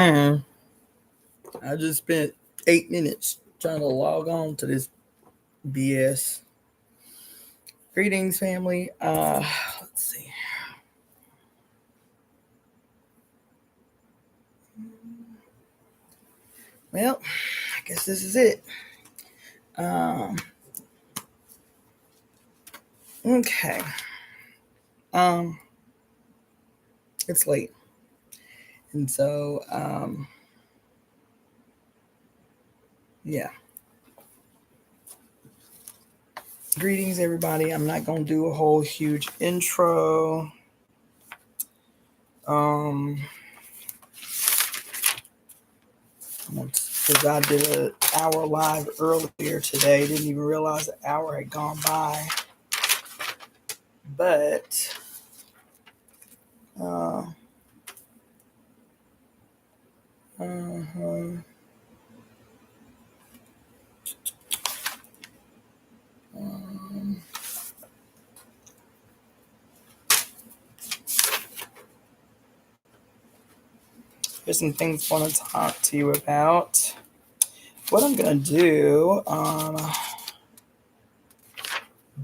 I just spent 8 minutes trying to log on to this BS. Greetings, family. Let's see. Well, I guess this is it. Okay. It's late, and so yeah. Greetings, everybody. I'm not gonna do a whole huge intro. Because I did an hour live earlier today. Didn't even realize the hour had gone by. But there's some things I want to talk to you about. What I'm going to do,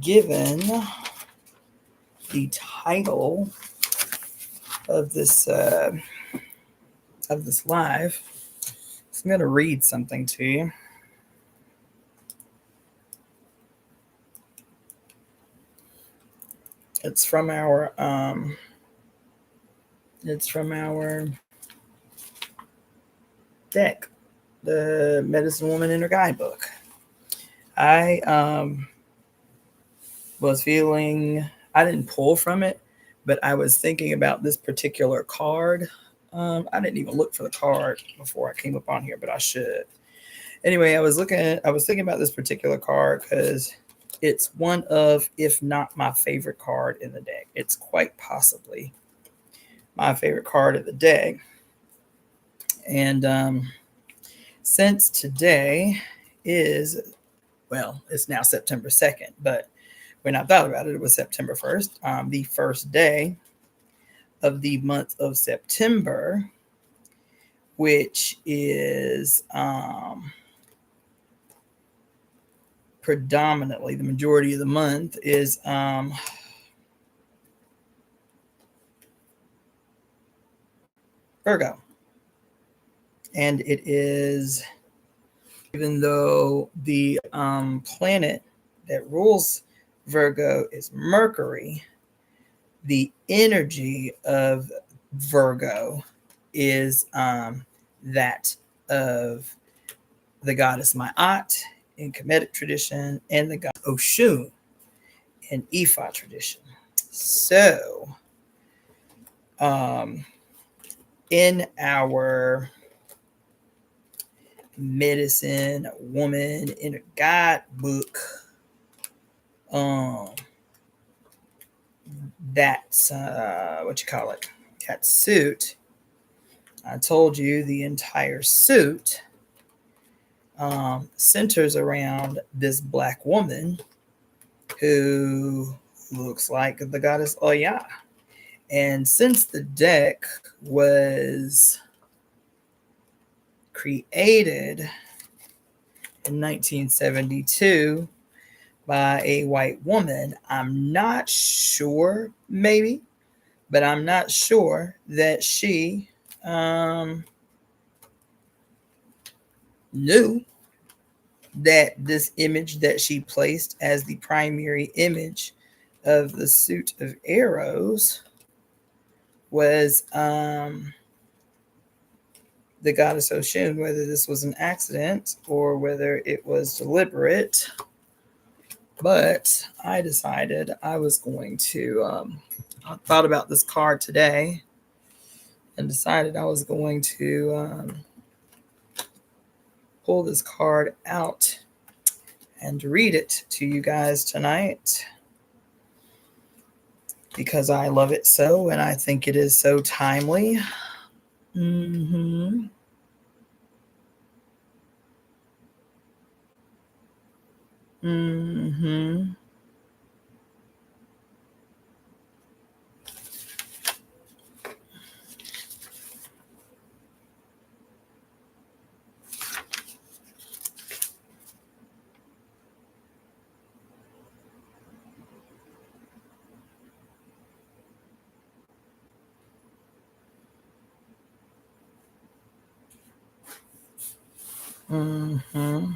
given the title of this live, so I'm going to read something to you. It's from our deck, the Medicine Woman Inner Guidebook. I was feeling, I didn't pull from it, but I was thinking about this particular card. I didn't even look for the card before I came up on here, but I should. Anyway, I was thinking about this particular card because it's one of, if not my favorite card in the deck. It's quite possibly my favorite card of the deck. And since today is, well, it's now September 2nd, but when I thought about it, it was September 1st, the first day of the month of September, which is predominantly, the majority of the month is Virgo. And it is, even though the planet that rules Virgo is Mercury, the energy of Virgo is that of the goddess Ma'at in Kemetic tradition and the god Oshun in Ifa tradition. So, in our Medicine Woman Inner Guidebook, that's that suit. I told you the entire suit centers around this black woman who looks like the goddess Oya. And since the deck was created in 1972 by a white woman, I'm not sure, maybe, but I'm not sure that she knew that this image that she placed as the primary image of the suit of arrows was the goddess Oshun, whether this was an accident or whether it was deliberate. But I decided I was going to, I thought about this card today and decided I was going to pull this card out and read it to you guys tonight because I love it so and I think it is so timely. Mm-hmm.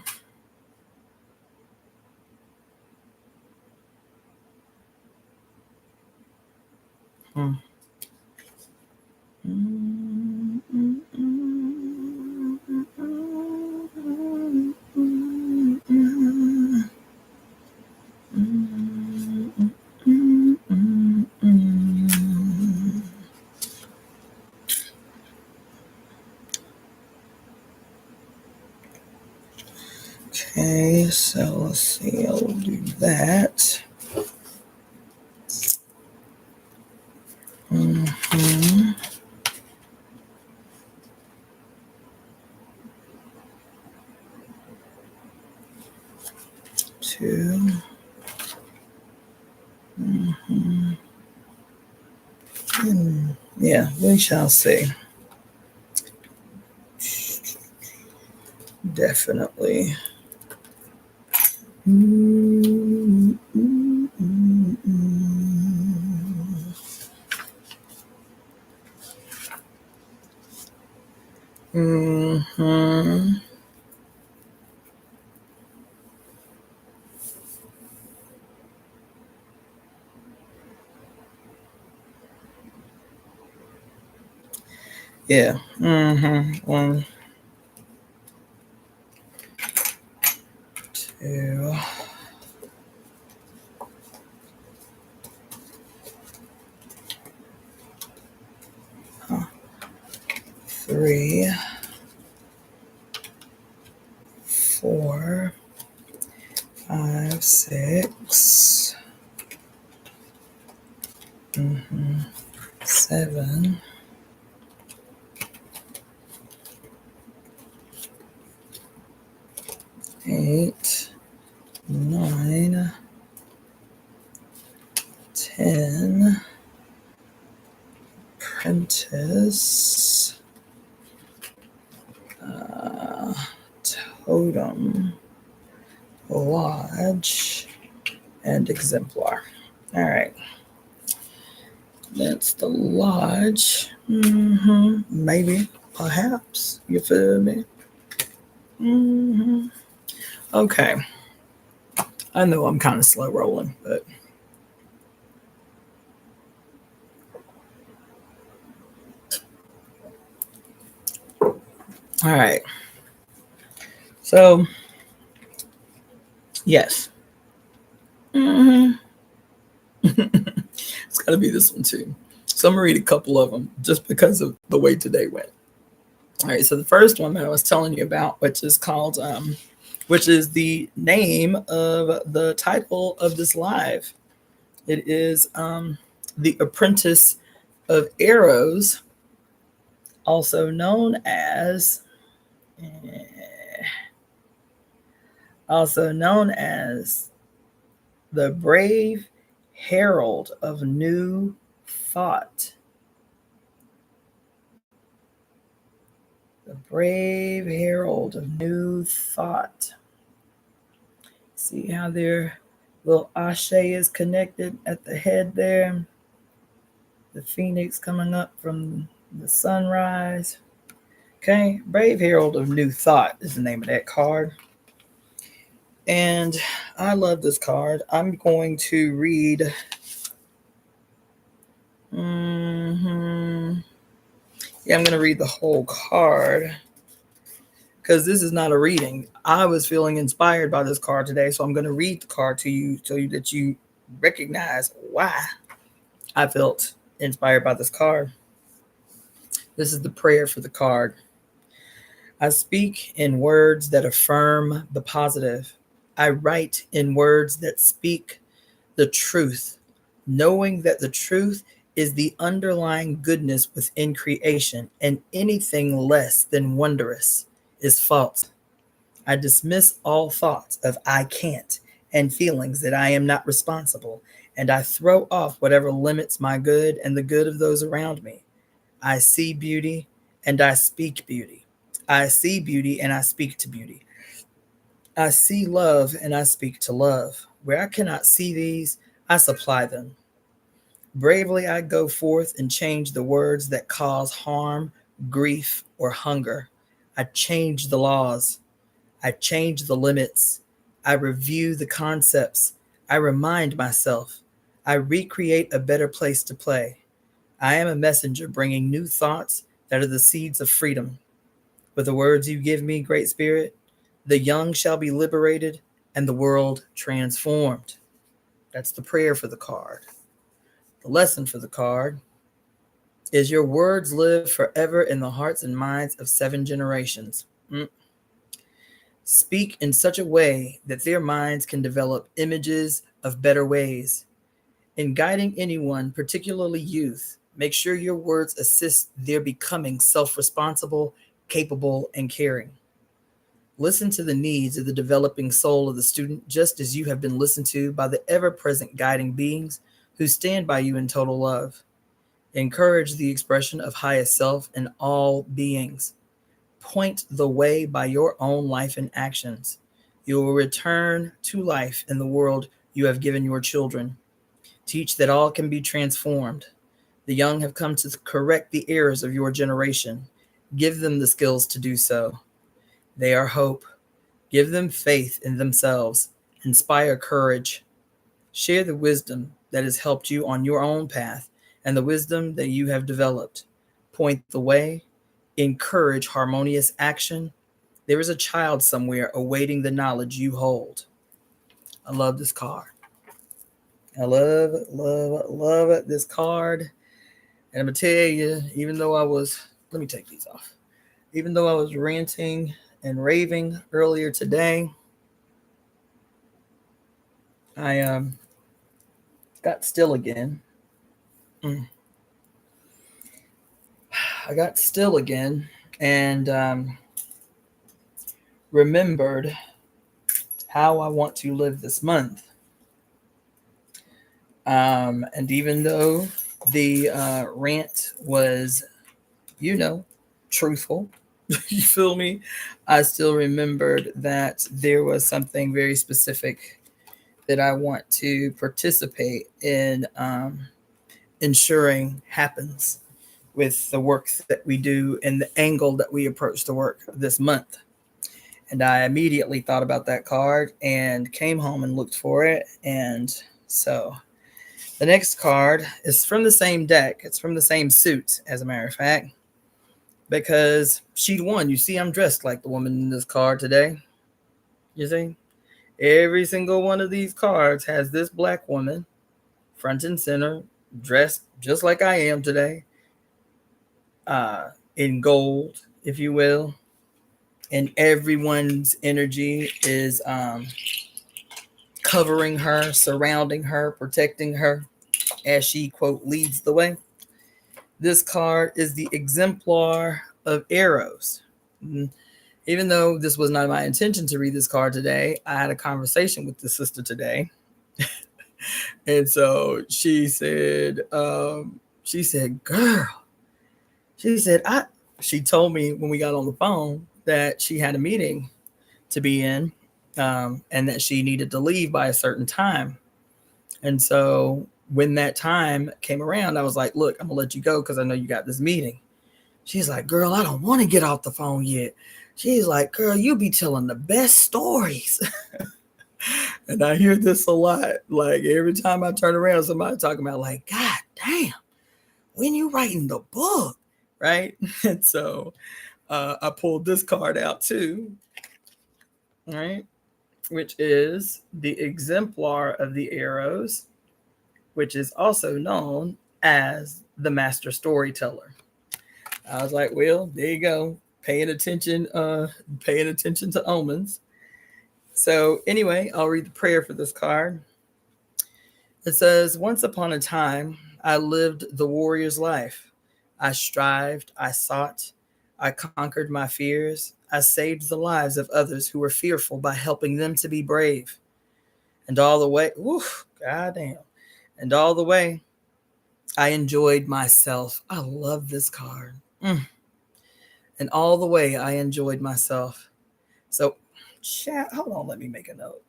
Hmm. Okay, so let's see, I'll do that. Mm-hmm. Two. Mm-hmm. Yeah, we shall see. Definitely. Mm-hmm. Mm-hmm. Yeah. Mm-hmm. 1, 2. 3, 4, 5, 6. 7, 8, 9, 10. Apprentice. Totem. Lodge. And Exemplar. All right. That's the lodge. Mm-hmm. Maybe. Perhaps. You feel me? Mm-hmm. Okay. I know I'm kind of slow rolling, but all right. So, yes. Mm-hmm. It's got to be this one too. So I'm going to read a couple of them just because of the way today went. All right. So the first one that I was telling you about, which is called, which is the name of the title of this live. It is The Apprentice of Arrows, also known as also known as the Brave Herald of New Thought. The Brave Herald of New Thought. See how their little ashe is connected at the head there? The phoenix coming up from the sunrise. Okay, Brave Herald of New Thought is the name of that card. And I love this card. I'm going to read. Yeah, I'm going to read the whole card because this is not a reading. I was feeling inspired by this card today, so I'm going to read the card to you so that you recognize why I felt inspired by this card. This is the prayer for the card. I speak in words that affirm the positive. I write in words that speak the truth, knowing that the truth is the underlying goodness within creation, and anything less than wondrous is false. I dismiss all thoughts of I can't and feelings that I am not responsible, and I throw off whatever limits my good and the good of those around me. I see beauty and I speak beauty. I see beauty and I speak to beauty. I see love and I speak to love. Where I cannot see these, I supply them. Bravely I go forth and change the words that cause harm, grief, or hunger. I change the laws. I change the limits. I review the concepts. I remind myself. I recreate a better place to play. I am a messenger bringing new thoughts that are the seeds of freedom. With the words you give me, Great Spirit, the young shall be liberated and the world transformed. That's the prayer for the card. The lesson for the card is your words live forever in the hearts and minds of 7 generations. Speak in such a way that their minds can develop images of better ways. In guiding anyone, particularly youth, make sure your words assist their becoming self-responsible, capable, and caring. Listen to the needs of the developing soul of the student just as you have been listened to by the ever-present guiding beings who stand by you in total love. Encourage the expression of highest self in all beings. Point the way by your own life and actions. You will return to life in the world you have given your children. Teach that all can be transformed. The young have come to correct the errors of your generation. Give them the skills to do so. They are hope. Give them faith in themselves. Inspire courage. Share the wisdom that has helped you on your own path and the wisdom that you have developed. Point the way. Encourage harmonious action. There is a child somewhere awaiting the knowledge you hold. I love this card. I love this card. And I'm going to tell you, let me take these off. Even though I was ranting and raving earlier today, I got still again. I got still again and remembered how I want to live this month. And even though the rant was, truthful, you feel me? I still remembered that there was something very specific that I want to participate in ensuring happens with the work that we do and the angle that we approach the work this month. And I immediately thought about that card and came home and looked for it. And so the next card is from the same deck. It's from the same suit, as a matter of fact, because sheet 1, you see, I'm dressed like the woman in this card today. You see? Every single one of these cards has this black woman front and center, dressed just like I am today, in gold, if you will. And everyone's energy is covering her, surrounding her, protecting her as she, quote, leads the way. This card is the Exemplar of Arrows. Even though this was not my intention to read this card today, I had a conversation with the sister today. And so she said, girl, she told me when we got on the phone that she had a meeting to be in and that she needed to leave by a certain time. And so when that time came around, I was like, look, I'm going to let you go because I know you got this meeting. She's like, girl, I don't want to get off the phone yet. She's like, girl, you be telling the best stories. And I hear this a lot. Like every time I turn around, somebody talking about like, God damn, when you writing the book, right? And so I pulled this card out too, right? Which is the Exemplar of the Arrows, which is also known as the Master Storyteller. I was like, well, there you go. Paying attention to omens. So anyway, I'll read the prayer for this card. It says, once upon a time, I lived the warrior's life. I strived, I sought, I conquered my fears. I saved the lives of others who were fearful by helping them to be brave. And all the way, goddamn. And all the way, I enjoyed myself. I love this card. And all the way, I enjoyed myself. So, chat, hold on, let me make a note.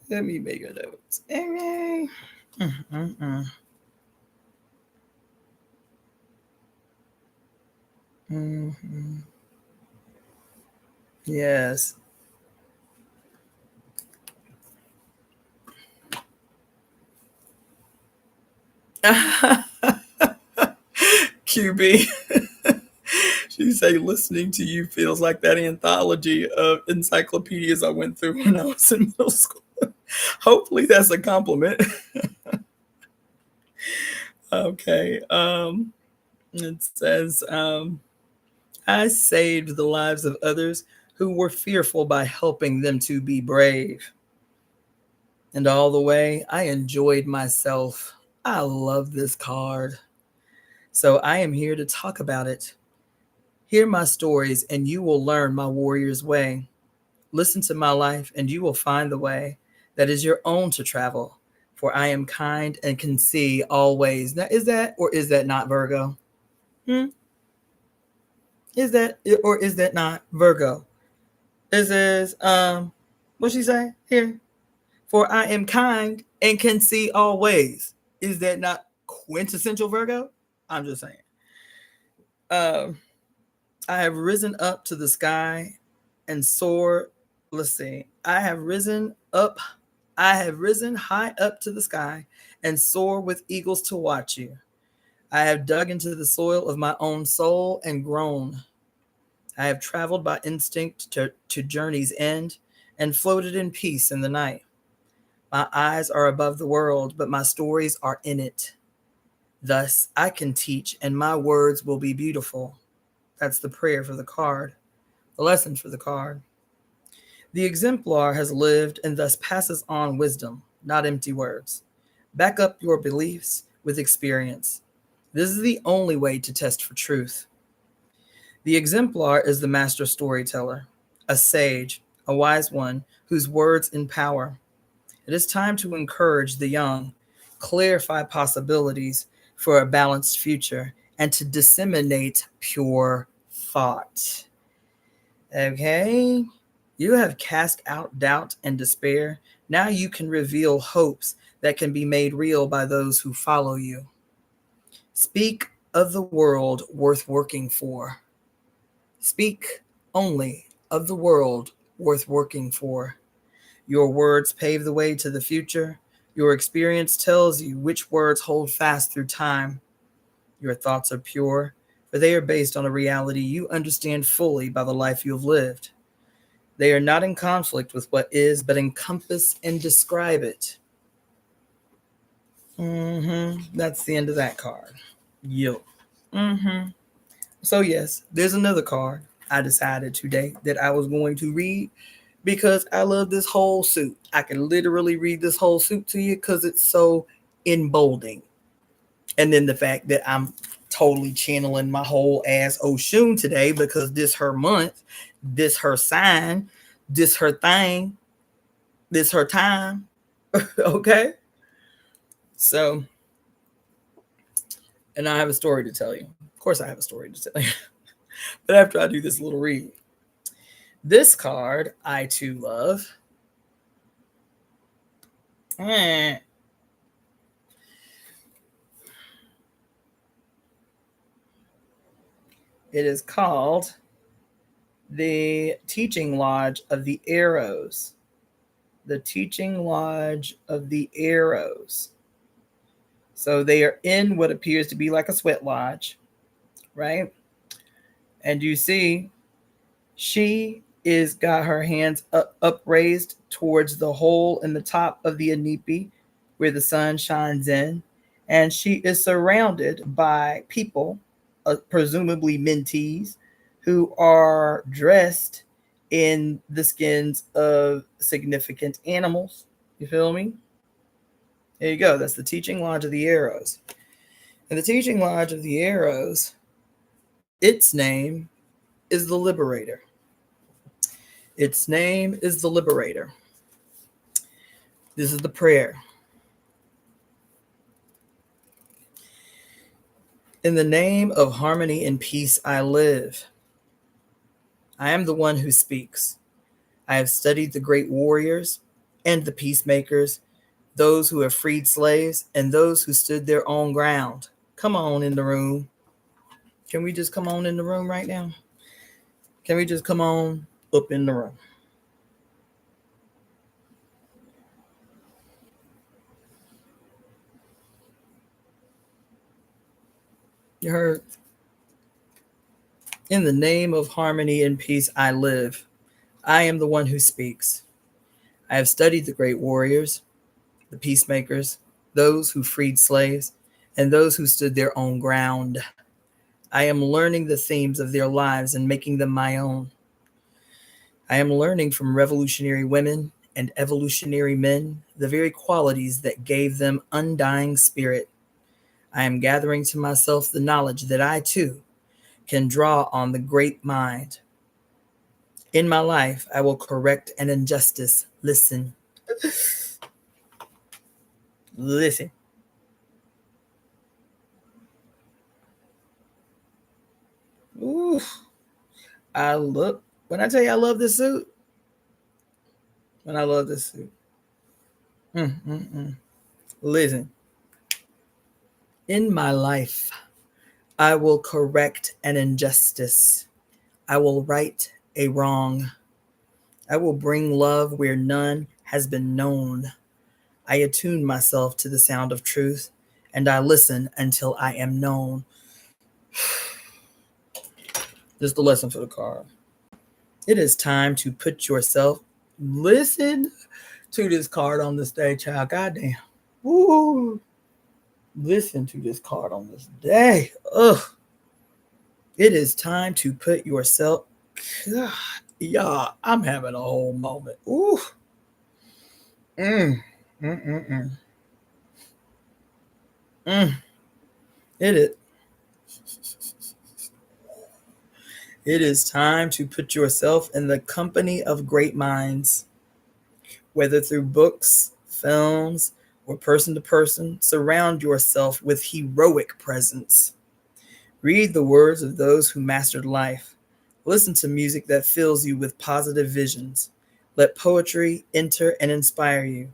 Let me make a note. Okay. Yes. QB. She say listening to you feels like that anthology of encyclopedias I went through when I was in middle school. Hopefully that's a compliment. Okay. It says, I saved the lives of others who were fearful by helping them to be brave. And all the way, I enjoyed myself. I love this card. So I am here to talk about it. Hear my stories, and you will learn my warrior's way. Listen to my life, and you will find the way that is your own to travel. For I am kind and can see always. Now, is that or is that not Virgo? Hmm? Is that or is that not Virgo? This is what she say here? For I am kind and can see always. Is that not quintessential Virgo? I'm just saying. Um, I have risen up to the sky and soared. Let's see. I have risen high up to the sky and soar with eagles to watch you. I have dug into the soil of my own soul and grown. I have traveled by instinct to journey's end and floated in peace in the night. My eyes are above the world, but my stories are in it. Thus, I can teach, and my words will be beautiful. That's the prayer for the card, the lesson for the card. The exemplar has lived and thus passes on wisdom, not empty words. Back up your beliefs with experience. This is the only way to test for truth. The exemplar is the master storyteller, a sage, a wise one whose words empower. It is time to encourage the young, clarify possibilities for a balanced future, and to disseminate pure thought. Okay? You have cast out doubt and despair. Now you can reveal hopes that can be made real by those who follow you. Speak of the world worth working for. Speak only of the world worth working for. Your words pave the way to the future. Your experience tells you which words hold fast through time. Your thoughts are pure, for they are based on a reality you understand fully by the life you have lived. They are not in conflict with what is, but encompass and describe it. That's the end of that card. Yo. So yes, there's another card I decided today that I was going to read because I love this whole suit. I can literally read this whole suit to you because it's so emboldening. And then the fact that I'm totally channeling my whole ass Oshun today because this her month, this her sign, this her thing, this her time. Okay. So, and I have a story to tell you. Of course, I have a story to tell you. But after I do this little read, this card I too love. It is called the Teaching Lodge of the Arrows. The Teaching Lodge of the Arrows. So they are in what appears to be like a sweat lodge, right? And you see, she is got her hands upraised towards the hole in the top of the anipi where the sun shines in. And she is surrounded by people, presumably mentees, who are dressed in the skins of significant animals. You feel me? There you go. That's the Teaching Lodge of the Arrows. And the Teaching Lodge of the Arrows, its name is the Liberator. Its name is the Liberator. This is the prayer. In the name of harmony and peace, I live. I am the one who speaks. I have studied the great warriors and the peacemakers, those who have freed slaves and those who stood their own ground. Come on in the room. Can we just come on in the room right now? Can we just come on? up in the room. You heard? In the name of harmony and peace, I live. I am the one who speaks. I have studied the great warriors, the peacemakers, those who freed slaves, and those who stood their own ground. I am learning the themes of their lives and making them my own. I am learning from revolutionary women and evolutionary men the very qualities that gave them undying spirit. I am gathering to myself the knowledge that I too can draw on the great mind. In my life, I will correct an injustice. Listen. Listen. Ooh, when I tell you I love this suit, when I love this suit. Listen. In my life, I will correct an injustice. I will right a wrong. I will bring love where none has been known. I attune myself to the sound of truth, and I listen until I am known. This is the lesson for the card. It is time to put yourself. Listen to this card on this day, child. Goddamn. Woo. Listen to this card on this day. Ugh. It is time to put yourself. God, y'all, I'm having a whole moment. Ooh. It is. It is time to put yourself in the company of great minds, whether through books, films, or person to person. Surround yourself with heroic presence. Read the words of those who mastered life. Listen to music that fills you with positive visions. Let poetry enter and inspire you.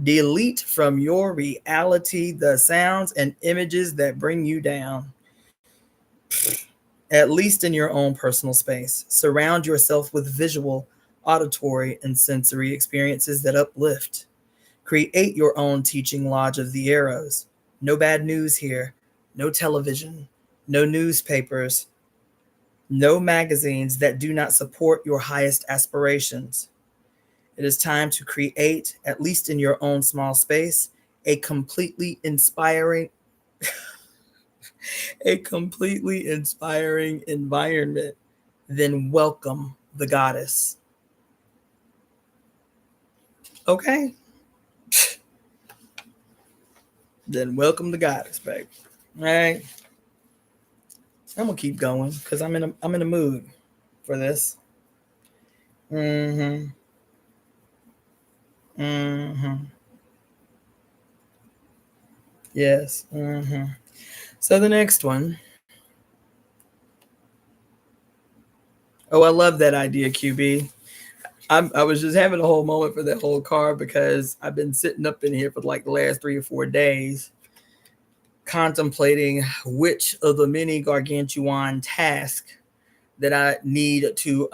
Delete from your reality the sounds and images that bring you down. At least in your own personal space. Surround yourself with visual, auditory, and sensory experiences that uplift. Create your own teaching lodge of the arrows. No bad news here. No television. No newspapers. No magazines that do not support your highest aspirations. It is time to create, at least in your own small space, a completely inspiring environment. Then welcome the goddess. Okay? Then welcome the goddess, babe. All right? I'm gonna keep going because I'm in a mood for this. Yes. So the next one. Oh, I love that idea, QB. I was just having a whole moment for that whole card because I've been sitting up in here for like the last 3 or 4 days contemplating which of the many gargantuan tasks that I need to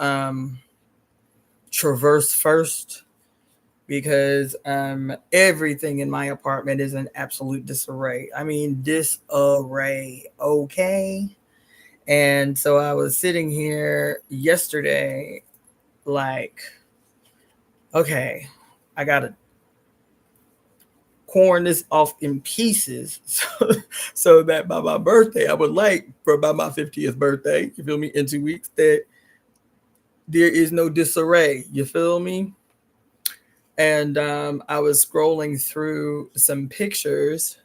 traverse first, because everything in my apartment is in absolute disarray. I mean, disarray, okay? And so I was sitting here yesterday like, okay, I got to corn this off in pieces so that by my birthday, I would like for by my 50th birthday, you feel me, in 2 weeks, that there is no disarray, you feel me? And I was scrolling through some pictures.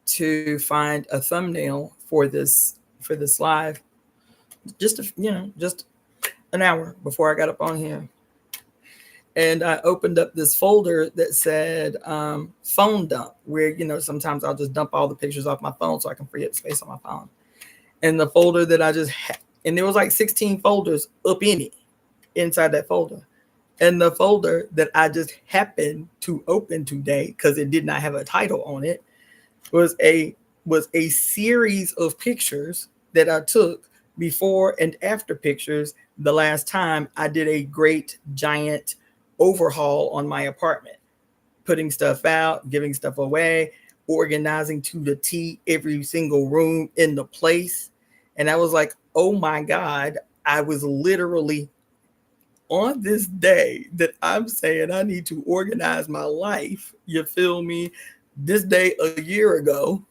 To find a thumbnail for this live, just an hour before I got up on here. And I opened up this folder that said phone dump, where, sometimes I'll just dump all the pictures off my phone so I can free up space on my phone. And the folder that I just had, and there was like 16 folders up in it, inside that folder. And the folder that I just happened to open today, because it did not have a title on it, was a series of pictures that I took before and after pictures the last time I did a great giant overhaul on my apartment, putting stuff out, giving stuff away, organizing to the T every single room in the place. And I was like, oh my God, I was literally on this day that I'm saying I need to organize my life. You feel me? This day a year ago,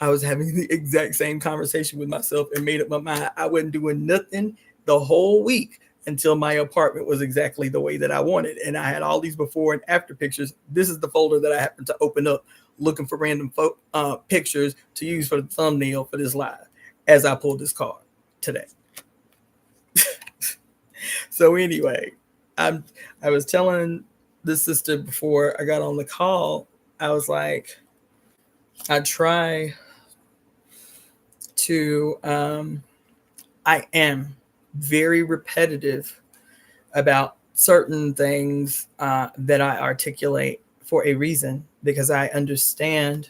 I was having the exact same conversation with myself and made up my mind. I wasn't doing nothing the whole week until my apartment was exactly the way that I wanted. And I had all these before and after pictures. This is the folder that I happened to open up looking for random pictures to use for the thumbnail for this live as I pulled this card today. So anyway, I was telling this sister before I got on the call, I was like, I try to, I am very repetitive about certain things that I articulate for a reason, because I understand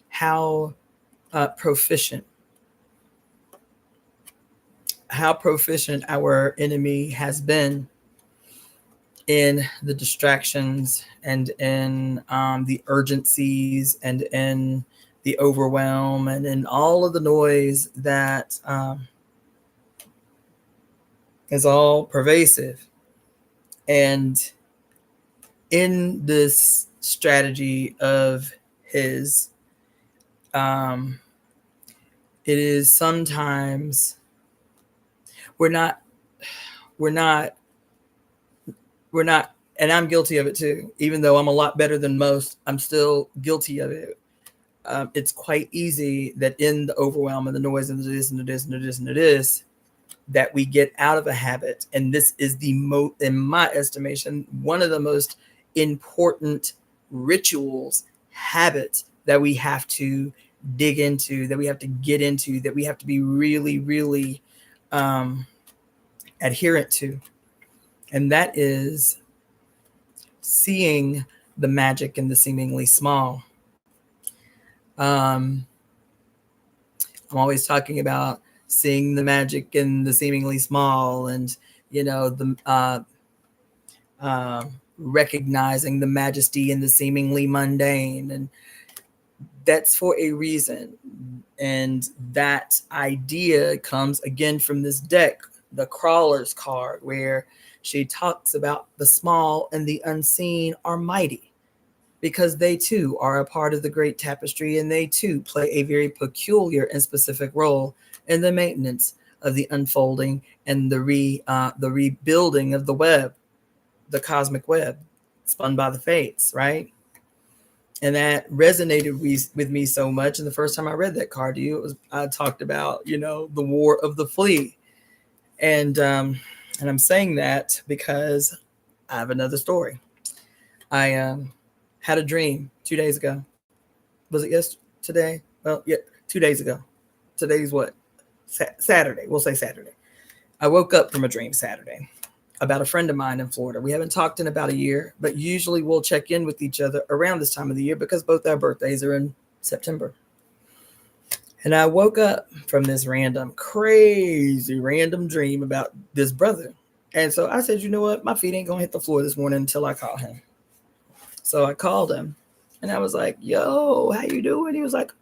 how proficient our enemy has been in the distractions and in the urgencies and in the overwhelm and in all of the noise that is all pervasive. And in this strategy of his, it is sometimes we're not, and I'm guilty of it too. Even though I'm a lot better than most, I'm still guilty of it. It's quite easy that in the overwhelm and the noise and the this and the this and the this and the this, that we get out of a habit. And this is in my estimation, one of the most important rituals, habits that we have to dig into, that we have to get into, that we have to be really, really adherent to. And that is seeing the magic in the seemingly small. I'm always talking about seeing the magic in the seemingly small, and the recognizing the majesty in the seemingly mundane, and that's for a reason. And that idea comes again from this deck, the Crawler's card, where she talks about the small and the unseen are mighty, because they too are a part of the great tapestry, and they too play a very peculiar and specific role in the maintenance of the unfolding and the rebuilding of the web, the cosmic web spun by the fates, right? And that resonated with me so much. And the first time I read that card to you, I talked about, the war of the flea. And I'm saying that because I have another story. I had a dream 2 days ago. Was it yesterday? Well, yeah, 2 days ago. Today's what? Saturday. We'll say Saturday. I woke up from a dream Saturday about a friend of mine in Florida. We haven't talked in about a year, but usually we'll check in with each other around this time of the year because both our birthdays are in September. And I woke up from this crazy random dream about this brother. And so I said, you know what? My feet ain't going to hit the floor this morning until I call him. So I called him and I was like, yo, how you doing? He was like,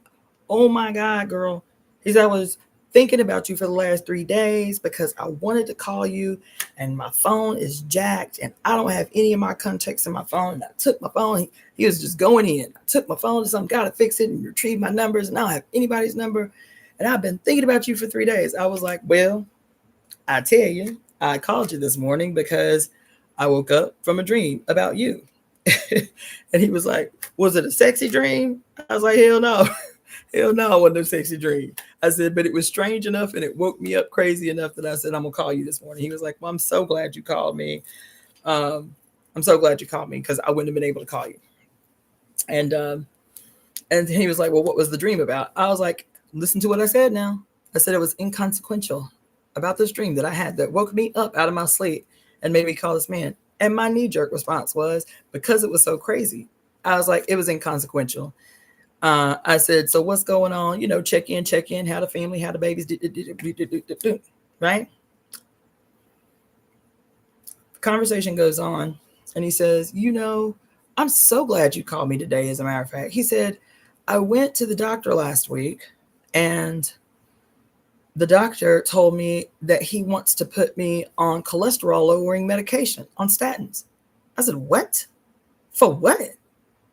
oh my God, girl. He said, I was thinking about you for the last 3 days because I wanted to call you and my phone is jacked and I don't have any of my contacts in my phone. And I took my phone. He was just going in. I took my phone to some guy to fix it and retrieve my numbers, and I don't have anybody's number. And I've been thinking about you for 3 days. I was like, well, I tell you, I called you this morning because I woke up from a dream about you. And he was like, was it a sexy dream? I was like, hell no. Hell no, it wasn't no sexy dream. I said, but it was strange enough and it woke me up crazy enough that I said, I'm going to call you this morning. He was like, well, I'm so glad you called me. I'm so glad you called me because I wouldn't have been able to call you. And he was like, well, what was the dream about? I was like, listen to what I said now. I said it was inconsequential about this dream that I had that woke me up out of my sleep and made me call this man. And my knee-jerk response was, because it was so crazy, I was like, it was inconsequential. I said, so what's going on? You know, check in, how the family, how the babies, right? Conversation goes on, and he says, you know, I'm so glad you called me today. As a matter of fact, he said, I went to the doctor last week, and the doctor told me that he wants to put me on cholesterol lowering medication, on statins. I said, what? For what?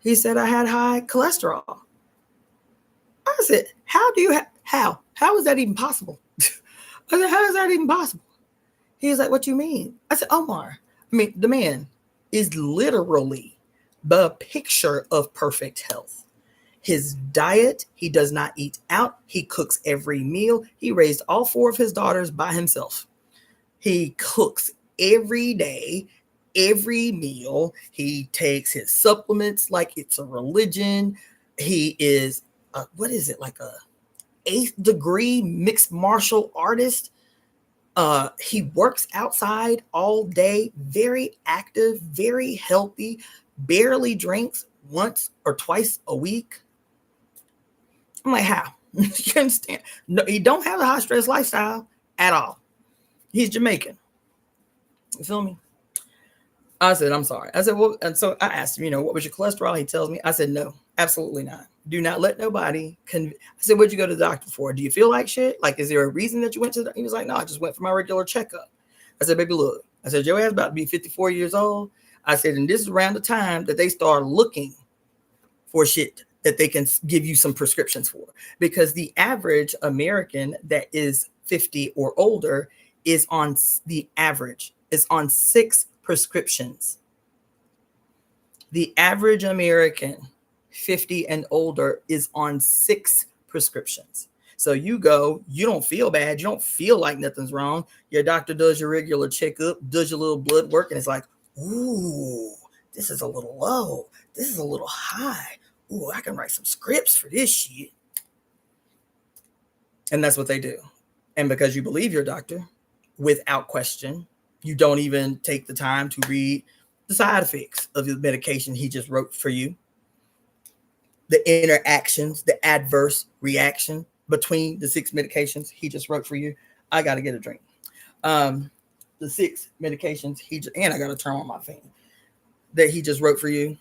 He said I had high cholesterol. I said, how do you how is that even possible? I said, how is that even possible? He was like, what you mean? I said, Omar, I mean, the man is literally the picture of perfect health. His diet, he does not eat out. He cooks every meal. He raised all 4 of his daughters by himself. He cooks every day, every meal. He takes his supplements like it's a religion. He is, what is it, like a 8th degree mixed martial artist. He works outside all day, very active, very healthy, barely drinks once or twice a week. I'm like, how? You understand? No, he don't have a high stress lifestyle at all. He's Jamaican. You feel me? I said, I'm sorry. I said, well, and so I asked him, you know, what was your cholesterol? He tells me. I said, no, absolutely not. Do not let nobody. I said, what'd you go to the doctor for? Do you feel like shit? Like, is there a reason that you went to the? He was like, no, I just went for my regular checkup. I said, baby, look. I said, your ass about to be 54 years old. I said, and this is around the time that they start looking for shit that they can give you some prescriptions for. Because the average American that is 50 or older is on the average is on 6 prescriptions. The average American 50 and older is on 6 prescriptions. So you go, you don't feel bad. You don't feel like nothing's wrong. Your doctor does your regular checkup, does your little blood work, and it's like, ooh, this is a little low. This is a little high. Ooh, I can write some scripts for this shit. And that's what they do. And because you believe your doctor, without question, you don't even take the time to read the side effects of the medication he just wrote for you, the interactions, the adverse reaction between the 6 medications he just wrote for you. I got to get a drink. The 6 medications and I got to turn on my fan that he just wrote for you.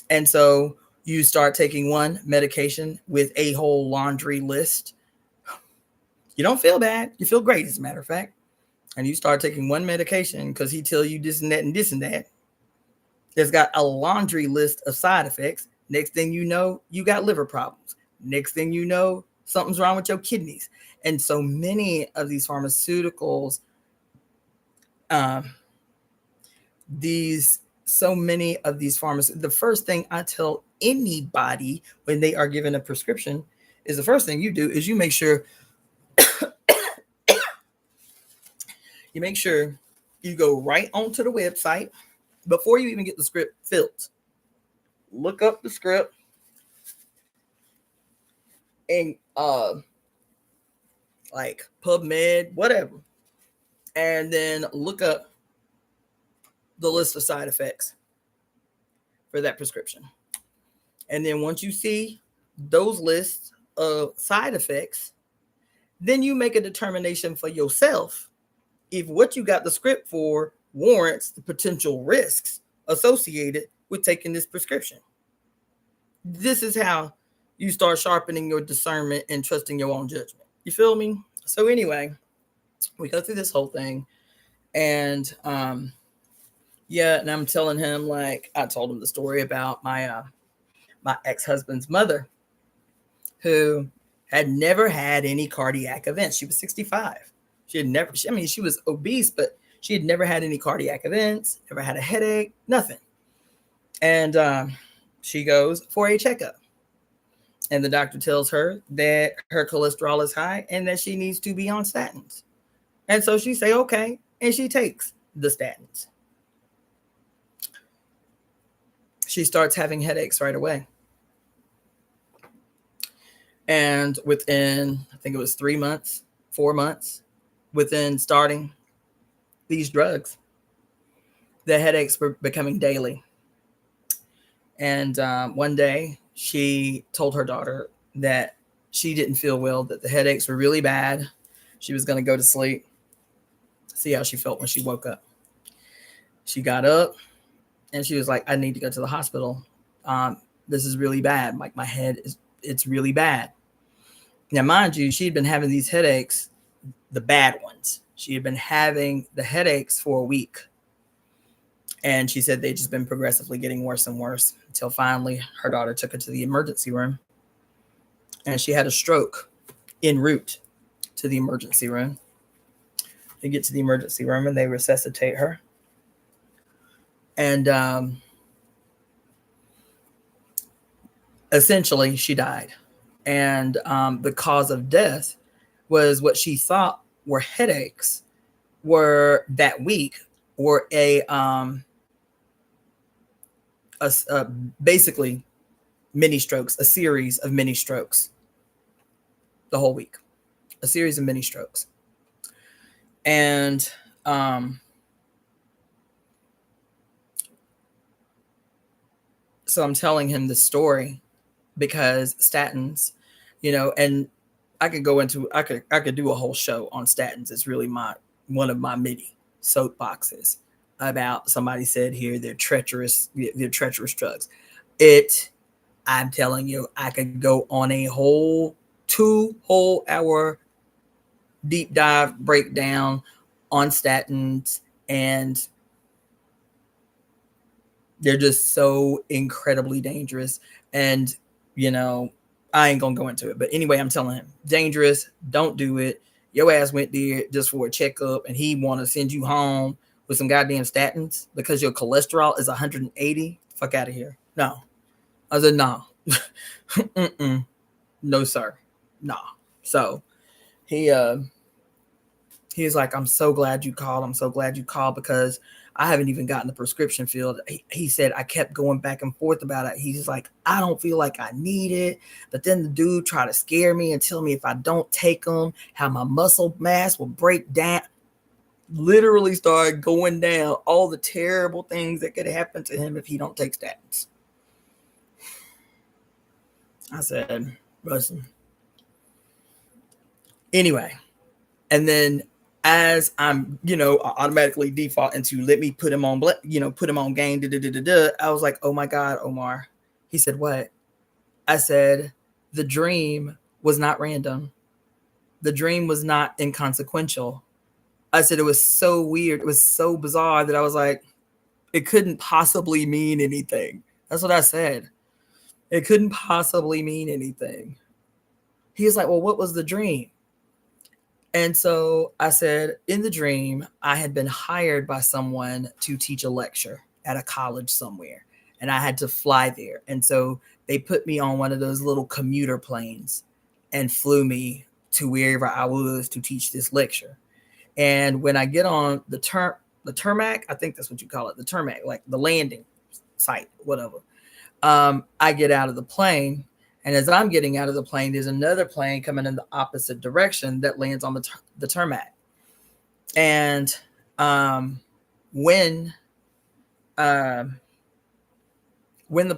And so you start taking one medication with a whole laundry list. You don't feel bad. You feel great, as a matter of fact. And you start taking one medication because he tell you this and that and this and that. There's got a laundry list of side effects. Next thing you know, you got liver problems. Next thing you know, something's wrong with your kidneys. And so many of these pharmaceuticals, the first thing I tell anybody when they are given a prescription is the first thing you do is you make sure you go right onto the website before you even get the script filled. Look up the script and like PubMed, whatever, and then look up the list of side effects for that prescription. And then once you see those lists of side effects, then you make a determination for yourself if what you got the script for warrants the potential risks associated with taking this prescription. This is how you start sharpening your discernment and trusting your own judgment. You feel me? So anyway, we go through this whole thing, and and I'm telling him, like, I told him the story about my ex-husband's mother, who had never had any cardiac events. She was 65. She was obese, but she had never had any cardiac events, never had a headache, nothing. And she goes for a checkup. And the doctor tells her that her cholesterol is high and that she needs to be on statins. And so she say, okay. And she takes the statins. She starts having headaches right away. And within, I think it was 3 months, 4 months, within starting these drugs, the headaches were becoming daily. And one day she told her daughter that she didn't feel well, that the headaches were really bad. She was going to go to sleep, see how she felt when she woke up. She got up and she was like, I need to go to the hospital. This is really bad. Like my head it's really bad. Now, mind you, she'd been having these headaches, the bad ones. She had been having the headaches for a week. And she said they'd just been progressively getting worse and worse until finally her daughter took her to the emergency room. And she had a stroke en route to the emergency room. They get to the emergency room and they resuscitate her. And essentially, she died. And the cause of death was what she thought were headaches, were that week, were basically mini strokes, a series of mini strokes the whole week, a series of mini strokes. And so I'm telling him this story because statins, and I could do a whole show on statins. It's really one of my mini soapboxes about somebody said here they're treacherous drugs. I'm telling you, I could go on a whole 2 whole hour deep dive breakdown on statins, and they're just so incredibly dangerous. And I ain't gonna go into it, but anyway, I'm telling him, dangerous, don't do it. Your ass went there just for a checkup and he want to send you home with some goddamn statins because your cholesterol is 180. Fuck out of here. No. I said, no. No, sir. No. So he was like, I'm so glad you called. I'm so glad you called because I haven't even gotten the prescription filled. He said, I kept going back and forth about it. He's like, I don't feel like I need it. But then the dude tried to scare me and tell me if I don't take them, how my muscle mass will break down. Literally started going down all the terrible things that could happen to him if he don't take statins. I said, listen. Anyway, and then as I'm, automatically default into let me put him on, put him on game. I was like, oh my God, Omar. He said, what? I said, the dream was not random. The dream was not inconsequential. I said, it was so weird. It was so bizarre that I was like, it couldn't possibly mean anything. That's what I said. It couldn't possibly mean anything. He was like, well, what was the dream? And so I said, in the dream, I had been hired by someone to teach a lecture at a college somewhere, and I had to fly there. And so they put me on one of those little commuter planes and flew me to wherever I was to teach this lecture. And when I get on the tarmac, I think that's what you call it, the tarmac, like the landing site, whatever. I get out of the plane. And as I'm getting out of the plane, there's another plane coming in the opposite direction that lands on the tarmac. And when the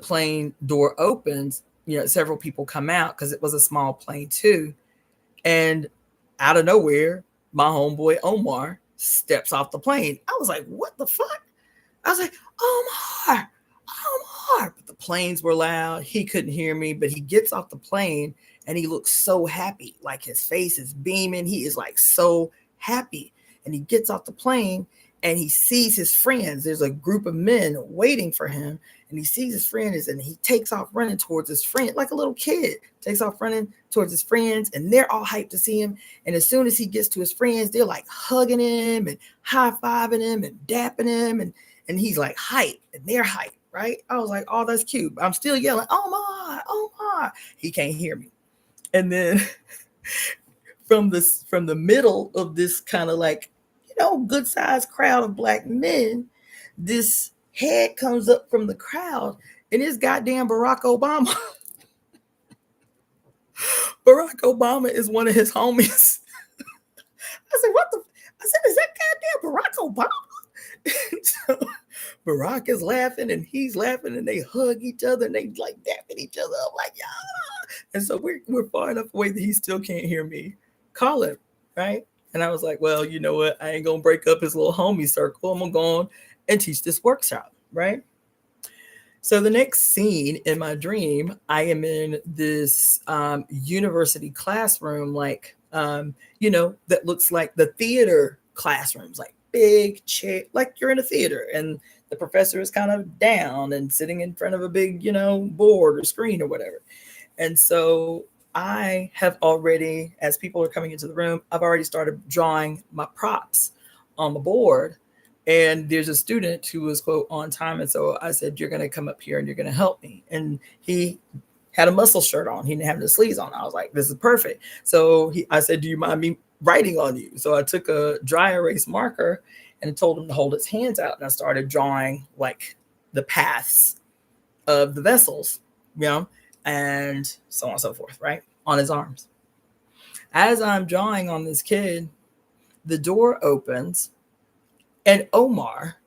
plane door opens, several people come out because it was a small plane too. And out of nowhere, my homeboy Omar steps off the plane. I was like, what the fuck? I was like, Omar. But the planes were loud. He couldn't hear me, but he gets off the plane and he looks so happy. Like his face is beaming. He is like so happy. And he gets off the plane and he sees his friends. There's a group of men waiting for him. And he sees his friends and he takes off running towards his friend, like a little kid, takes off running towards his friends. And they're all hyped to see him. And as soon as he gets to his friends, they're like hugging him and high-fiving him and dapping him. And he's like hyped and they're hyped. Right? I was like, oh, that's cute. I'm still yelling, Omar. He can't hear me. And then from the middle of this kind of like, good sized crowd of black men, this head comes up from the crowd and it's goddamn Barack Obama. Barack Obama is one of his homies. I said, is that goddamn Barack Obama? So Barack is laughing and he's laughing and they hug each other and they like dapping each other up like, yeah. And so we're far enough away that he still can't hear me call him, right? And I was like, well, you know what? I ain't gonna break up his little homie circle. I'm gonna go on and teach this workshop, right? So the next scene in my dream, I am in this university classroom, like, that looks like the theater classrooms, like big chair, like you're in a theater and the professor is kind of down and sitting in front of a big, board or screen or whatever. And so I have already, as people are coming into the room, I've already started drawing my props on the board. And there's a student who was, quote, on time. And so I said, you're going to come up here and you're going to help me. And he had a muscle shirt on. He didn't have the sleeves on. I was like, this is perfect. So I said, do you mind me writing on you? So I took a dry erase marker and told him to hold his hands out. And I started drawing like the paths of the vessels, and so on and so forth, right? On his arms. As I'm drawing on this kid, the door opens and Omar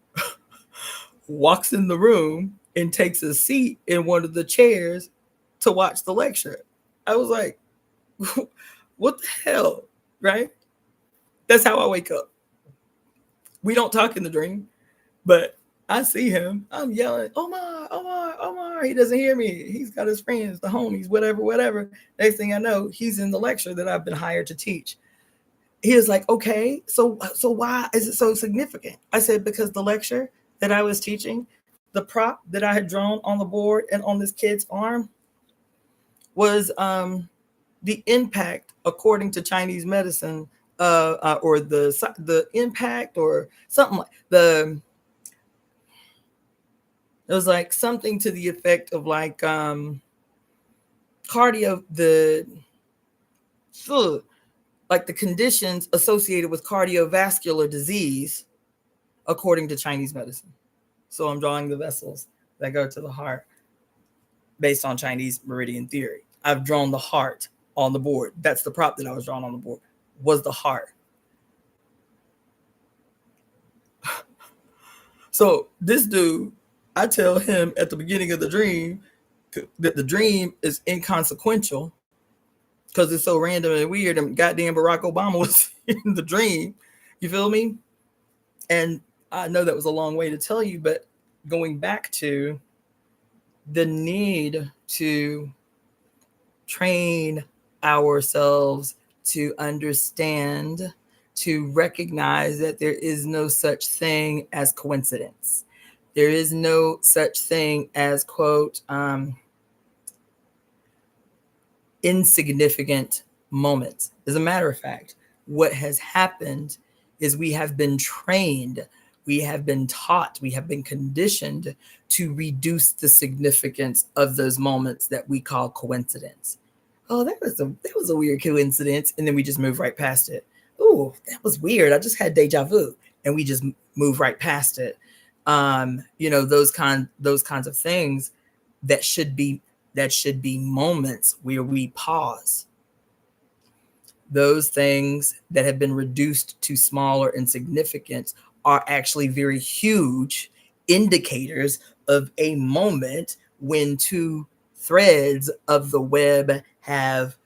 walks in the room and takes a seat in one of the chairs to watch the lecture. I was like, what the hell, right? That's how I wake up. We don't talk in the dream, but I see him. I'm yelling, Omar, Omar, Omar. He doesn't hear me. He's got his friends, the homies, whatever. Next thing I know, he's in the lecture that I've been hired to teach. He was like, okay, so why is it so significant? I said, because the lecture that I was teaching, the prop that I had drawn on the board and on this kid's arm was the impact, according to Chinese medicine, or the impact or something like it was like something to the effect of like like the conditions associated with cardiovascular disease, according to Chinese medicine. So I'm drawing the vessels that go to the heart based on Chinese meridian theory. I've drawn the heart on the board. That's the prop that I was drawing on the board, was the heart. So this dude, I tell him at the beginning of the dream that the dream is inconsequential because it's so random and weird, and goddamn Barack Obama was in the dream. You feel me? And I know that was a long way to tell you, but going back to the need to train ourselves to understand, to recognize that there is no such thing as coincidence. There is no such thing as, quote, insignificant moments. As a matter of fact, what has happened is we have been trained, we have been taught, we have been conditioned to reduce the significance of those moments that we call coincidence. Oh, that was a weird coincidence, and then we just move right past it. Oh, that was weird. I just had deja vu, and we just move right past it. Those kinds of things that should be moments where we pause. Those things that have been reduced to smaller insignificance are actually very huge indicators of a moment when two threads of the web have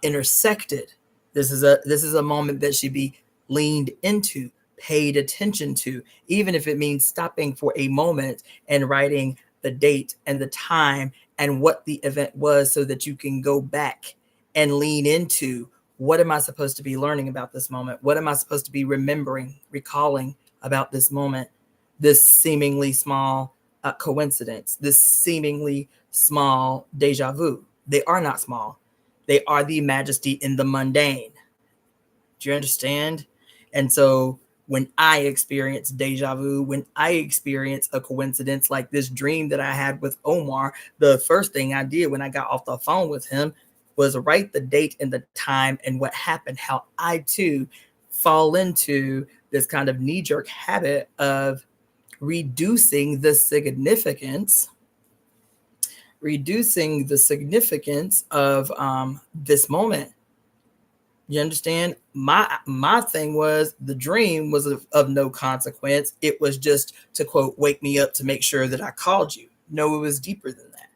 intersected. This is a moment that should be leaned into, paid attention to, even if it means stopping for a moment and writing the date and the time and what the event was, so that you can go back and lean into, what am I supposed to be learning about this moment? What am I supposed to be remembering, recalling about this moment, this seemingly small coincidence, this seemingly small deja vu? They are not small. They are the majesty in the mundane. Do you understand? And so when I experience deja vu, when I experience a coincidence like this dream that I had with Omar, the first thing I did when I got off the phone with him was write the date and the time and what happened, how I too fall into this kind of knee-jerk habit of reducing the significance of this moment. You understand? My thing was the dream was of no consequence. It was just to quote, wake me up to make sure that I called you. No, it was deeper than that.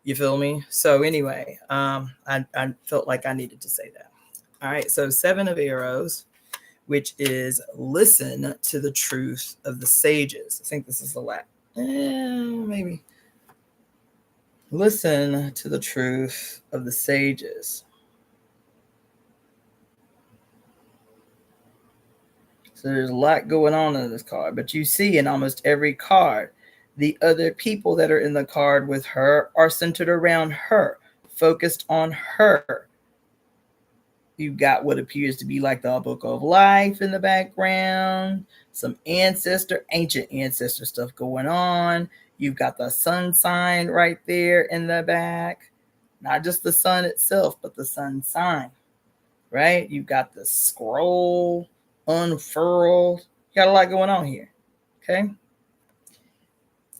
You feel me? So anyway, I felt like I needed to say that. All right, so 7 of arrows, which is listen to the truth of the sages. I think this is the last. Maybe. Listen to the truth of the sages. So there's a lot going on in this card, but you see in almost every card, the other people that are in the card with her are centered around her, focused on her. You've got what appears to be like the book of life in the background, some ancient ancestor stuff going on. You've got the sun sign right there in the back. Not just the sun itself, but the sun sign, right? You've got the scroll unfurled. You got a lot going on here, okay?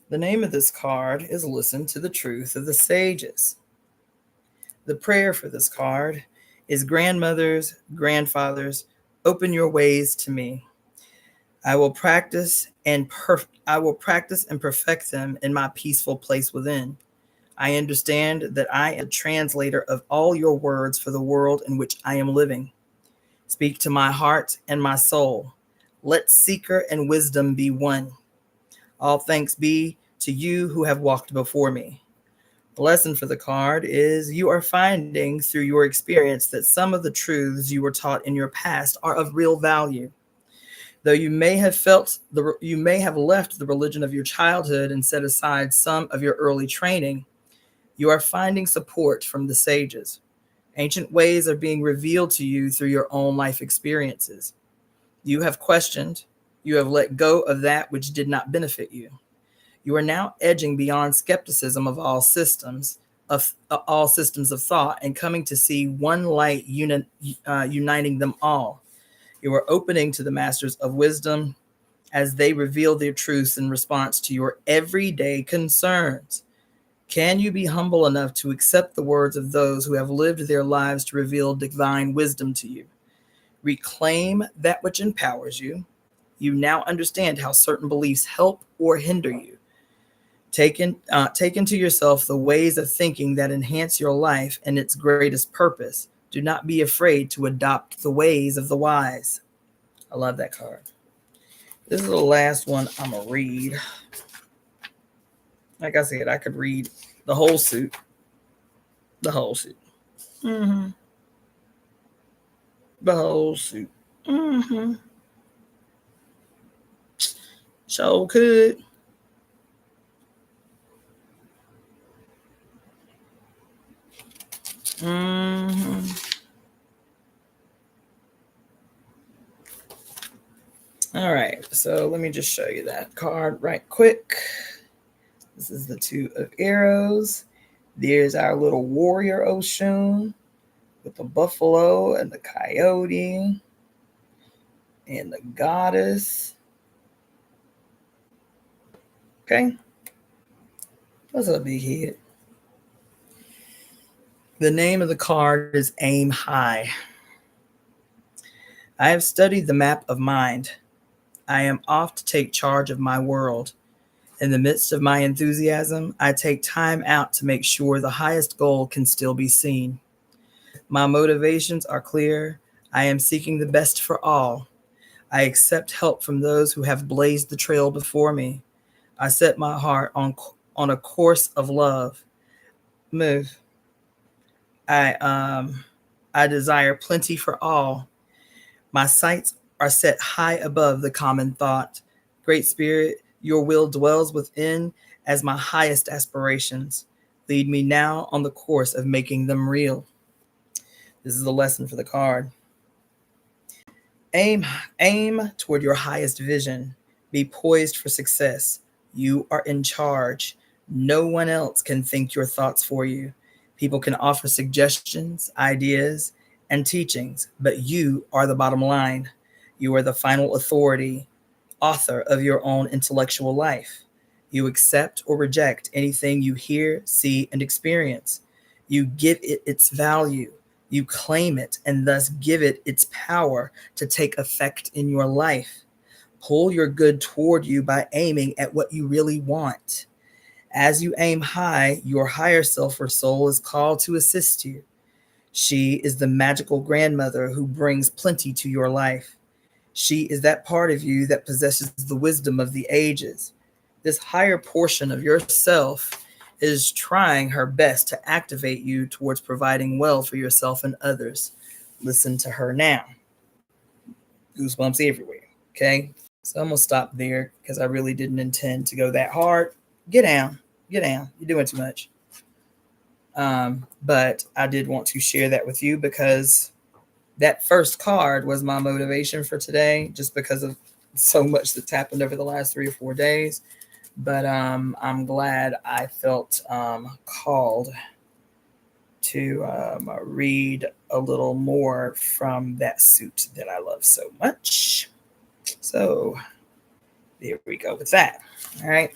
The name of this card is Listen to the Truth of the Sages. The prayer for this card is grandmothers, grandfathers, open your ways to me. I will practice and perfect them in my peaceful place within. I understand that I am a translator of all your words for the world in which I am living. Speak to my heart and my soul. Let seeker and wisdom be one. All thanks be to you who have walked before me. The lesson for the card is you are finding through your experience that some of the truths you were taught in your past are of real value. Though you may have left the religion of your childhood and set aside some of your early training, you are finding support from the sages. Ancient ways are being revealed to you through your own life experiences. You have questioned, you have let go of that which did not benefit you. You are now edging beyond skepticism of all systems of thought and coming to see one light uniting them all. You are opening to the masters of wisdom as they reveal their truths in response to your everyday concerns. Can you be humble enough to accept the words of those who have lived their lives to reveal divine wisdom to you? Reclaim that which empowers you. You now understand how certain beliefs help or hinder you. Take into yourself the ways of thinking that enhance your life and its greatest purpose. Do not be afraid to adopt the ways of the wise. I love that card. This is the last one I'm going to read. Like I said, I could read the whole suit. The whole suit. The whole suit. So could. All right, so let me just show you that card right quick. This is the 2 of arrows. There's our little warrior Oshun with the buffalo and the coyote and the goddess. Okay, what's up, big head? The name of the card is Aim High. I have studied the map of mind. I am off to take charge of my world. In the midst of my enthusiasm, I take time out to make sure the highest goal can still be seen. My motivations are clear. I am seeking the best for all. I accept help from those who have blazed the trail before me. I set my heart on a course of love. Move. I desire plenty for all. My sights are set high above the common thought. Great Spirit, your will dwells within as my highest aspirations. Lead me now on the course of making them real. This is the lesson for the card. Aim toward your highest vision. Be poised for success. You are in charge. No one else can think your thoughts for you. People can offer suggestions, ideas, and teachings, but you are the bottom line. You are the final authority, author of your own intellectual life. You accept or reject anything you hear, see, and experience. You give it its value. You claim it and thus give it its power to take effect in your life. Pull your good toward you by aiming at what you really want. As you aim high, your higher self or soul is called to assist you. She is the magical grandmother who brings plenty to your life. She is that part of you that possesses the wisdom of the ages. This higher portion of yourself is trying her best to activate you towards providing well for yourself and others. Listen to her now. Goosebumps everywhere. Okay. So I'm going to stop there because I really didn't intend to go that hard. Get down. Get down. You're doing too much. But I did want to share that with you because that first card was my motivation for today, just because of so much that's happened over the last 3 or 4 days. But I'm glad I felt called to read a little more from that suit that I love so much. So there we go with that. All right.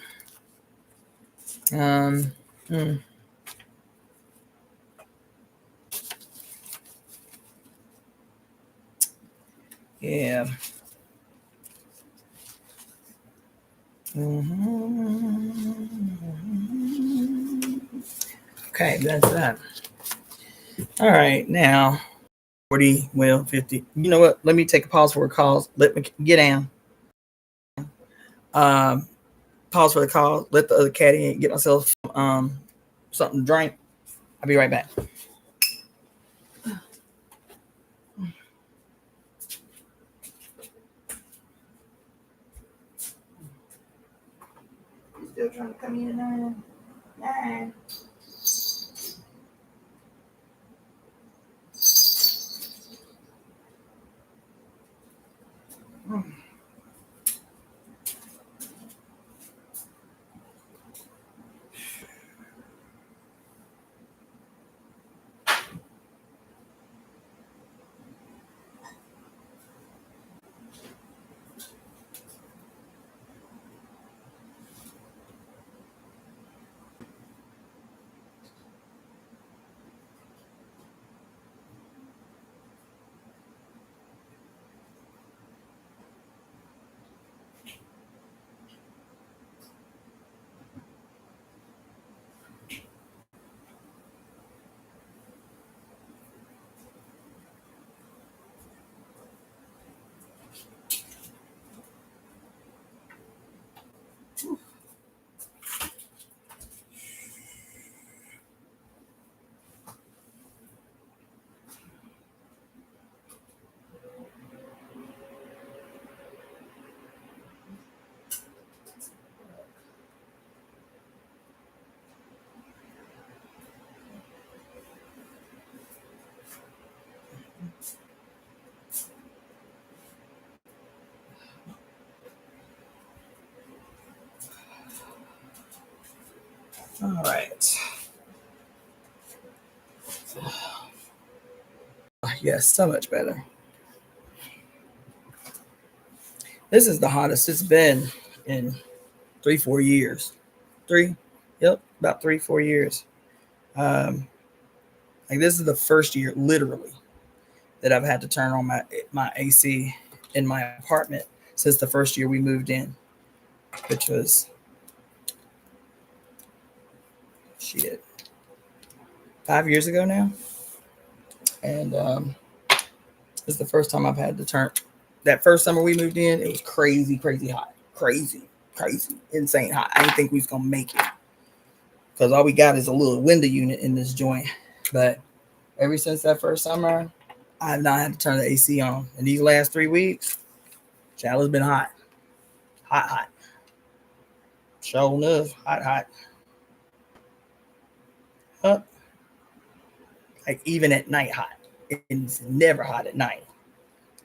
Yeah. Okay, that's that. All right, now 40, well, 50. You know what? Let me take a pause for a call. Let me get down. Pause for the call. Let the other caddy in, get myself something to drink. I'll be right back. You still trying to come in tonight? Nah. All right. Yes, so much better. This is the hottest it's been in 3-4 years. About 3-4 years. Like this is the first year, literally, that I've had to turn on my AC in my apartment since the first year we moved in, which was 5 years ago now. And it's the first time I've had to turn. That first summer we moved in, it was crazy, crazy hot. Crazy, insane hot. I didn't think we was going to make it because all we got is a little window unit in this joint. But ever since that first summer, I've not had to turn the AC on. And these last 3 weeks, child, has been hot. Hot. Sure enough, hot. Up. Like even at night hot. It's never hot at night.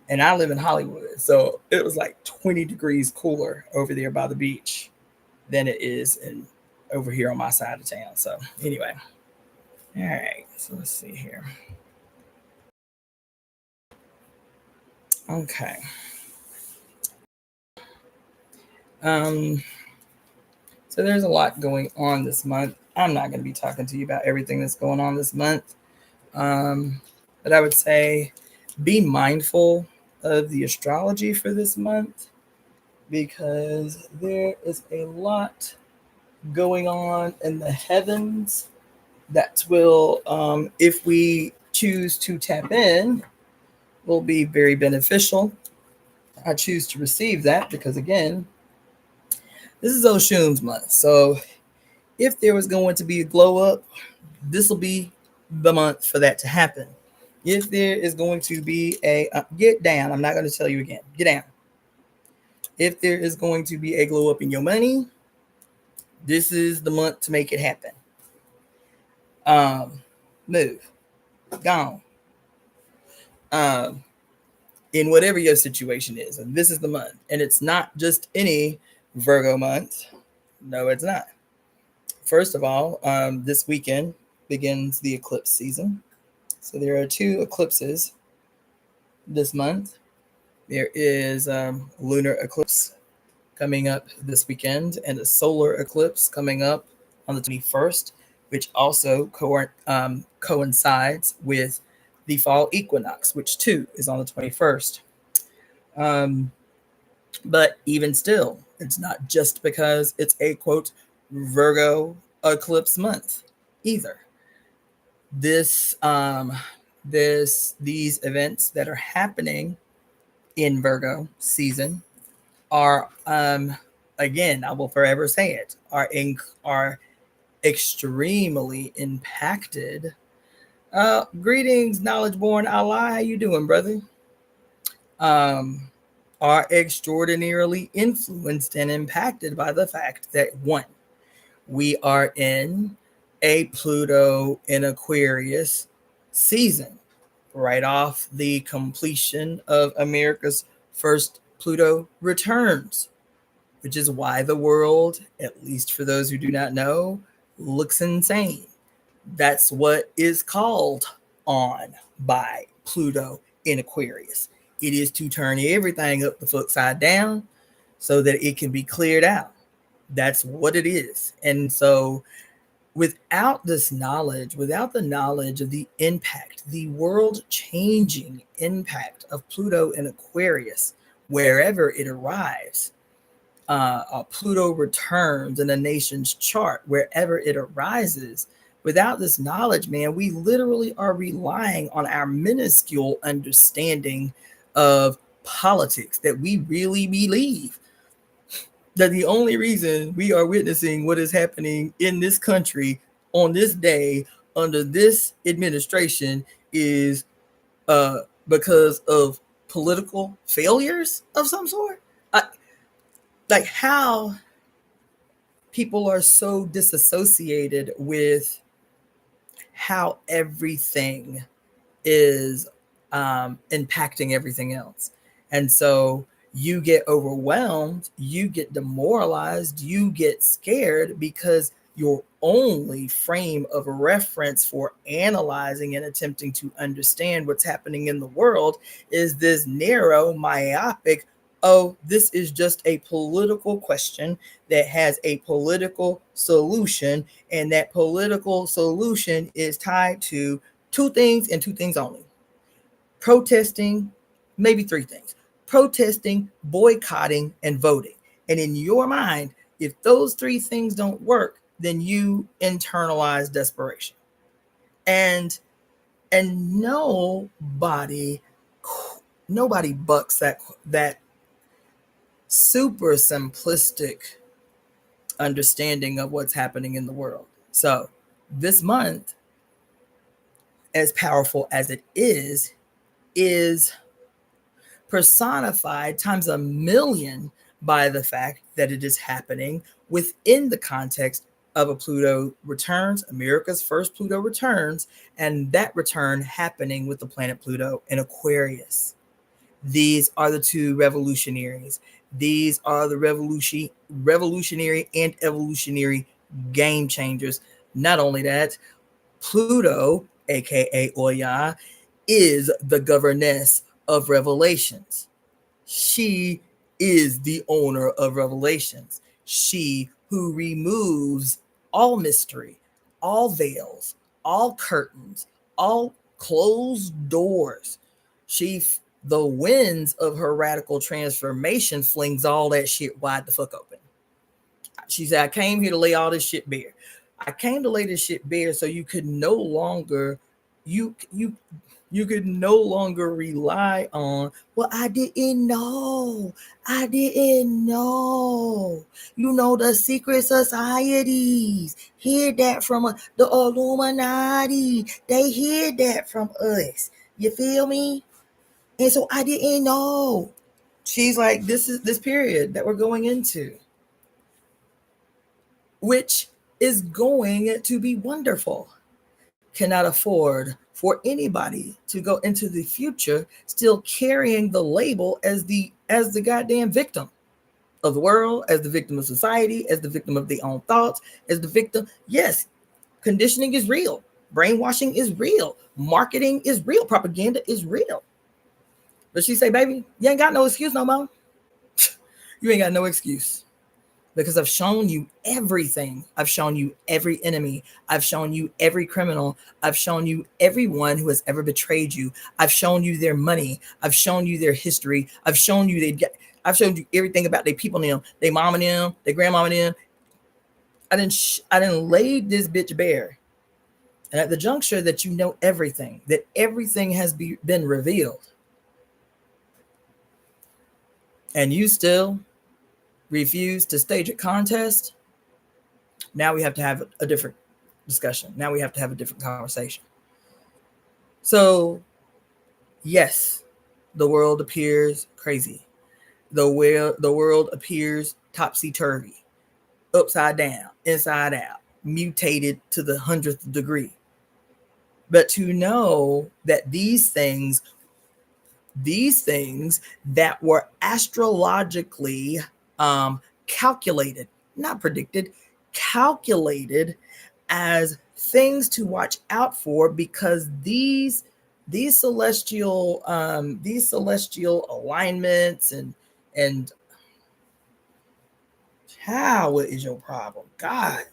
And I live in Hollywood, so it was like 20 degrees cooler over there by the beach than it is over here on my side of town. So anyway, all right, so let's see here. Okay. So there's a lot going on this month. I'm not going to be talking to you about everything that's going on this month. But But I would say be mindful of the astrology for this month because there is a lot going on in the heavens that will, if we choose to tap in, will be very beneficial. I choose to receive that because, again, this is Oshun's month. So if there was going to be a glow up, this will be the month for that to happen. If there is going to be a get down, I'm not going to tell you again, get down. If there is going to be a glow up in your money, this is the month to make it happen. Move, gone. In whatever your situation is, and this is the month, and it's not just any Virgo month. No, it's not. First of all, this weekend begins the eclipse season. So there are 2 eclipses this month. There is lunar eclipse coming up this weekend and a solar eclipse coming up on the 21st, which also coincides with the fall equinox, which too is on the 21st. But even still, it's not just because it's a quote Virgo eclipse month either. These events that are happening in Virgo season are again, I will forever say it, are extremely impacted. Greetings, knowledge born Allah. How you doing, brother? Are extraordinarily influenced and impacted by the fact that 1, we are in a Pluto in Aquarius season, right off the completion of America's first Pluto returns, which is why the world, at least for those who do not know, looks insane. That's what is called on by Pluto in Aquarius. It is to turn everything up the foot side down so that it can be cleared out. That's what it is. And so without this knowledge, without the knowledge of the impact, the world changing impact of Pluto in Aquarius, wherever it arrives, Pluto returns in a nation's chart, wherever it arises. Without this knowledge, man, we literally are relying on our minuscule understanding of politics that we really believe that the only reason we are witnessing what is happening in this country on this day under this administration is because of political failures of some sort. Like how people are so disassociated with how everything is impacting everything else. And so you get overwhelmed, you get demoralized, you get scared because your only frame of reference for analyzing and attempting to understand what's happening in the world is this narrow, myopic, oh, this is just a political question that has a political solution, and that political solution is tied to 2 things and 2 things only: protesting, maybe 3 things: protesting, boycotting, and voting. And in your mind, if those 3 things don't work, then you internalize desperation. And nobody bucks that super simplistic understanding of what's happening in the world. So this month, as powerful as it is personified times a million by the fact that it is happening within the context of a Pluto returns, America's first Pluto returns, and that return happening with the planet Pluto in Aquarius. These are the 2 revolutionaries. These are the revolutionary and evolutionary game changers. Not only that, Pluto, aka Oya, is the governess of revelations. She is the owner of revelations. She who removes all mystery, all veils, all curtains, all closed doors. The winds of her radical transformation flings all that shit wide the fuck open. She said, I came here to lay all this shit bare. I came to lay this shit bare so you could no longer you could no longer rely on, well, I didn't know. You know, the secret societies hid that from us. The Illuminati, they hid that from us. You feel me? And so I didn't know. She's like, this is this period that we're going into, which is going to be wonderful. Cannot afford for anybody to go into the future still carrying the label as the goddamn victim of the world, as the victim of society, as the victim of their own thoughts, as the victim. Yes, conditioning is real. Brainwashing is real. Marketing is real. Propaganda is real. But she say, baby, you ain't got no excuse no more. You ain't got no excuse. Because I've shown you everything. I've shown you every enemy. I've shown you every criminal. I've shown you everyone who has ever betrayed you. I've shown you their money. I've shown you their history. I've shown you I've shown you everything about their people and them, their mom and them, their grandmama and them. I didn't lay this bitch bare. And at the juncture that you know everything, that everything has been revealed, and you still refuse to stage a contest, now we have to have a different discussion. Now we have to have a different conversation. So, yes, the world appears crazy. The world appears topsy-turvy, upside down, inside out, mutated to the 100th degree. But to know that these things that were astrologically calculated, not predicted, calculated as things to watch out for, because these celestial alignments and what is your problem, God?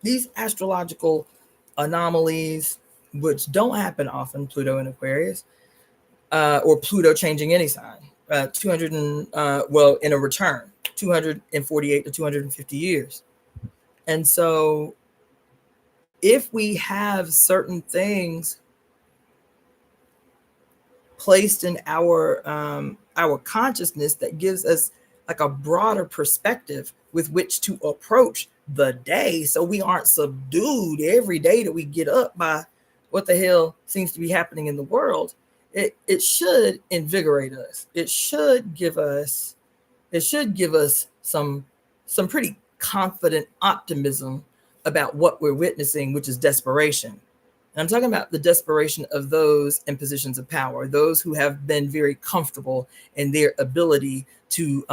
These astrological anomalies, which don't happen often, Pluto in Aquarius, or Pluto changing any sign. 200 in a return, 248 to 250 years. And so if we have certain things placed in our consciousness that gives us like a broader perspective with which to approach the day, so we aren't subdued every day that we get up by what the hell seems to be happening in the world, it should invigorate us. It should give us some pretty confident optimism about what we're witnessing, which is desperation. And I'm talking about the desperation of those in positions of power, those who have been very comfortable in their ability to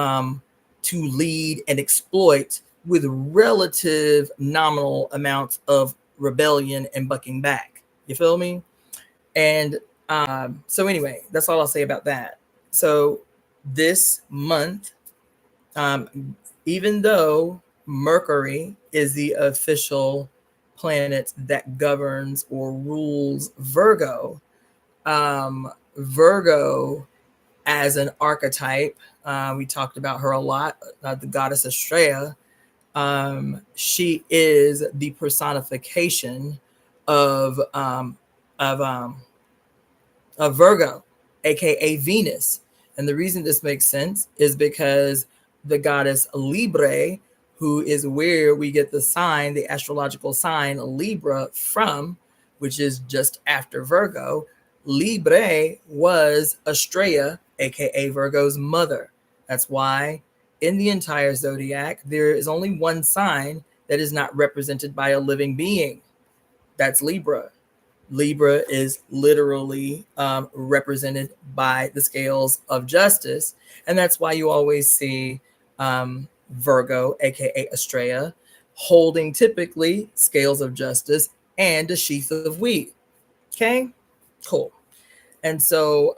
lead and exploit with relative nominal amounts of rebellion and bucking back. You feel me? And so anyway, that's all I'll say about that. So this month, even though Mercury is the official planet that governs or rules Virgo, Virgo as an archetype, we talked about her a lot, the goddess Estrella. She is the personification of Virgo, aka Venus. And the reason this makes sense is because the goddess Libre, who is where we get the sign, the astrological sign Libra from, which is just after Virgo, Libre was Estrella, aka Virgo's mother. That's why in the entire zodiac, there is only one sign that is not represented by a living being. That's Libra. Libra is literally represented by the scales of justice. And that's why you always see Virgo, aka Estrella, holding typically scales of justice and a sheath of wheat. Okay, cool. And so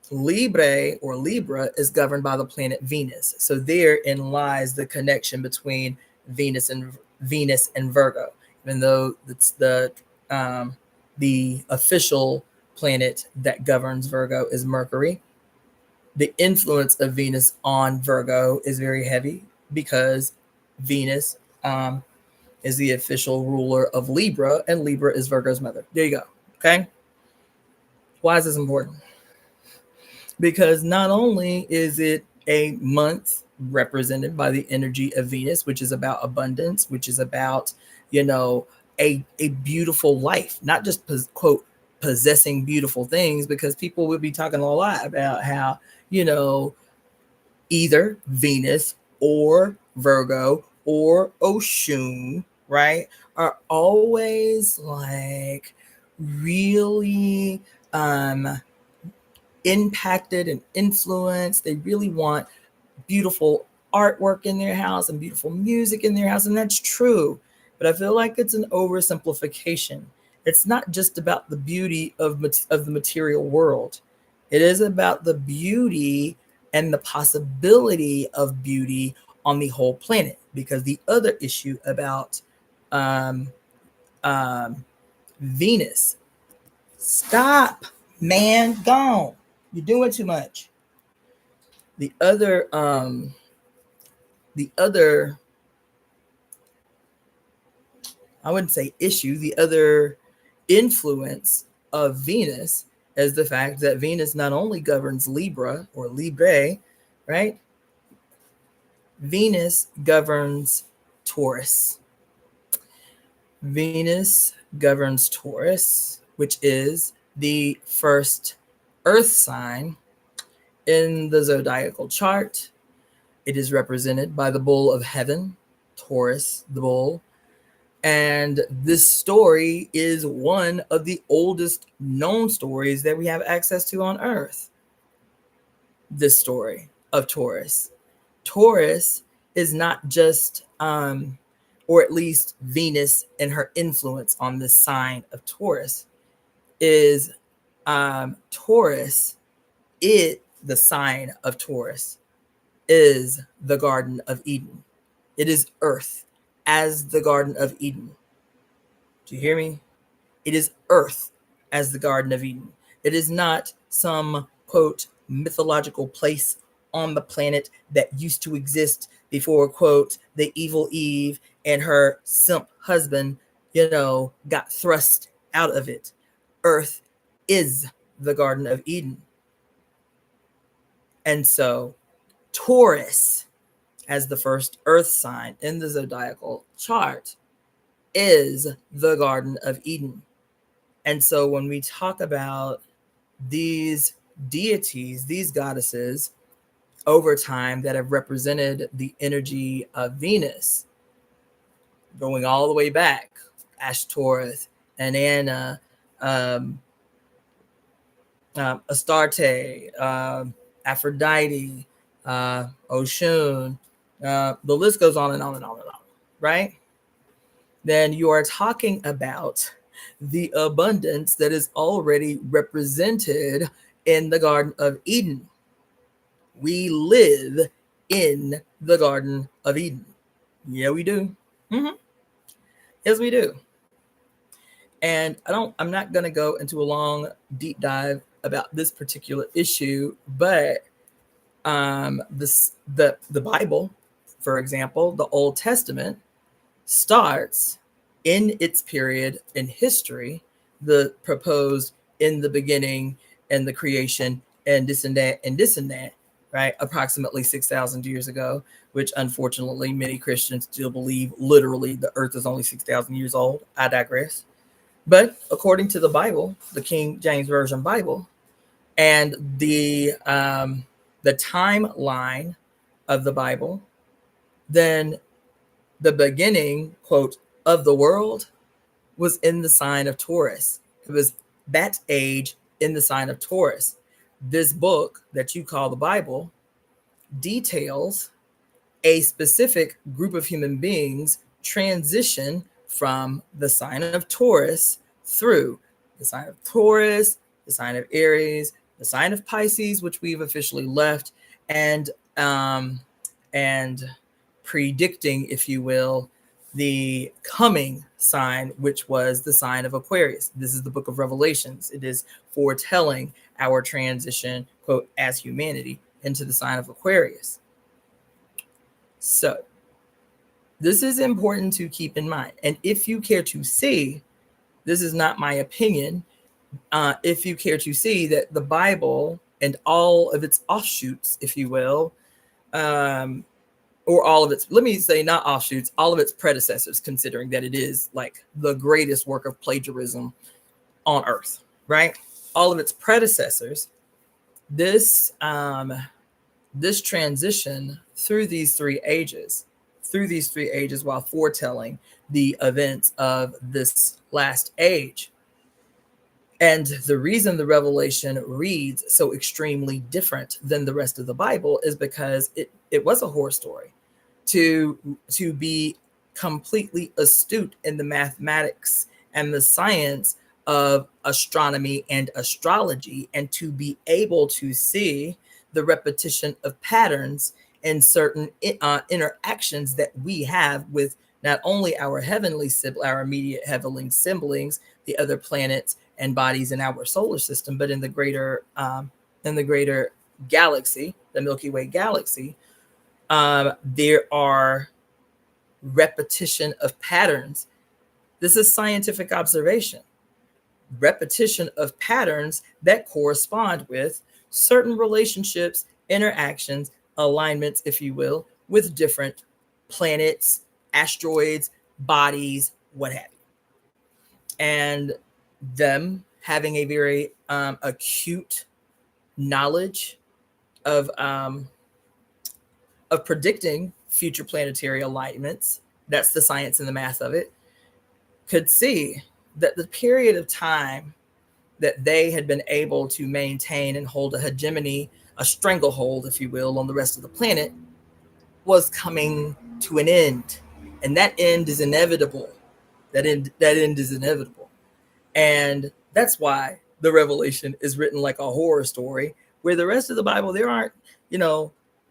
Libra is governed by the planet Venus. So therein lies the connection between Venus and Virgo. Even though it's the The official planet that governs Virgo is Mercury. The influence of Venus on Virgo is very heavy because Venus is the official ruler of Libra, and Libra is Virgo's mother. There you go. Okay. Why is this important? Because not only is it a month represented by the energy of Venus, which is about abundance, which is about, a beautiful life, not just quote possessing beautiful things, because people will be talking a lot about how, either Venus or Virgo or Oshun, right, are always like really impacted and influenced. They really want beautiful artwork in their house and beautiful music in their house. And that's true. But I feel like it's an oversimplification. It's not just about the beauty of the material world. It is about the beauty and the possibility of beauty on the whole planet. Because the other issue about Venus, stop, man, gone. You're doing too much. The other I wouldn't say issue, the other influence of Venus is the fact that Venus not only governs Libra or Libre, right? Venus governs Taurus. Venus governs Taurus, which is the first earth sign in the zodiacal chart. It is represented by the bull of heaven, Taurus, the bull. And this story is one of the oldest known stories that we have access to on Earth. This story of Taurus. Taurus is not just, or at least Venus and her influence on this sign of Taurus is Taurus, the sign of Taurus is the Garden of Eden. It is Earth as the Garden of Eden. Do you hear me? It is Earth as the Garden of Eden. It is not some, quote, mythological place on the planet that used to exist before, quote, the evil Eve and her simp husband, got thrust out of it. Earth is the Garden of Eden. And so Taurus, as the first earth sign in the zodiacal chart, is the Garden of Eden. And so when we talk about these deities, these goddesses over time that have represented the energy of Venus, going all the way back, Ashtoreth, Inanna, Astarte, Aphrodite, Oshun, the list goes on and on and on and on, right? Then you are talking about the abundance that is already represented in the Garden of Eden. We live in the Garden of Eden. Yeah, we do. Mm-hmm. Yes, we do. And I'm not going to go into a long, deep dive about this particular issue, but the Bible, for example, the Old Testament starts in its period in history, the proposed in the beginning and the creation and this and that, right? Approximately 6,000 years ago, which unfortunately many Christians still believe literally the earth is only 6,000 years old. I digress. But according to the Bible, the King James Version Bible, and the timeline of the Bible, then the beginning, quote, of the world was in the sign of Taurus. It was that age in the sign of Taurus. This book that you call the Bible details a specific group of human beings transition from the sign of Taurus through the sign of Taurus, the sign of Aries, the sign of Pisces, which we've officially left, and predicting, if you will, the coming sign, which was the sign of Aquarius. This is the book of Revelations. It is foretelling our transition, quote, as humanity into the sign of Aquarius. So this is important to keep in mind. And if you care to see, this is not my opinion. If you care to see that the Bible and all of its offshoots, if you will, or all of its, let me say not offshoots, all of its predecessors, considering that it is like the greatest work of plagiarism on earth, right? All of its predecessors, this transition through these three ages while foretelling the events of this last age. And the reason the Revelation reads so extremely different than the rest of the Bible is because it was a horror story. To be completely astute in the mathematics and the science of astronomy and astrology, and to be able to see the repetition of patterns in certain interactions that we have with not only our our immediate heavenly siblings, the other planets and bodies in our solar system, but in the greater galaxy, the Milky Way galaxy. There are repetition of patterns. This is scientific observation. Repetition of patterns that correspond with certain relationships, interactions, alignments, if you will, with different planets, asteroids, bodies, what have you. And them having a very acute knowledge of predicting future planetary alignments, that's the science and the math of it, could see that the period of time that they had been able to maintain and hold a hegemony, a stranglehold, if you will, on the rest of the planet was coming to an end. And that end is inevitable. That end is inevitable. And that's why the Revelation is written like a horror story, where the rest of the Bible, there aren't,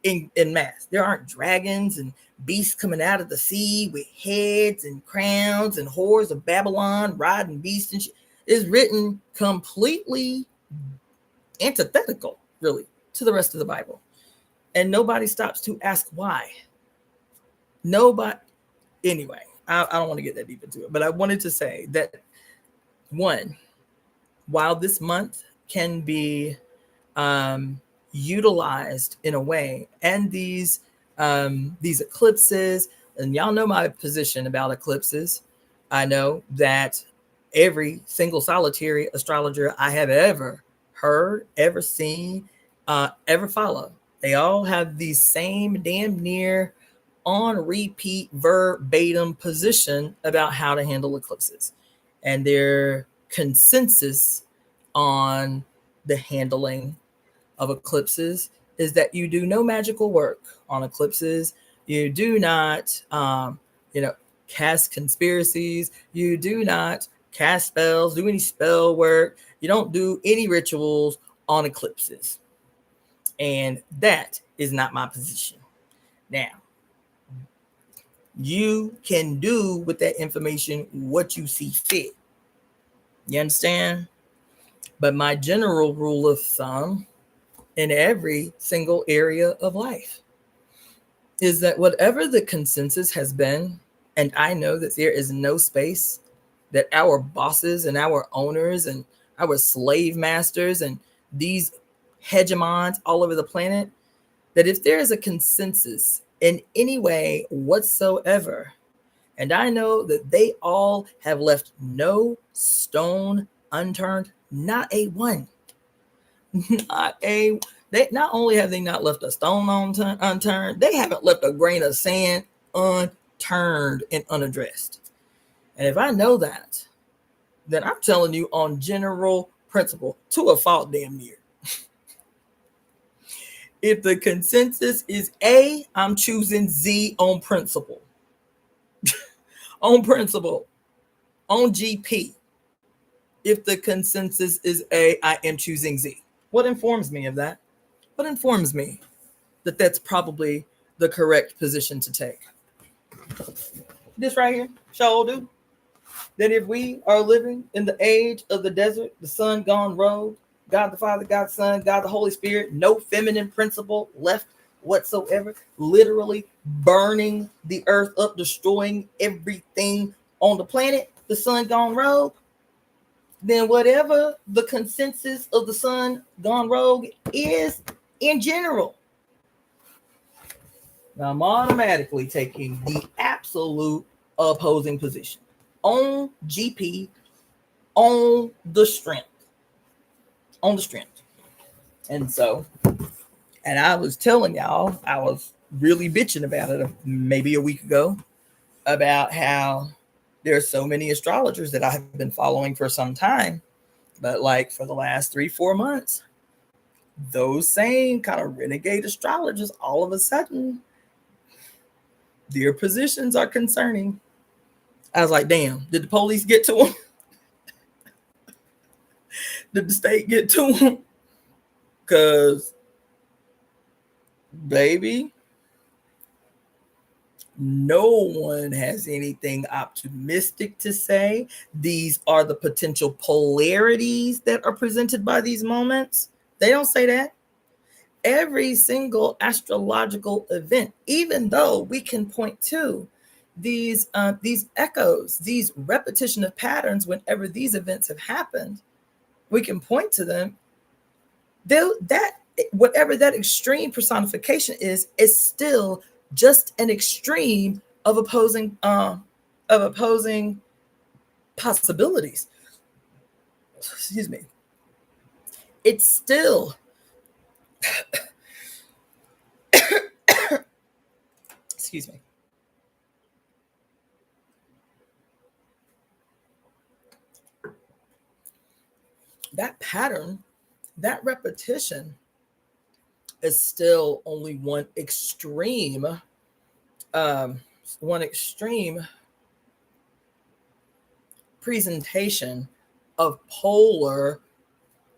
in math, there aren't dragons and beasts coming out of the sea with heads and crowns and whores of Babylon riding beasts and shit. It's written completely antithetical, really, to the rest of the Bible. And nobody stops to ask why. Nobody. Anyway, I don't want to get that deep into it, but I wanted to say that, one, while this month can be utilized in a way, and these eclipses, and y'all know my position about eclipses. I know that every single solitary astrologer I have ever heard, ever seen, ever followed, they all have the same damn near on repeat verbatim position about how to handle eclipses, and their consensus on the handling of eclipses is that you do no magical work on eclipses. You do not, cast conspiracies. You do not cast spells, do any spell work. You don't do any rituals on eclipses. And that is not my position. Now, you can do with that information what you see fit. You understand? But my general rule of thumb in every single area of life is that whatever the consensus has been, and I know that there is no space that our bosses and our owners and our slave masters and these hegemons all over the planet, that if there is a consensus in any way whatsoever, and I know that they all have left no stone unturned, not a one. Not only have they not left a stone unturned, they haven't left a grain of sand unturned and unaddressed. And if I know that, then I'm telling you on general principle, to a fault damn near. If the consensus is A, I'm choosing Z on principle. On principle. On GP. If the consensus is A, I am choosing Z. What informs me of that? What informs me that that's probably the correct position to take? This right here, sure do. That if we are living in the age of the desert, the sun gone rogue, God the Father, God the Son, God the Holy Spirit, no feminine principle left whatsoever, literally burning the earth up, destroying everything on the planet, the sun gone rogue, then whatever the consensus of the sun gone rogue is in general, I'm automatically taking the absolute opposing position on GP, on the strength. And so, and I was telling y'all, I was really bitching about it maybe a week ago about how there's so many astrologers that I have been following for some time, but like for the last 3-4 months, those same kind of renegade astrologers, all of a sudden, their positions are concerning. I was like, damn, did the police get to them? Did the state get to them? Because, baby, no one has anything optimistic to say. These are the potential polarities that are presented by these moments. They don't say that. Every single astrological event, even though we can point to these echoes, these repetition of patterns whenever these events have happened, we can point to them. That whatever that extreme personification is still just an extreme of opposing possibilities. Excuse me. It's still excuse me. That pattern, that repetition is still only one extreme presentation of polar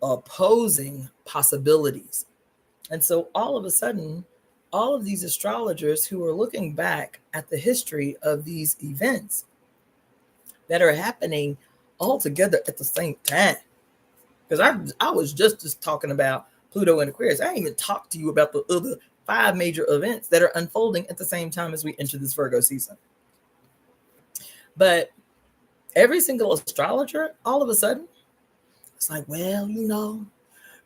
opposing possibilities. And so all of a sudden, all of these astrologers who are looking back at the history of these events that are happening all together at the same time, because I was just talking about Pluto and Aquarius. I didn't even talk to you about the other 5 major events that are unfolding at the same time as we enter this Virgo season. But every single astrologer, all of a sudden, it's like, well, you know,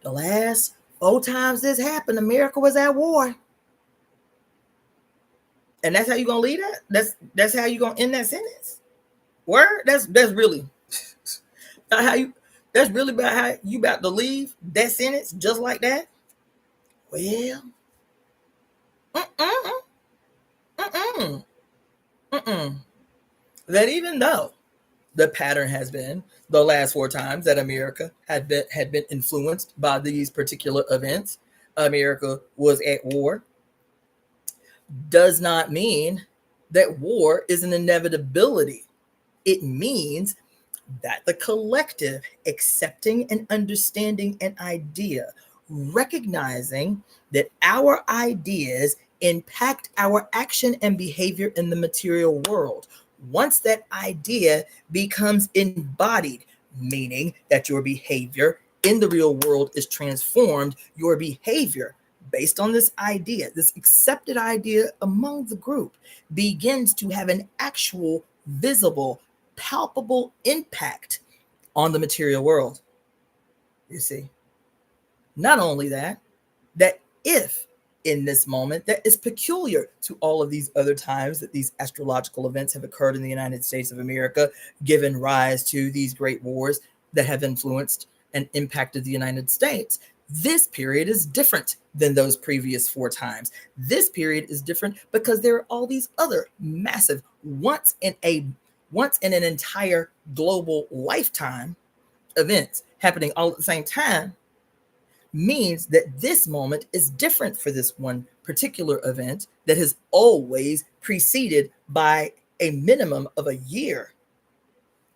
the last 4 times this happened, America was at war. And that's how you're gonna leave that? That's how you're gonna end that sentence? Word? That's really how you. That's really about how you about to leave that sentence just like that? Well, that even though the pattern has been the last 4 times that America had been influenced by these particular events, America was at war, does not mean that war is an inevitability. It means that the collective accepting and understanding an idea, recognizing that our ideas impact our action and behavior in the material world. Once that idea becomes embodied, meaning that your behavior in the real world is transformed, your behavior based on this idea, this accepted idea among the group, begins to have an actual, visible, palpable impact on the material world. You see, not only that if in this moment that is peculiar to all of these other times that these astrological events have occurred in the United States of America, given rise to these great wars that have influenced and impacted the United States, this period is different than those previous 4 times. This period is different because there are all these other massive, once in an entire global lifetime events happening all at the same time, means that this moment is different for this one particular event that has always preceded by a minimum of a year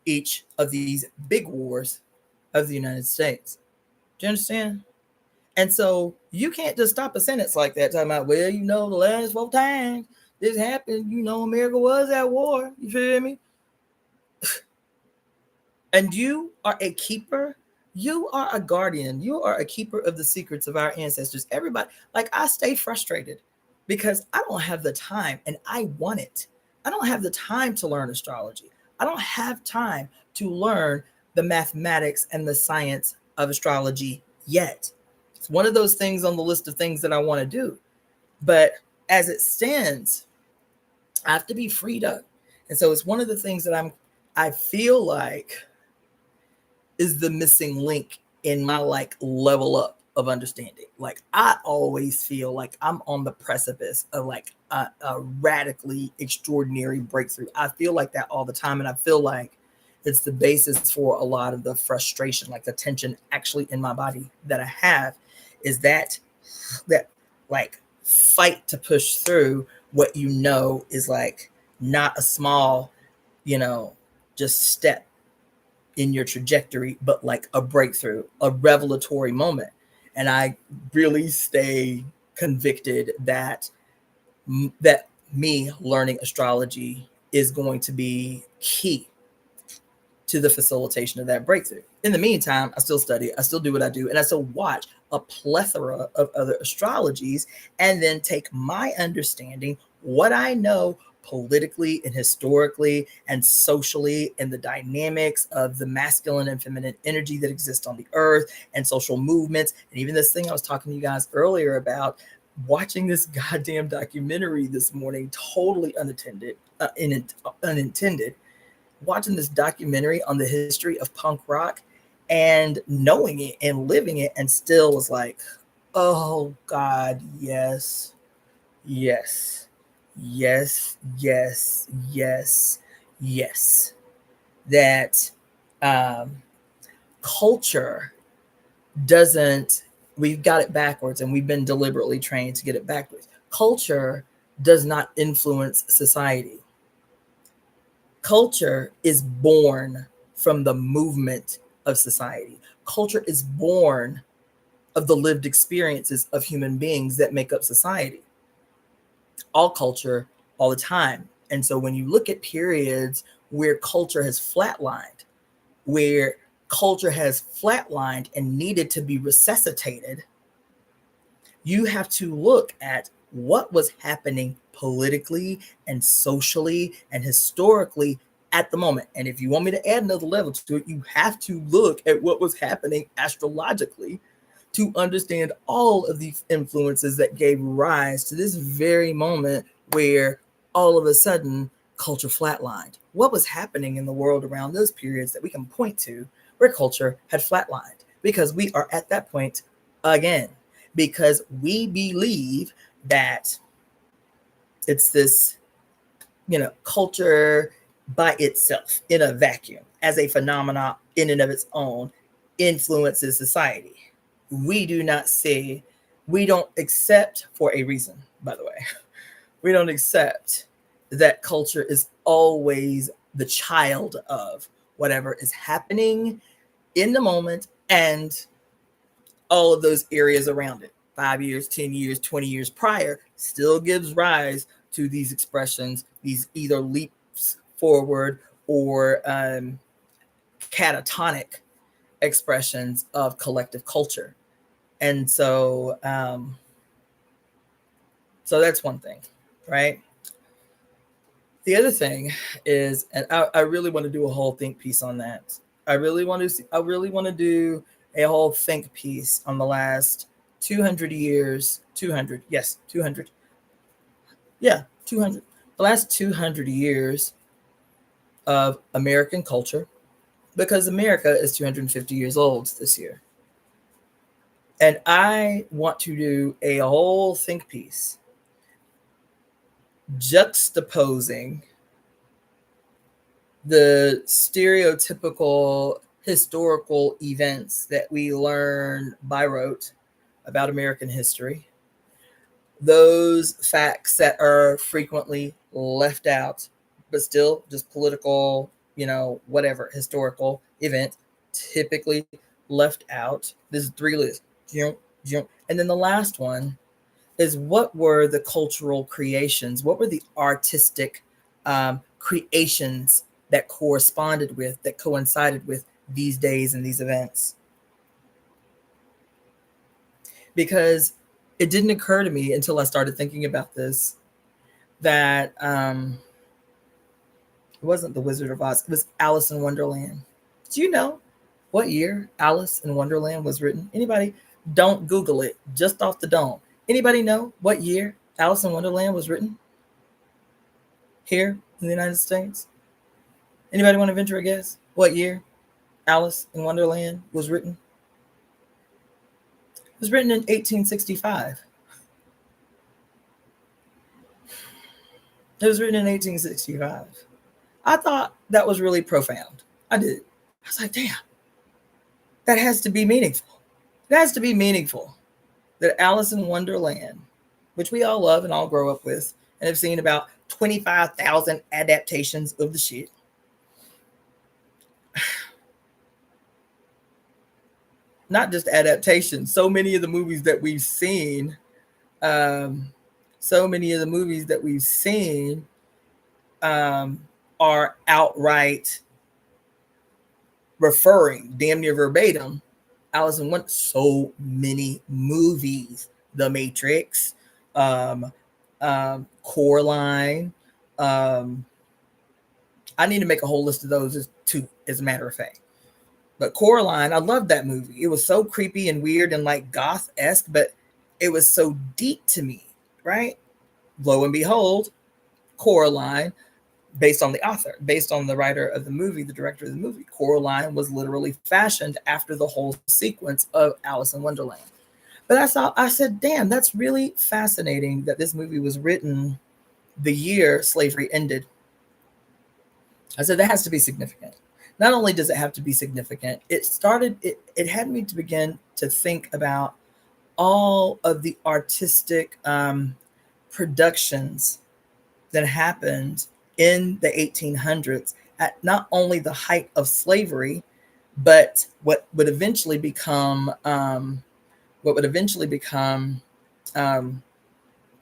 each of these big wars of the United States. Do you understand? And so you can't just stop a sentence like that talking about, well, you know, the last 4 times this happened. You know, America was at war. You feel me? And you are a keeper. You are a guardian. You are a keeper of the secrets of our ancestors. Everybody, like, I stay frustrated because I don't have the time and I want it. I don't have the time to learn astrology. I don't have time to learn the mathematics and the science of astrology yet. It's one of those things on the list of things that I want to do. But as it stands, I have to be freed up. And so it's one of the things that I feel like is the missing link in my like level up of understanding. Like, I always feel like I'm on the precipice of like a radically extraordinary breakthrough. I feel like that all the time. And I feel like it's the basis for a lot of the frustration, like the tension actually in my body that I have, is that like fight to push through what you know is like not a small, just step in your trajectory, but like a breakthrough, a revelatory moment. And I really stay convicted that me learning astrology is going to be key to the facilitation of that breakthrough. In the meantime, I still study, I still do what I do, and I still watch a plethora of other astrologies and then take my understanding, what I know politically and historically and socially, and the dynamics of the masculine and feminine energy that exists on the earth and social movements. And even this thing I was talking to you guys earlier about, watching this goddamn documentary this morning, totally unintended, watching this documentary on the history of punk rock and knowing it and living it, and still was like, oh God, yes, yes, yes, yes, yes, yes. That culture doesn't, we've got it backwards, and we've been deliberately trained to get it backwards. Culture does not influence society. Culture is born from the movement of society. Culture is born of the lived experiences of human beings that make up society. All culture, all the time. And so when you look at periods where culture has flatlined, where culture has flatlined and needed to be resuscitated, you have to look at what was happening politically and socially and historically at the moment. And if you want me to add another level to it, you have to look at what was happening astrologically to understand all of the influences that gave rise to this very moment where all of a sudden culture flatlined. What was happening in the world around those periods that we can point to where culture had flatlined? Because we are at that point again, because we believe that it's this, culture by itself in a vacuum as a phenomena in and of its own influences society. We do not say, we don't accept, for a reason, by the way, we don't accept that culture is always the child of whatever is happening in the moment and all of those areas around it. 5 years, 10 years, 20 years prior still gives rise to these expressions, these either leaps forward or catatonic expressions of collective culture. And so, so that's one thing, right? The other thing is, and I really want to do a whole think piece on that. I really want to do a whole think piece on the last 200 years, 200, yes, 200. Yeah, 200. The last 200 years of American culture, because America is 250 years old this year. And I want to do a whole think piece juxtaposing the stereotypical historical events that we learn by rote about American history, those facts that are frequently left out, but still just political, whatever historical event, typically left out. This is 3 lists. And then the last one is what were the cultural creations? What were the artistic creations that corresponded with, that coincided with these days and these events? Because it didn't occur to me until I started thinking about this that it wasn't The Wizard of Oz, it was Alice in Wonderland. Do you know what year Alice in Wonderland was written? Anybody? Don't Google it, just off the dome. Anybody know what year Alice in Wonderland was written here in the United States? Anybody want to venture a guess? What year Alice in Wonderland was written? It was written in 1865. It was written in 1865. I thought that was really profound. I did. I was like, damn, that has to be meaningful. It has to be meaningful that Alice in Wonderland, which we all love and all grow up with and have seen about 25,000 adaptations of the shit. Not just adaptations, so many of the movies that we've seen, are outright referring, damn near verbatim, Alice in Wonderland. So many movies, The Matrix, Coraline. I need to make a whole list of those too, as a matter of fact. But Coraline, I loved that movie. It was so creepy and weird and like goth-esque, but it was so deep to me, right? Lo and behold, Coraline, based on the author, based on the writer of the movie, the director of the movie, Coraline was literally fashioned after the whole sequence of Alice in Wonderland. But I said, damn, that's really fascinating that this movie was written the year slavery ended. I said, that has to be significant. Not only does it have to be significant, it had me to begin to think about all of the artistic productions that happened in the 1800s at not only the height of slavery, but what would eventually become the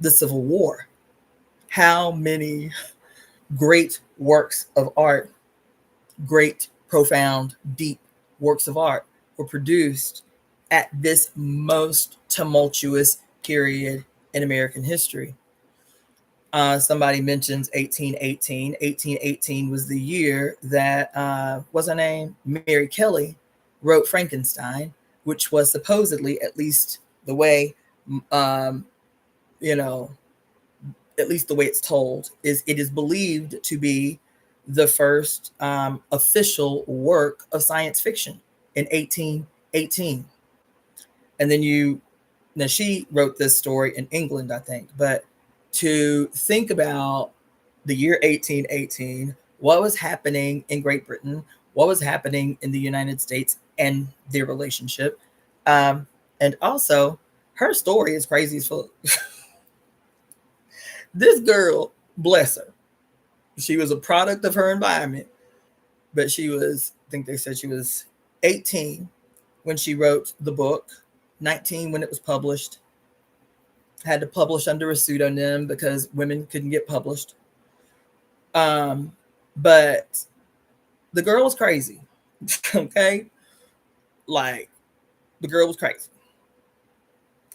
Civil War. How many great works of art, great, profound, deep works of art were produced at this most tumultuous period in American history. Somebody mentions 1818. 1818 was the year that, what's her name? Mary Kelly wrote Frankenstein, which was supposedly, at least the way, at least the way it's told, it is believed to be the first official work of science fiction in 1818. And then now she wrote this story in England, I think, but to think about the year 1818, what was happening in Great Britain, what was happening in the United States and their relationship. And also, her story is crazy as fuck. This girl, bless her, she was a product of her environment, but she was, I think they said she was 18 when she wrote the book, 19 when it was published. Had to publish under a pseudonym because women couldn't get published. But the girl was crazy. Okay? Like, the girl was crazy.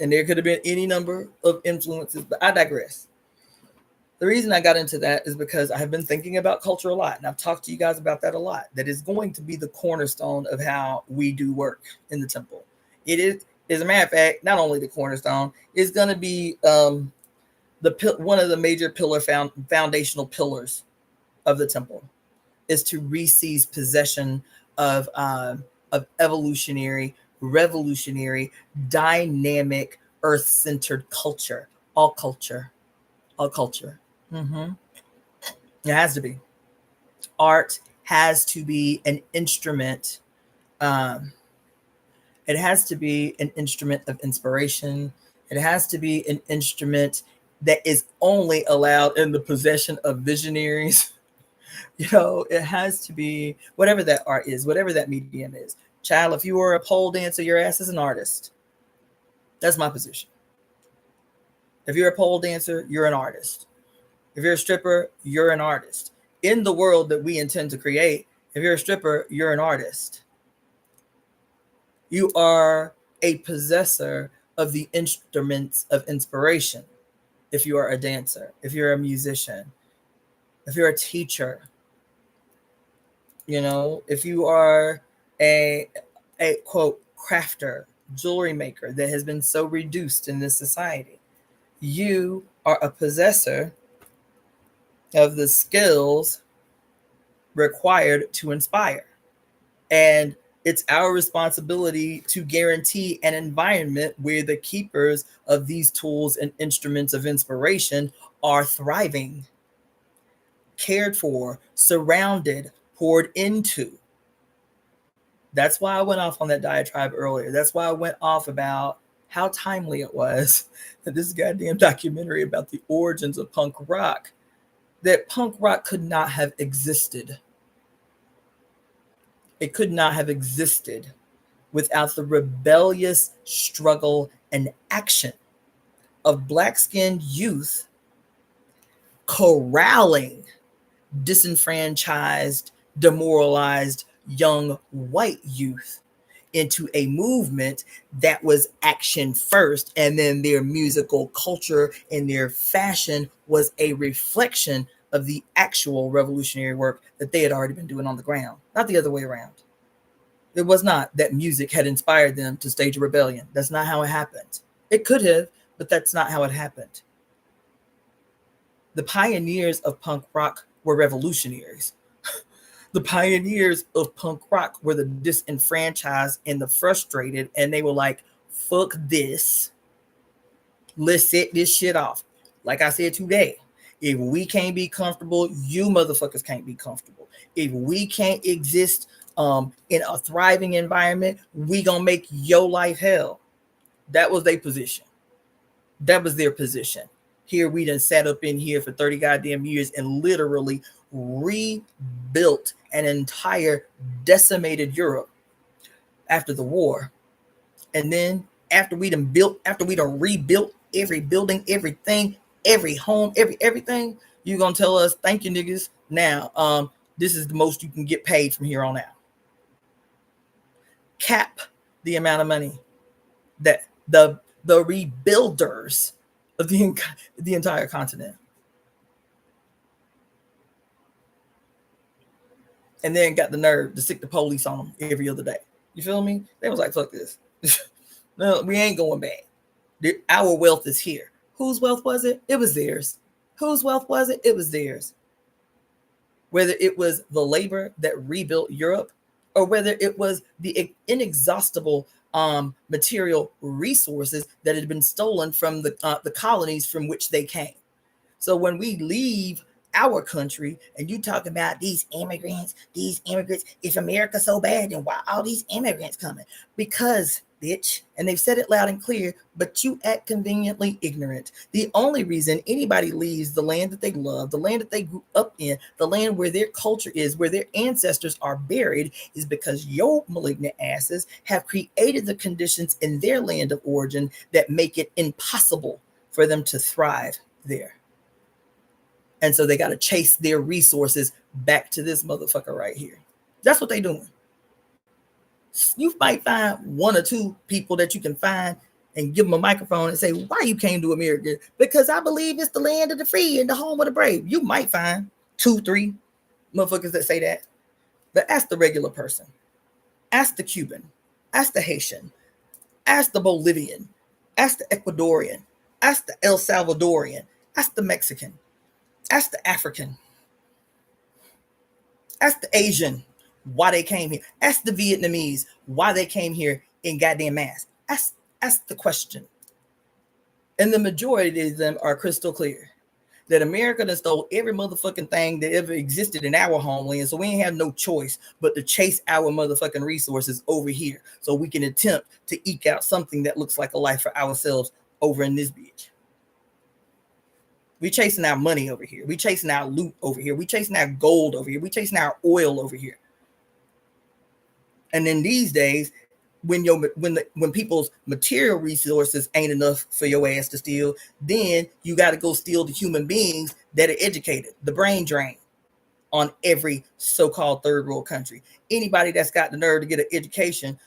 And there could have been any number of influences, but I digress. The reason I got into that is because I have been thinking about culture a lot, and I've talked to you guys about that a lot. That is going to be the cornerstone of how we do work in the temple. It is, as a matter of fact, not only the cornerstone, it's going to be one of the major foundational pillars of the temple is to re-seize possession of evolutionary, revolutionary, dynamic, earth-centered culture. All culture. Mm-hmm. It has to be. Art has to be an instrument. It has to be an instrument of inspiration. It has to be an instrument that is only allowed in the possession of visionaries. It has to be whatever that art is, whatever that medium is. Child, if you were a pole dancer, your ass is an artist. That's my position. If you're a pole dancer, you're an artist. If you're a stripper, you're an artist. In the world that we intend to create, if you're a stripper, you're an artist. You are a possessor of the instruments of inspiration. If you are a dancer, if you're a musician, if you're a teacher, if you are a quote crafter, jewelry maker that has been so reduced in this society, you are a possessor of the skills required to inspire. And it's our responsibility to guarantee an environment where the keepers of these tools and instruments of inspiration are thriving, cared for, surrounded, poured into. That's why I went off on that diatribe earlier. That's why I went off about how timely it was that this goddamn documentary about the origins of punk rock, that punk rock could not have existed. It could not have existed without the rebellious struggle and action of black-skinned youth corralling disenfranchised, demoralized young white youth into a movement that was action first, and then their musical culture and their fashion was a reflection of the actual revolutionary work that they had already been doing on the ground, not the other way around. It was not that music had inspired them to stage a rebellion. That's not how it happened. It could have, but that's not how it happened. The pioneers of punk rock were revolutionaries. The pioneers of punk rock were the disenfranchised and the frustrated, and they were like, fuck this. Let's set this shit off. Like I said today, if we can't be comfortable, you motherfuckers can't be comfortable. If we can't exist in a thriving environment, we gonna make your life hell. That was their position. That was their position. Here we done sat up in here for 30 goddamn years and literally rebuilt an entire decimated Europe after the war. And then after we done rebuilt every building, everything, every home, everything, you gonna tell us, thank you niggas. Now, this is the most you can get paid from here on out. Cap the amount of money that the rebuilders of the entire continent. And then got the nerve to stick the police on them every other day. You feel me? They was like, fuck this. No, we ain't going back. Our wealth is here. Whose wealth was it? It was theirs. Whose wealth was it? It was theirs. Whether it was the labor that rebuilt Europe, or whether it was the inexhaustible material resources that had been stolen from the colonies from which they came. So when we leave our country and you talk about these immigrants, if America's so bad, then why all these immigrants coming? Because, bitch, and they've said it loud and clear, but you act conveniently ignorant. The only reason anybody leaves the land that they love, the land that they grew up in, the land where their culture is, where their ancestors are buried, is because your malignant asses have created the conditions in their land of origin that make it impossible for them to thrive there. And so they got to chase their resources back to this motherfucker right here. That's what they're doing. You might find one or two people that you can find and give them a microphone and say, why you came to America? Because I believe it's the land of the free and the home of the brave. You might find 2, 3 motherfuckers that say that. But ask the regular person. Ask the Cuban. Ask the Haitian. Ask the Bolivian. Ask the Ecuadorian. Ask the El Salvadorian. Ask the Mexican. Ask the African. Ask the Asian why they came here. Ask the Vietnamese why they came here in goddamn mass. Ask the question. And the majority of them are crystal clear that America done stole every motherfucking thing that ever existed in our homeland. So we ain't have no choice but to chase our motherfucking resources over here so we can attempt to eke out something that looks like a life for ourselves over in this bitch. We chasing our money over here. We chasing our loot over here. We chasing our gold over here. We chasing our oil over here. And then these days, when people's material resources ain't enough for your ass to steal, then you got to go steal the human beings that are educated. The brain drain on every so-called third world country. Anybody that's got the nerve to get an education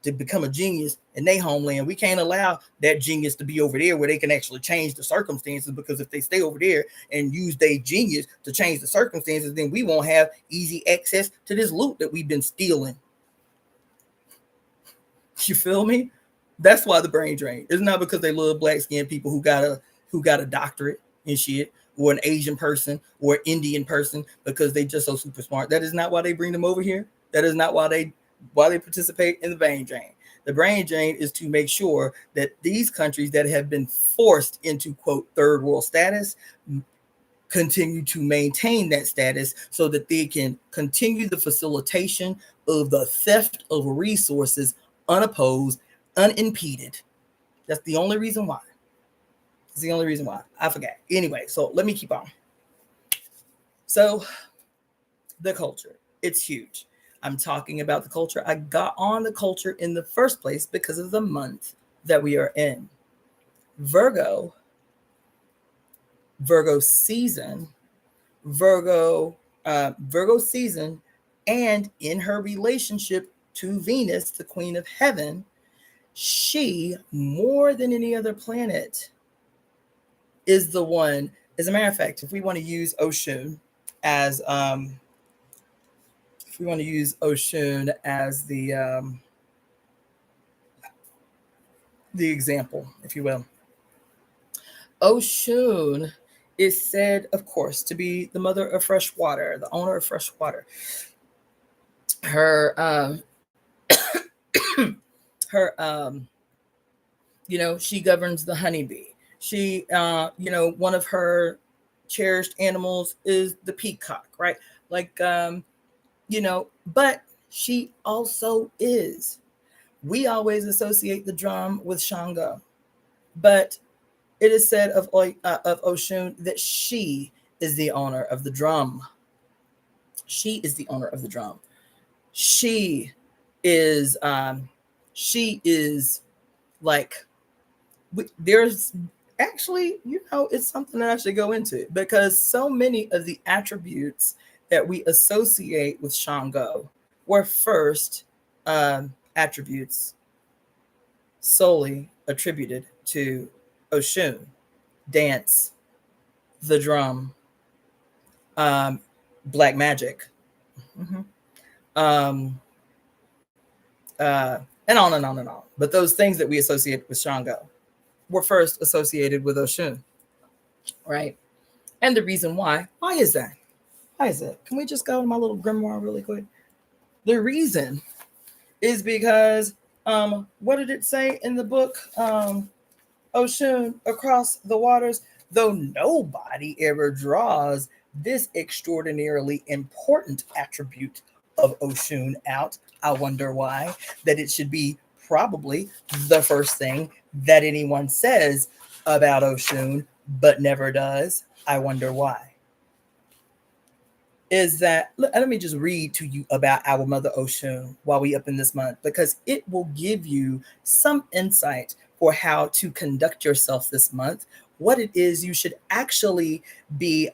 to become a genius in their homeland, we can't allow that genius to be over there where they can actually change the circumstances, because if they stay over there and use their genius to change the circumstances, then we won't have easy access to this loot that we've been stealing. You feel me? That's why the brain drain. It's not because they love black skinned people who got a doctorate and shit, or an Asian person or an Indian person because they just so super smart. That is not why they bring them over here. That is not why they participate in the brain drain. The brain drain is to make sure that these countries that have been forced into, quote, third world status continue to maintain that status so that they can continue the facilitation of the theft of resources unopposed, unimpeded. That's the only reason why. It's the only reason why. I forgot. Anyway, so let me keep on. So the culture, it's huge. I'm talking about the culture. I got on the culture in the first place because of the month that we are in. Virgo season, and in her relationship to Venus, the queen of heaven, she, more than any other planet, is the one. As a matter of fact, if we want to use Oshun as the example, if you will, Oshun is said, of course, to be the mother of fresh water, the owner of fresh water. Her she governs the honeybee. She, one of her cherished animals is the peacock, right? Like, but she also is. We always associate the drum with Shango, but it is said of Oshun that she is the owner of the drum. She is the owner of the drum. She is like, there's actually, it's something that I should go into, because so many of the attributes that we associate with Shango were first attributes solely attributed to Oshun: dance, the drum, black magic, and on and on and on. But those things that we associate with Shango were first associated with Oshun, right? And the reason why is that? Why is it? Can we just go to my little grimoire really quick? The reason is because, what did it say in the book? Oshun across the waters, though nobody ever draws this extraordinarily important attribute of Oshun out. I wonder why. That it should be probably the first thing that anyone says about Oshun, but never does. I wonder why. Is that, let me just read to you about our mother Oshun while we up in this month, because it will give you some insight for how to conduct yourself this month, what it is you should actually be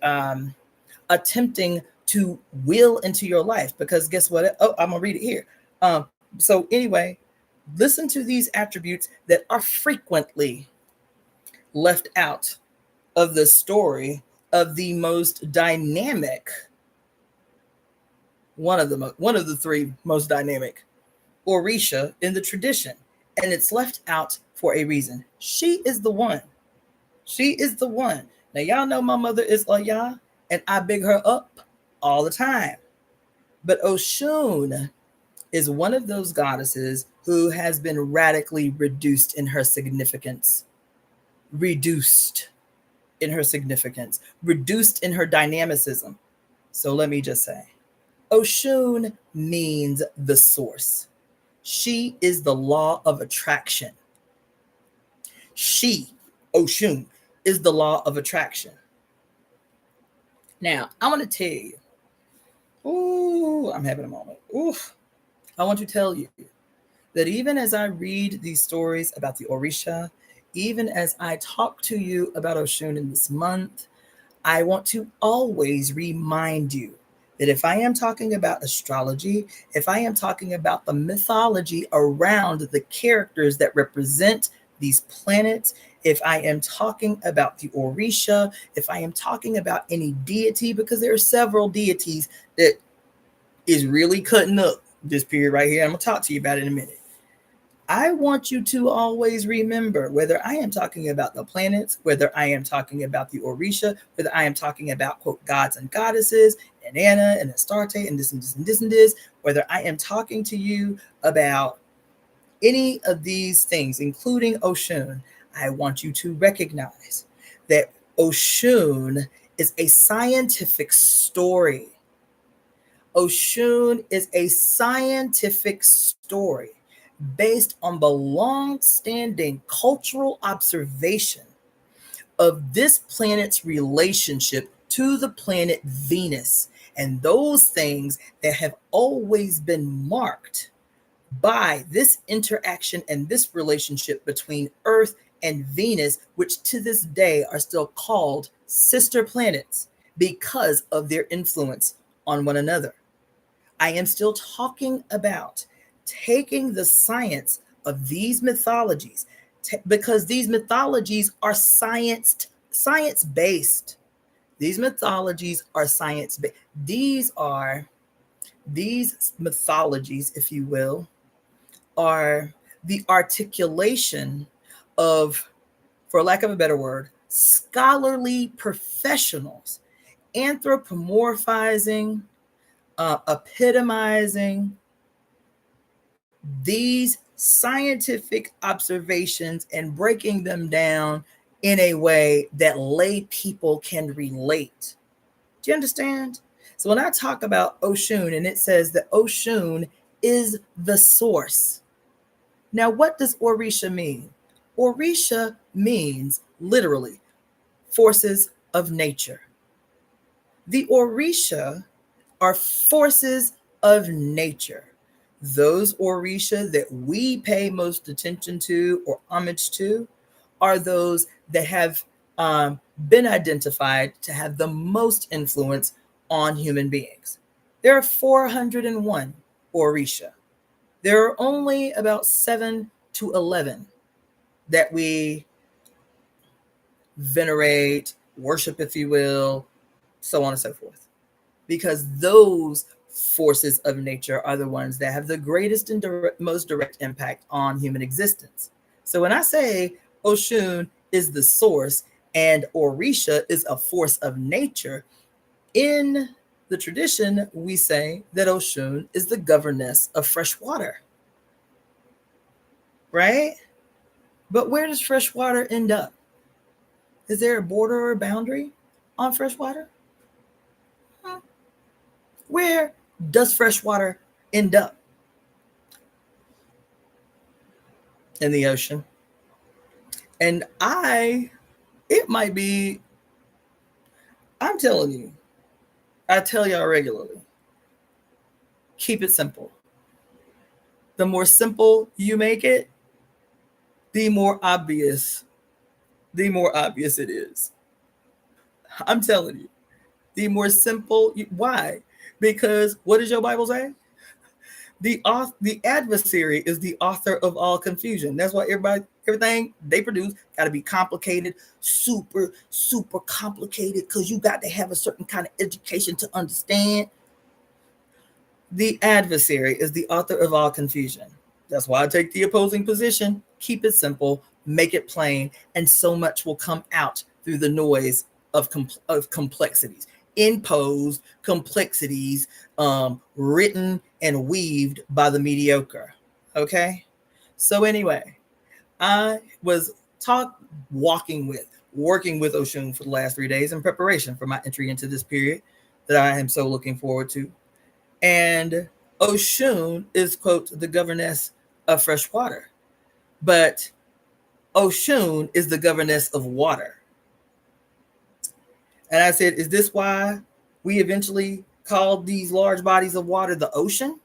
attempting to will into your life. Because guess what? Oh, I'm gonna read it here. So anyway, listen to these attributes that are frequently left out of the story of the most dynamic, one of the three most dynamic Orisha in the tradition. And it's left out for a reason. She is the one. She is the one. Now, y'all know my mother is Oya, and I big her up all the time. But Oshun is one of those goddesses who has been radically reduced in her significance. Reduced in her significance. Reduced in her dynamicism. So let me just say, Oshun means the source. She is the law of attraction. She, Oshun, is the law of attraction. Now, I want to tell you. Ooh, I'm having a moment. Ooh, I want to tell you that even as I read these stories about the Orisha, even as I talk to you about Oshun in this month, I want to always remind you that if I am talking about astrology, if I am talking about the mythology around the characters that represent these planets, if I am talking about the Orisha, if I am talking about any deity, because there are several deities that is really cutting up this period right here. I'm going to talk to you about it in a minute. I want you to always remember, whether I am talking about the planets, whether I am talking about the Orisha, whether I am talking about, quote, gods and goddesses, and Anna and Astarte and this and this and this and this, whether I am talking to you about any of these things, including Oshun, I want you to recognize that Oshun is a scientific story. Oshun is a scientific story based on the long-standing cultural observation of this planet's relationship to the planet Venus, and those things that have always been marked by this interaction and this relationship between Earth and Venus, which to this day are still called sister planets because of their influence on one another. I am still talking about taking the science of these mythologies, because these mythologies are science-based. These mythologies are science-based. These mythologies, if you will, are the articulation of, for lack of a better word, scholarly professionals anthropomorphizing, epitomizing these scientific observations and breaking them down in a way that lay people can relate. Do you understand? So when I talk about Oshun and it says that Oshun is the source. Now, what does Orisha mean? Orisha means literally forces of nature. The Orisha are forces of nature. Those Orisha that we pay most attention to or homage to are those that have been identified to have the most influence on human beings. There are 401 Orisha. There are only about 7 to 11 that we venerate, worship, if you will, so on and so forth. Because those forces of nature are the ones that have the greatest and most direct impact on human existence. So when I say Oshun is the source and Orisha is a force of nature, in the tradition, we say that Oshun is the governess of fresh water. Right? But where does fresh water end up? Is there a border or a boundary on fresh water? Where does fresh water end up? In the ocean. And it might be, I'm telling you, I tell y'all regularly, keep it simple. The more simple you make it, the more obvious it is. I'm telling you, the more simple. Why? Because what does your Bible say? The adversary is the author of all confusion. That's why everything they produce got to be complicated, super complicated, because you got to have a certain kind of education to understand. The adversary is the author of all confusion. That's why I take the opposing position. Keep it simple, make it plain, and so much will come out through the noise of complexities. Imposed complexities, written and weaved by the mediocre. Okay? So anyway, I was working with Oshun for the last 3 days in preparation for my entry into this period that I am so looking forward to. And Oshun is, quote, the governess of fresh water. But Oshun is the governess of water. And I said, is this why we eventually called these large bodies of water the ocean?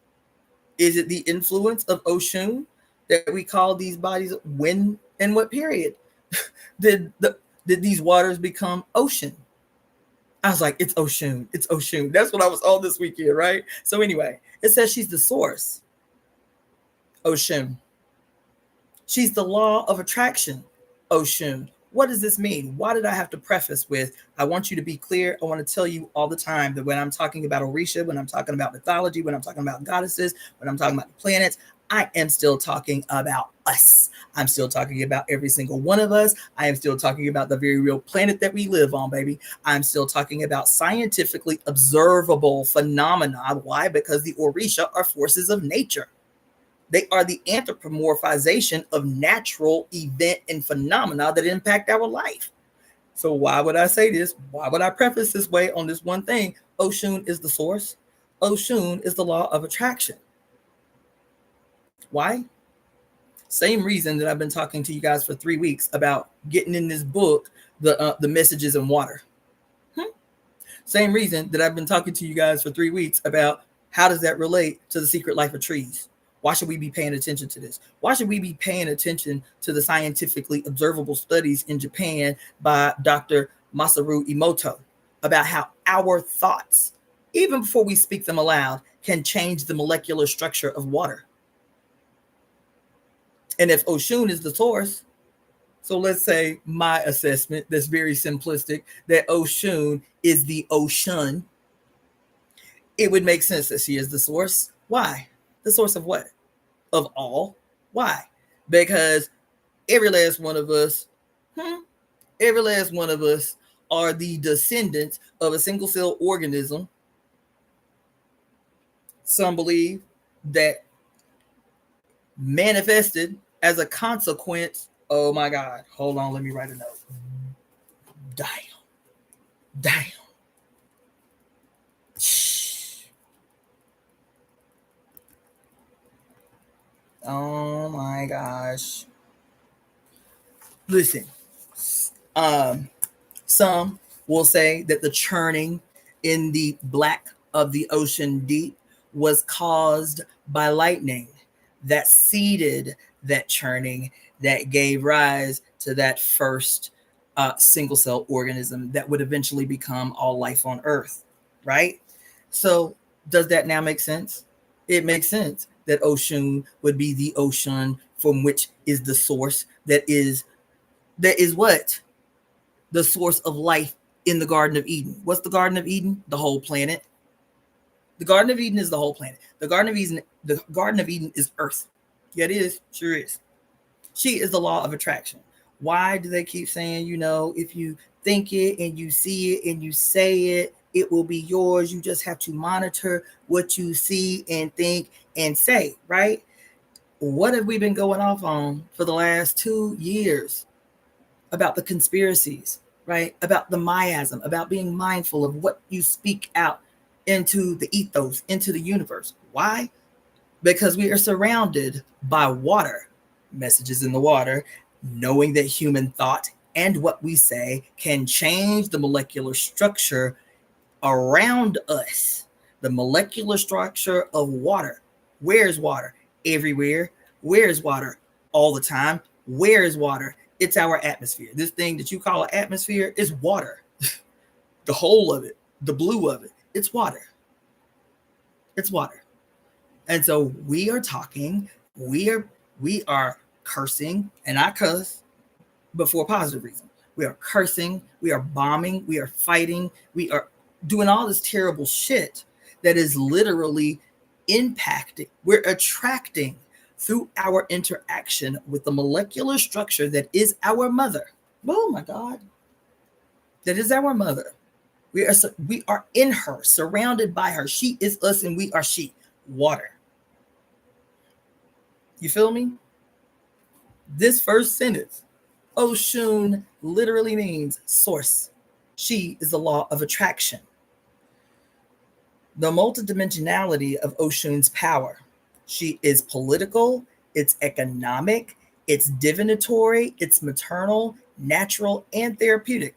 Is it the influence of Oshun that we call these bodies? When and what period did these waters become ocean? I was like, it's Oshun. It's Oshun. That's what I was on this weekend, right? So anyway, it says she's the source. Oshun. She's the law of attraction. Oshun. What does this mean? Why did I have to preface with, I want you to be clear. I want to tell you all the time that when I'm talking about Orisha, when I'm talking about mythology, when I'm talking about goddesses, when I'm talking about the planets, I am still talking about us. I'm still talking about every single one of us. I am still talking about the very real planet that we live on, baby. I'm still talking about scientifically observable phenomena. Why? Because the Orisha are forces of nature. They are the anthropomorphization of natural event and phenomena that impact our life. So why would I say this? Why would I preface this way on this one thing? Oshun is the source. Oshun is the law of attraction. Why? Same reason that I've been talking to you guys for 3 weeks about getting in this book, the messages in water. Same reason that I've been talking to you guys for 3 weeks about how does that relate to the secret life of trees? Why should we be paying attention to this? Why should we be paying attention to the scientifically observable studies in Japan by Dr. Masaru Emoto about how our thoughts, even before we speak them aloud, can change the molecular structure of water? And if Oshun is the source, so let's say my assessment that's very simplistic, that Oshun is the Oshun, it would make sense that she is the source. Why? The source of what? Of all. Why? Because every last one of us, every last one of us are the descendants of a single cell organism. Some believe that manifested as a consequence. Oh my God. Hold on. Let me write a note. Damn. Oh my gosh. Listen, some will say that the churning in the black of the ocean deep was caused by lightning that seeded that churning that gave rise to that first single cell organism that would eventually become all life on Earth, right? So does that now make sense? It makes sense that Oshun would be the ocean from which is the source that is what? The source of life in the Garden of Eden. What's the Garden of Eden? The whole planet. The Garden of Eden is the whole planet. The Garden of Eden is Earth. Yeah, it is. Sure is. She is the law of attraction. Why do they keep saying, if you think it and you see it and you say it, it will be yours. You just have to monitor what you see and think and say, right? What have we been going off on for the last 2 years about the conspiracies, right? About the miasm, about being mindful of what you speak out into the ethos, into the universe. Why? Because we are surrounded by water, messages in the water, knowing that human thought and what we say can change the molecular structure around us. The molecular structure of water. Where is water? Everywhere. Where is water? All the time. Where is water? It's our atmosphere. This thing that you call an atmosphere is water. The whole of it, the blue of it, it's water. It's water. And so we are talking, we are cursing, and I cuss, but for a positive reason. We are cursing, we are bombing, we are fighting, we are doing all this terrible shit that is literally impacting. We're attracting through our interaction with the molecular structure that is our mother. Oh my God. That is our mother. We are in her, surrounded by her. She is us and we are she. Water. You feel me? This first sentence, Oshun, literally means source. She is the law of attraction. The multidimensionality of Oshun's power. She is political, it's economic, it's divinatory, it's maternal, natural, and therapeutic.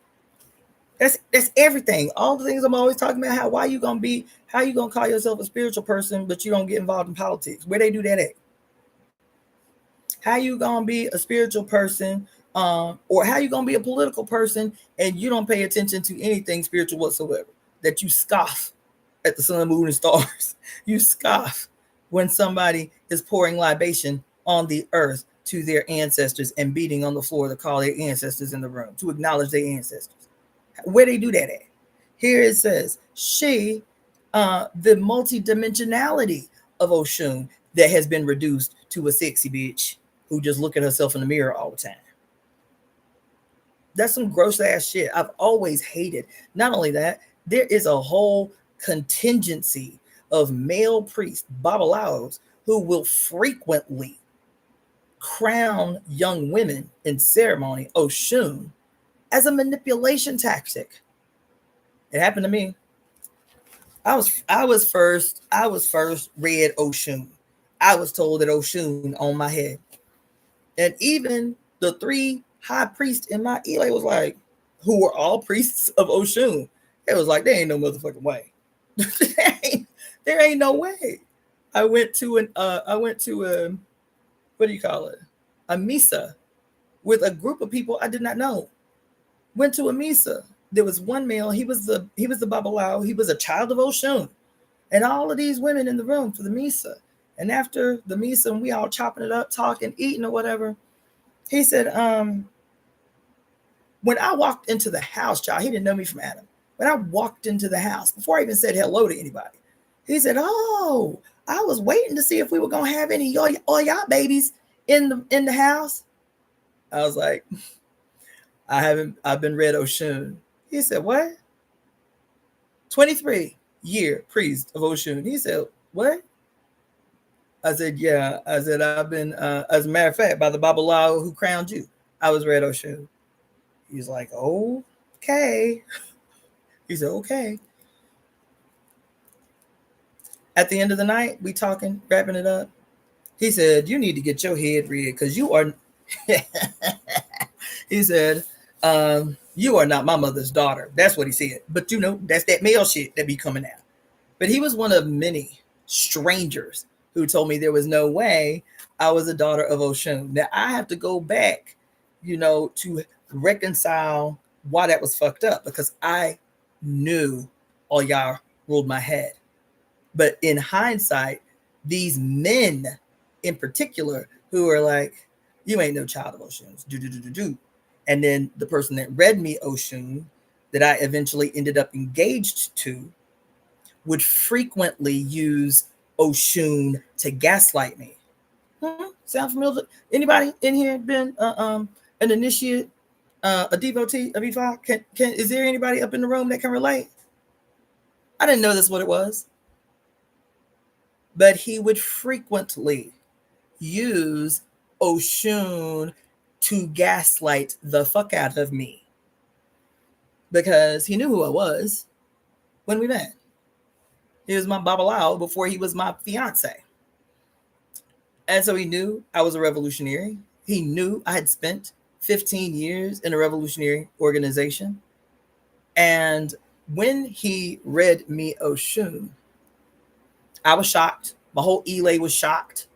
That's everything. All the things I'm always talking about. How you gonna call yourself a spiritual person, but you don't get involved in politics? Where they do that at? How you gonna be a spiritual person, or how you gonna be a political person and you don't pay attention to anything spiritual whatsoever? That you scoff at the sun, moon, and stars. You scoff when somebody is pouring libation on the earth to their ancestors and beating on the floor to call their ancestors in the room, to acknowledge their ancestors. Where they do that at? Here it says, the multidimensionality of Oshun that has been reduced to a sexy bitch who just look at herself in the mirror all the time. That's some gross ass shit. I've always hated. Not only that, there is a whole contingency of male priests, babalaos, who will frequently crown young women in ceremony, Oshun, as a manipulation tactic. It happened to me. I was first read Oshun. I was told that Oshun on my head. And even the 3 high priests in my Elay was like, who were all priests of Oshun. It was like, there ain't no motherfucking way. there ain't no way. I went to a what do you call it? A misa with a group of people I did not know. Went to a misa. There was one male, he was the Babalao, he was a child of Oshun. And all of these women in the room for the misa. And after the misa, and we all chopping it up, talking, eating or whatever, he said, when I walked into the house, child, he didn't know me from Adam. When I walked into the house, before I even said hello to anybody, he said, oh, I was waiting to see if we were going to have any y'all babies in the house. I was like, I've been read Oshun. He said, what? 23-year priest of Oshun. He said, what? I said, yeah. I said, I've been, as a matter of fact, by the Babalao who crowned you, I was read Oshun. He's like, oh, okay. He said, okay. At the end of the night, we talking, wrapping it up. He said, you need to get your head read because you are, he said, you are not my mother's daughter. That's what he said. But you know, that's that male shit that be coming out. But he was one of many strangers who told me there was no way I was a daughter of Oshun. Now I have to go back, to reconcile why that was fucked up because I knew all y'all ruled my head. But in hindsight, these men in particular who are like, you ain't no child of Oshun's. Do. And then the person that read me Oshun that I eventually ended up engaged to would frequently use Oshun to gaslight me. Sound familiar? Anybody in here been an initiate, a devotee of Ifa? Is there anybody up in the room that can relate? I didn't know that's what it was. But he would frequently use Oshun to gaslight the fuck out of me because he knew who I was when we met. He was my babalao before he was my fiance. And so he knew I was a revolutionary. He knew I had spent 15 years in a revolutionary organization. And when he read me Oshun, I was shocked. My whole Elay was shocked.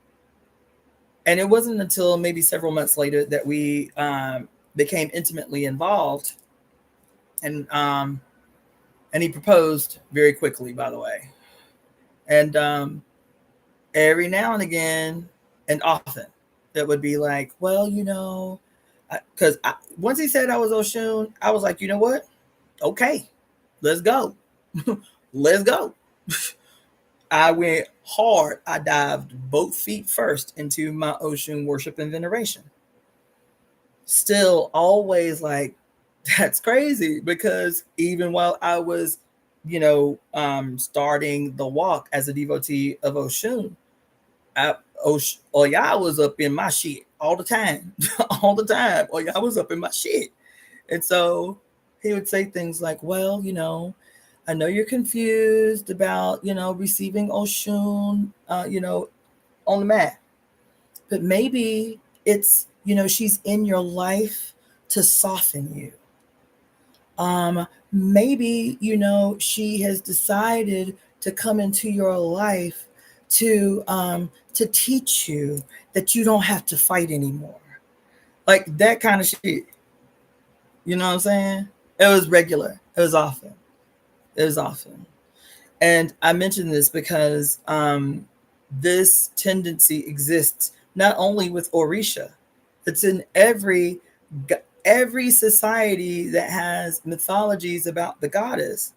And it wasn't until maybe several months later that we became intimately involved. And he proposed very quickly, by the way. And every now and again, and often, that would be like, well, because once he said I was Oshun, I was like, you know what? Okay, let's go. Let's go. I went hard. I dived both feet first into my Oshun worship and veneration. Still always like, that's crazy because even while I was, starting the walk as a devotee of Oshun, Oya was up in my shit all the time. All the time. Oya was up in my shit. And so he would say things like, well, I know you're confused about, receiving Oshun, on the mat. But maybe it's, she's in your life to soften you. Maybe, she has decided to come into your life to teach you that you don't have to fight anymore. Like that kind of shit. You know what I'm saying? It was regular. It was often. It was often. And I mention this because this tendency exists not only with Orisha, it's in every society that has mythologies about the goddess,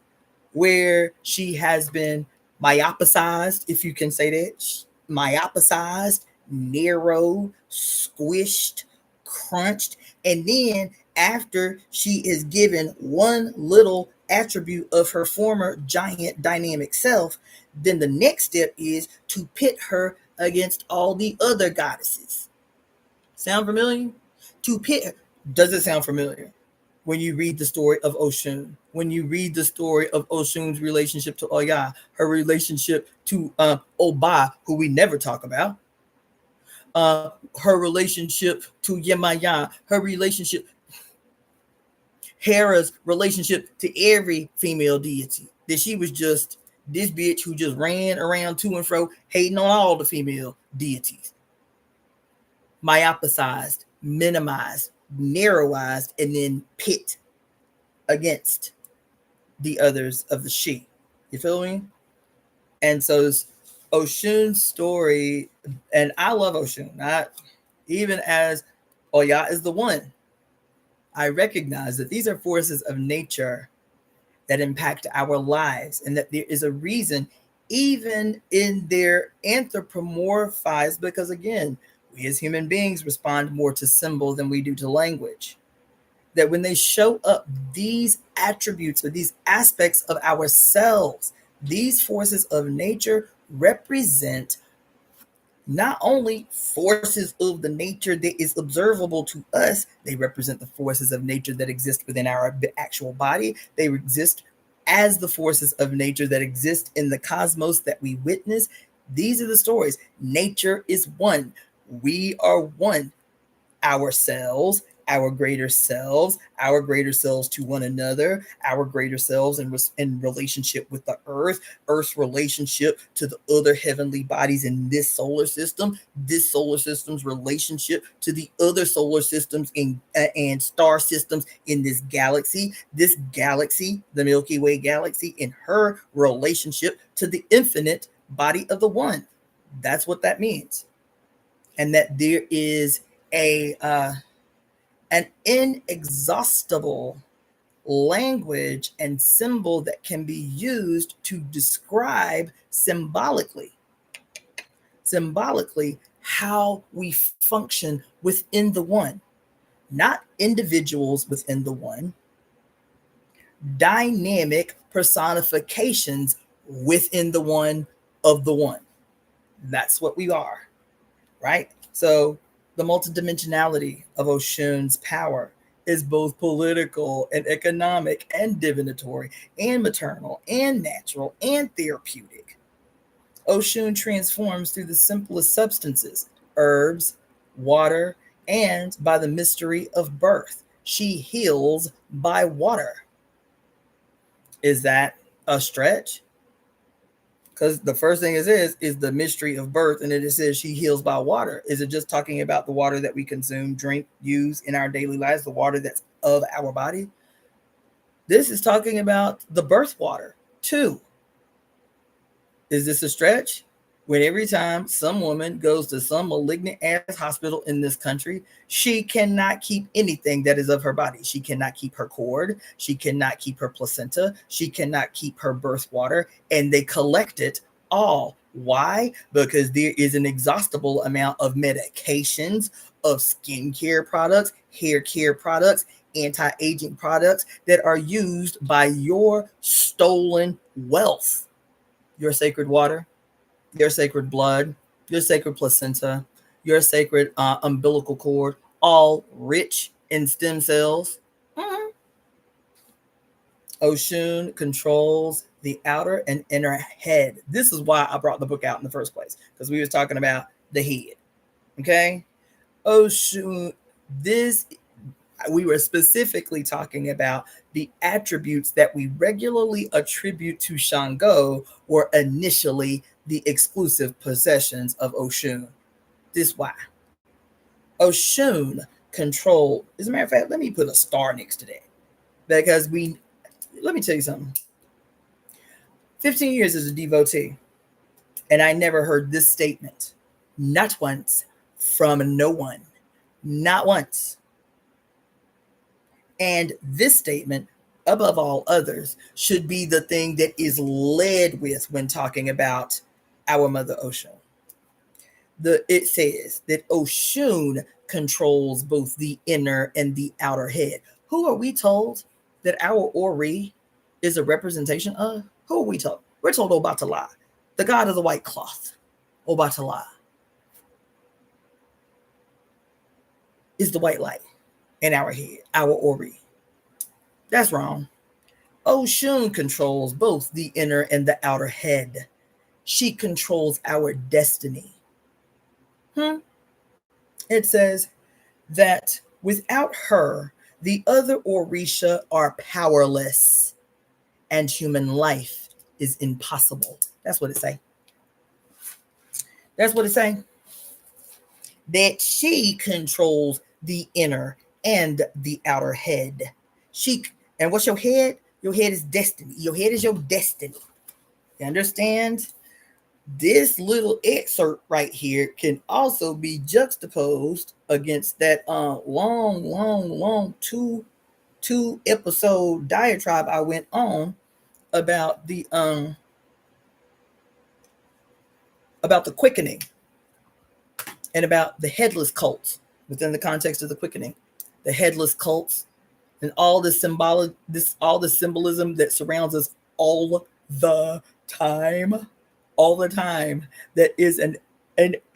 where she has been myopicized, if you can say that, myopicized, narrow, squished, crunched, and then after she is given one little attribute of her former giant dynamic self, then the next step is to pit her against all the other goddesses. Sound familiar? To pit. Does it sound familiar? When you read the story of Oshun, when you read the story of Oshun's relationship to Oya, her relationship to Oba, who we never talk about, her relationship to Yemaya, her relationship, Hera's relationship to every female deity, that she was just this bitch who just ran around to and fro, hating on all the female deities, myopicized, minimized, narrowized, and then pit against the others of the she. You feel me? And so Oshun's story, and I love Oshun. Even as Oya is the one, I recognize that these are forces of nature that impact our lives, and that there is a reason, even in their anthropomorphized, because again, we as human beings respond more to symbol than we do to language. That when they show up, these attributes or these aspects of ourselves, these forces of nature represent not only forces of the nature that is observable to us, they represent the forces of nature that exist within our actual body. They exist as the forces of nature that exist in the cosmos that we witness. These are the stories. Nature is one. We are one. Ourselves, our greater selves to one another, our greater selves in relationship with the Earth's relationship to the other heavenly bodies in this solar system's relationship to the other solar systems and star systems in this galaxy, the Milky Way galaxy, in her relationship to the infinite body of the one. That's what that means. And that there is an inexhaustible language and symbol that can be used to describe symbolically how we function within the one, not individuals within the one, dynamic personifications within the one of the one. That's what we are, right? So the multidimensionality of Oshun's power is both political and economic and divinatory and maternal and natural and therapeutic. Oshun transforms through the simplest substances, herbs, water, and by the mystery of birth. She heals by water. Is that a stretch? Because the first thing is the mystery of birth, and it says she heals by water. Is it just talking about the water that we consume, drink, use in our daily lives, the water that's of our body? This is talking about the birth water too. Is this a stretch? When every time some woman goes to some malignant ass hospital in this country, she cannot keep anything that is of her body. She cannot keep her cord. She cannot keep her placenta. She cannot keep her birth water. And they collect it all. Why? Because there is an inexhaustible amount of medications, of skincare products, hair care products, anti-aging products that are used by your stolen wealth. Your sacred water, your sacred blood, your sacred placenta, your sacred umbilical cord, all rich in stem cells. Mm-hmm. Oshun controls the outer and inner head. This is why I brought the book out in the first place, because we was talking about the head. Okay? Oshun, we were specifically talking about the attributes that we regularly attribute to Shango were initially the exclusive possessions of Oshun. This why. Oshun control. As a matter of fact, let me put a star next to that. Because let me tell you something. 15 years as a devotee, and I never heard this statement, not once, from no one, not once. And this statement, above all others, should be the thing that is led with when talking about our mother Oshun. It says that Oshun controls both the inner and the outer head. Who are we told that our Ori is a representation of? Who are we told? We're told Obatala, the god of the white cloth. Obatala is the white light in our head, our Ori. That's wrong. Oshun controls both the inner and the outer head. She controls our destiny. It says that without her, the other Orisha are powerless and human life is impossible. That's what it say. That's what it say. That she controls the inner and the outer head. And what's your head? Your head is destiny. Your head is your destiny. You understand? This little excerpt right here can also be juxtaposed against that long two episode diatribe I went on about the quickening and about the headless cults within the context of the quickening, the headless cults, and all the symbolism that surrounds us all the time. That is an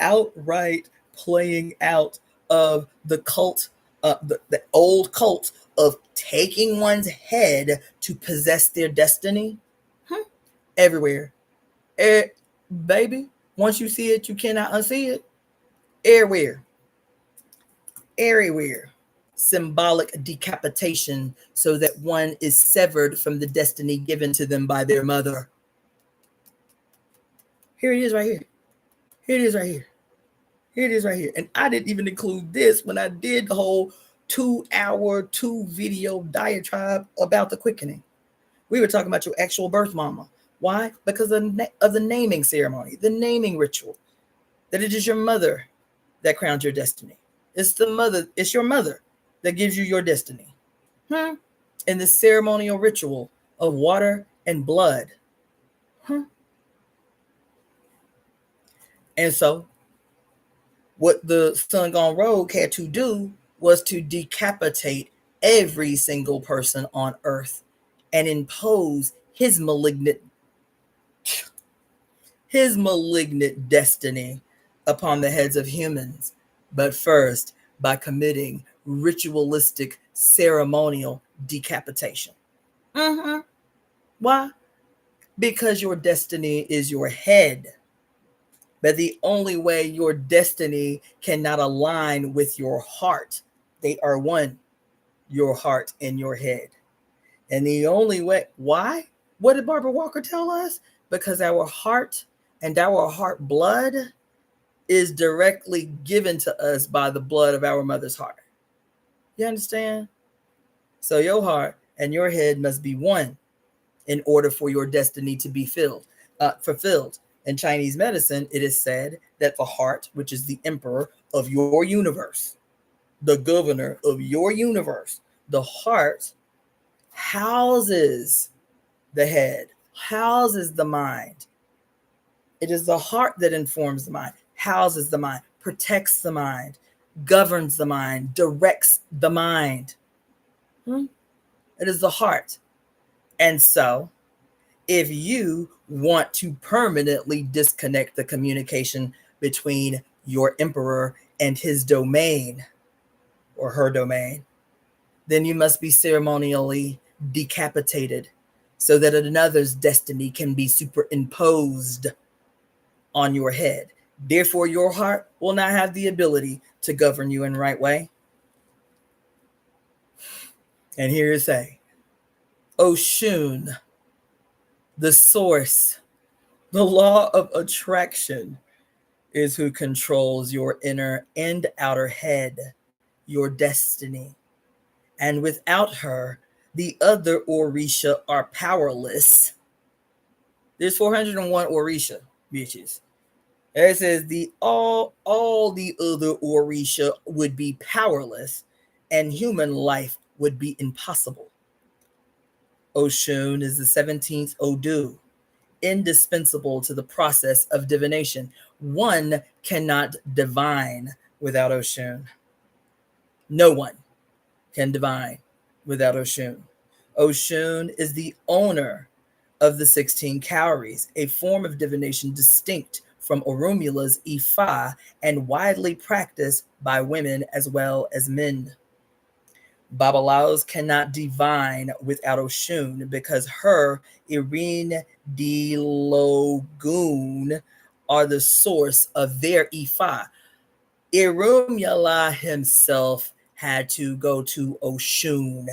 outright playing out of the cult, the old cult of taking one's head to possess their destiny. Everywhere. Baby, once you see it, you cannot unsee it. Everywhere. Symbolic decapitation so that one is severed from the destiny given to them by their mother. Here it is right here. Here it is right here. And I didn't even include this when I did the whole 2-hour, 2-video diatribe about the quickening. We were talking about your actual birth mama. Why? Because of the naming ceremony, the naming ritual. That it is your mother that crowns your destiny. It's your mother that gives you your destiny. And the ceremonial ritual of water and blood. And so what the Sun Gone Rogue had to do was to decapitate every single person on earth and impose his malignant destiny upon the heads of humans, but first by committing ritualistic ceremonial decapitation. Why? Because your destiny is your head. But the only way your destiny cannot align with your heart, they are one, your heart and your head. And the only way, why? What did Barbara Walker tell us? Because our heart and our heart blood is directly given to us by the blood of our mother's heart. You understand? So your heart and your head must be one in order for your destiny to be fulfilled. In Chinese medicine, it is said that the heart, which is the emperor of your universe, the governor of your universe, the heart houses the head, houses the mind. It is the heart that informs the mind, houses the mind, protects the mind, governs the mind, directs the mind. It is the heart. And so, if you want to permanently disconnect the communication between your emperor and his domain or her domain, then you must be ceremonially decapitated so that another's destiny can be superimposed on your head. Therefore, your heart will not have the ability to govern you in the right way. And here is a Oshun, the source, The law of attraction is who controls your inner and outer head, your destiny. And without her, the other Orisha are powerless. There's 401 Orisha, bitches. It says all the other Orisha would be powerless, and human life would be impossible. Oshun is the 17th Odu, indispensable to the process of divination. One cannot divine without Oshun. No one can divine without Oshun. Oshun is the owner of the 16 cowries, a form of divination distinct from Orunmula's Ifa and widely practiced by women as well as men. Babalaos cannot divine without Oshun because her Irin de Logun are the source of their Ifa. Irumyala himself had to go to Oshun.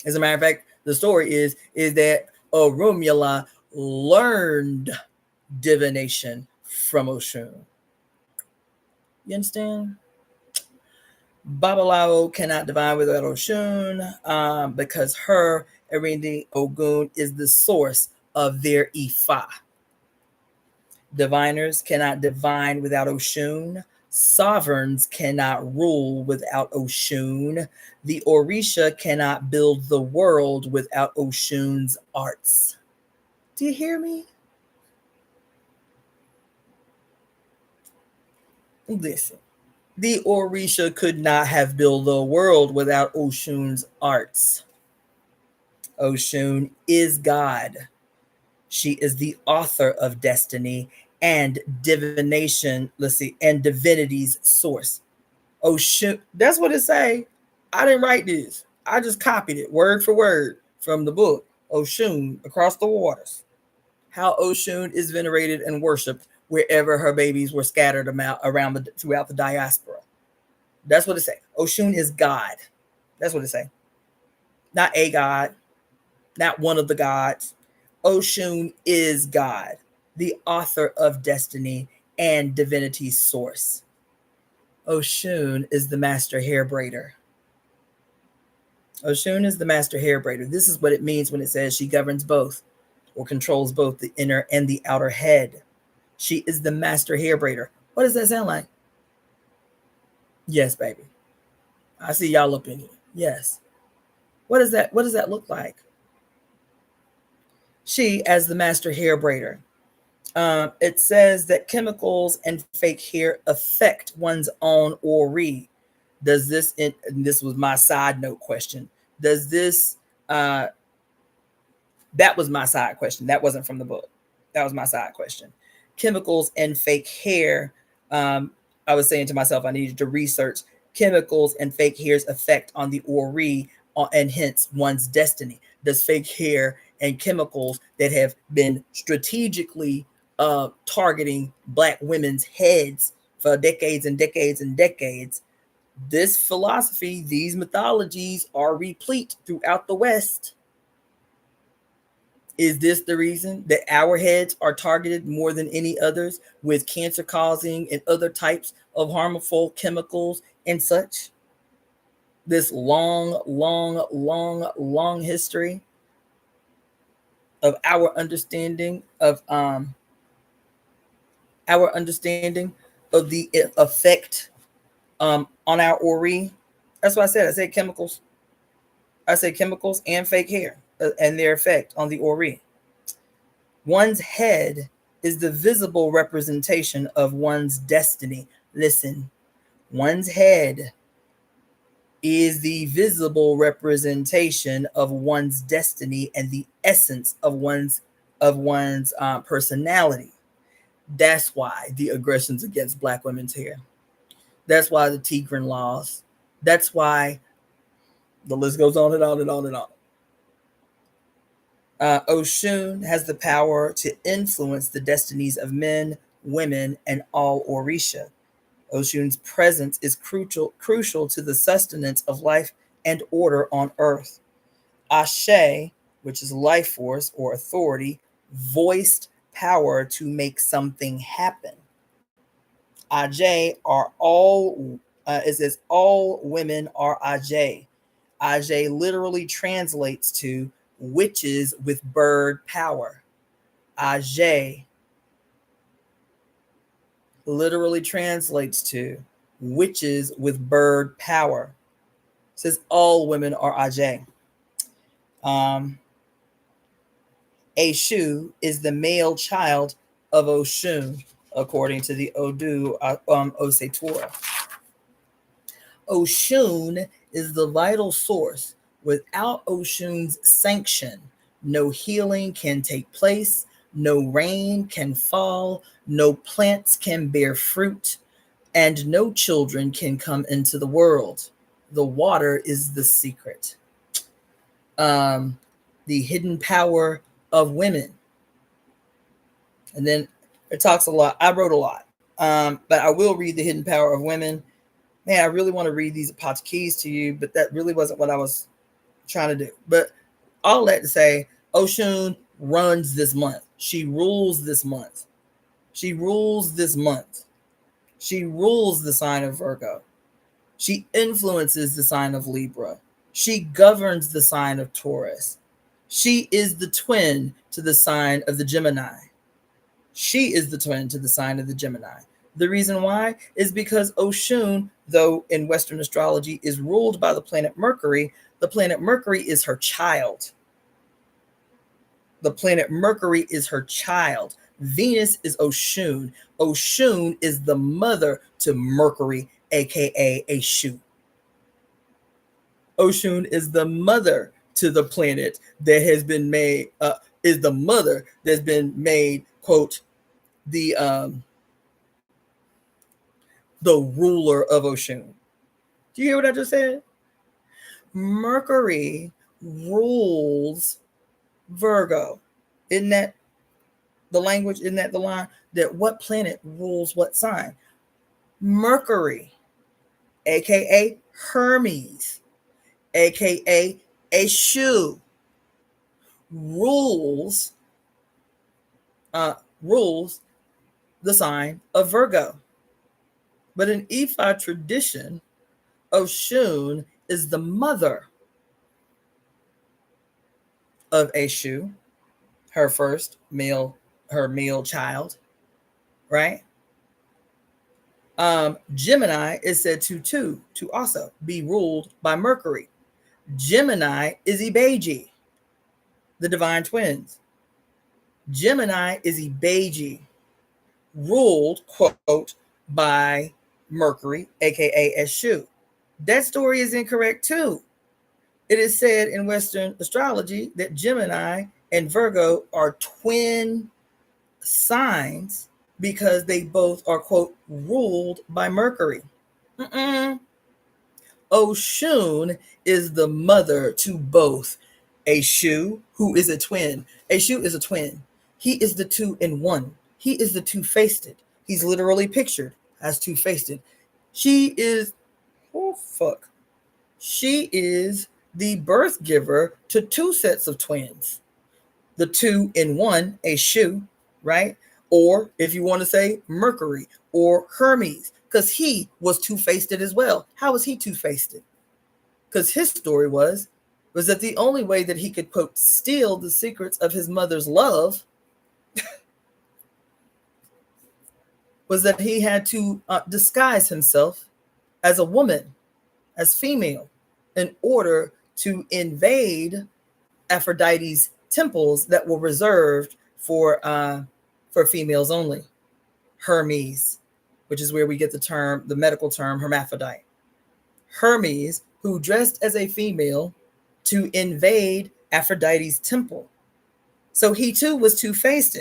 As a matter of fact, the story is that Orunmula learned divination from Oshun. You understand? Babalao cannot divine without Oshun because her Erindi Ogun is the source of their Ifa. Diviners cannot divine without Oshun. Sovereigns cannot rule without Oshun. The Orisha cannot build the world without Oshun's arts. Do you hear me? Listen. The Orisha could not have built the world without Oshun's arts. Oshun is God. She is the author of destiny and divination, and divinity's source. Oshun, that's what it say. I didn't write this. I just copied it word for word from the book, Oshun Across the Waters. How Oshun is venerated and worshipped wherever her babies were scattered throughout the diaspora. That's what it say. Oshun is God. That's what it say. Not a god, not one of the gods. Oshun is God, the author of destiny and divinity's source. Oshun is the master hair braider. Oshun is the master hair braider. This is what it means when it says she governs both or controls both the inner and the outer head. She is the master hair braider. What does that sound like? Yes, baby. I see y'all up in here. Yes. What does that look like? She as the master hair braider. It says that chemicals and fake hair affect one's own ori. Does this, and this was my side note question. Does this, that was my side question. That wasn't from the book. That was my side question. Chemicals and fake hair. I was saying to myself, I needed to research chemicals and fake hair's effect on the ori and hence one's destiny. Does fake hair and chemicals that have been strategically targeting Black women's heads for decades and decades and decades, this philosophy, these mythologies are replete throughout the West. Is this the reason that our heads are targeted more than any others with cancer causing and other types of harmful chemicals and such? This long history of our understanding of the effect on our ori. That's what I said. I said chemicals. I said chemicals and fake hair and their effect on the ori. One's head is the visible representation of one's destiny. Listen, one's head is the visible representation of one's destiny and the essence of one's personality. That's why the aggressions against Black women's hair. That's why the Tigran laws. That's why the list goes on and on and on and on. Oshun has the power to influence the destinies of men, women, and all Orisha. Oshun's presence is crucial to the sustenance of life and order on earth. Ashe which is life force or authority, voiced power to make something happen. Aj are all, it says all women are Aj. Aj literally translates to witches with bird power. Aj literally translates to witches with bird power. It says all women are Aj. Ashu is the male child of Oshun, according to the Odu Ose Torah. Oshun is the vital source. Without Oshun's sanction, no healing can take place, no rain can fall, no plants can bear fruit, and no children can come into the world. The water is the secret. The hidden power of women. And then it talks a lot. I wrote a lot, but I will read the hidden power of women. Man, I really want to read these Apostolic keys to you, but that really wasn't what I was trying to do. But all that to say, Oshun runs this month. She rules this month. She rules this month. She rules the sign of Virgo. She influences the sign of Libra. She governs the sign of Taurus. She is the twin to the sign of the Gemini. She is the twin to the sign of the Gemini. The reason why is because Oshun, though in Western astrology is ruled by the planet Mercury, the planet Mercury is her child. The planet Mercury is her child. Venus is Oshun. Oshun is the mother to Mercury, aka Ashu. Oshun is the mother to the planet that has been made, is the mother that's been made, quote, the ruler of Oshun. Do you hear what I just said? Mercury rules Virgo. Isn't that the language? Isn't that the line? That what planet rules what sign? Mercury, aka Hermes, aka Ashu, rules the sign of Virgo. But in Ifa tradition, Oshun is the mother of Ashu, her male child, right? Gemini is said to also be ruled by Mercury. Gemini is Ibeji, the divine twins. Gemini is Ibeji, ruled, quote, by Mercury, aka Ashu. That story is incorrect too. It is said in Western astrology that Gemini and Virgo are twin signs because they both are, quote, ruled by Mercury. Oshun is the mother to both Ashu, who is a twin. Ashu is a twin. He is the two in one. He is the two-faced. He's literally pictured as two-faced. She is, She is the birth giver to two sets of twins. The two in one, Ashu, right? Or if you want to say Mercury or Hermes, because he was two-faced as well. How was he two-faced? Because his story was that the only way that he could, quote, steal the secrets of his mother's love was that he had to disguise himself as a woman, as female, in order to invade Aphrodite's temples that were reserved for females only. Hermes, which is where we get the medical term hermaphrodite. Hermes, who dressed as a female to invade Aphrodite's temple. So he too was two-faced.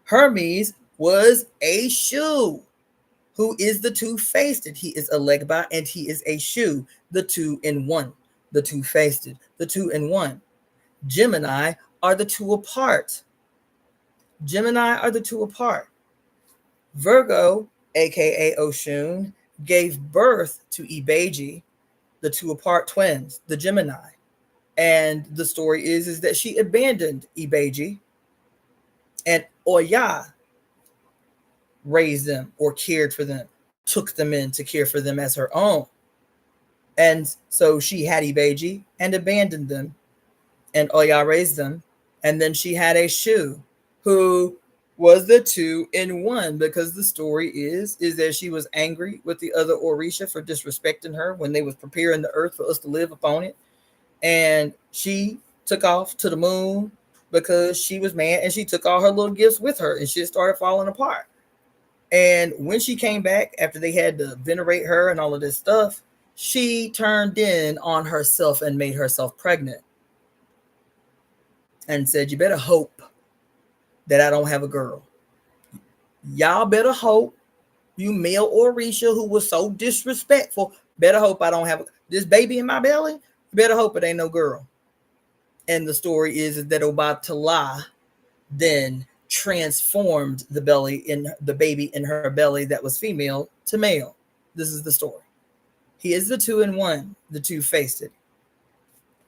Hermes was Ashu, who is the two-faced. He is a Legba and he is Ashu, the two in one, the two-faced, the two in one. Gemini are the two apart. Gemini are the two apart. Virgo, aka Oshun, gave birth to Ibeji, the two apart twins, the Gemini. And the story is that she abandoned Ibeji, and Oya raised them or cared for them, took them in to care for them as her own. And so she had Ibeji and abandoned them, and Oya raised them. And then she had Oshun, who was the 2-in-1, because the story is that she was angry with the other Orisha for disrespecting her when they was preparing the earth for us to live upon it. And she took off to the moon because she was mad, and she took all her little gifts with her, and shit started falling apart. And when she came back after they had to venerate her and all of this stuff, she turned in on herself and made herself pregnant and said, "You better hope that I don't have a girl. Y'all better hope, you male Orisha who was so disrespectful, better hope I don't have this baby in my belly. Better hope it ain't no girl." And the story is that Obatala then transformed the baby in her belly that was female to male. This is the story. He is the 2-in-1, the two-faced.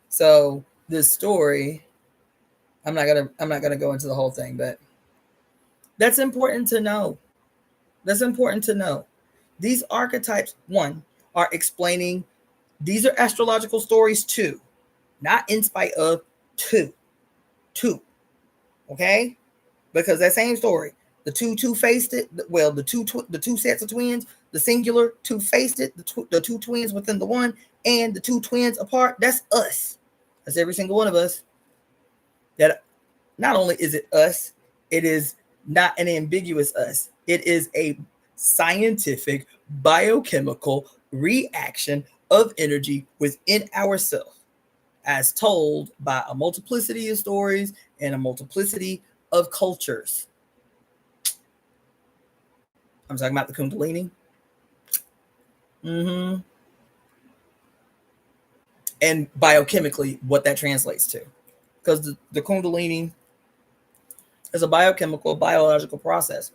So this story, I'm not gonna go into the whole thing, but that's important to know. That's important to know. These archetypes, one, are explaining, these are astrological stories too, not in spite of two. Okay? Because that same story, the two-faced it, well, the two sets of twins, the singular two-faced it, the two twins within the one, and the two twins apart, that's us. That's every single one of us. That not only is it us, it is not an ambiguous us. It is a scientific biochemical reaction of energy within ourselves, as told by a multiplicity of stories and a multiplicity of cultures. I'm talking about the Kundalini. And biochemically, what that translates to. Because the Kundalini is a biochemical, biological process.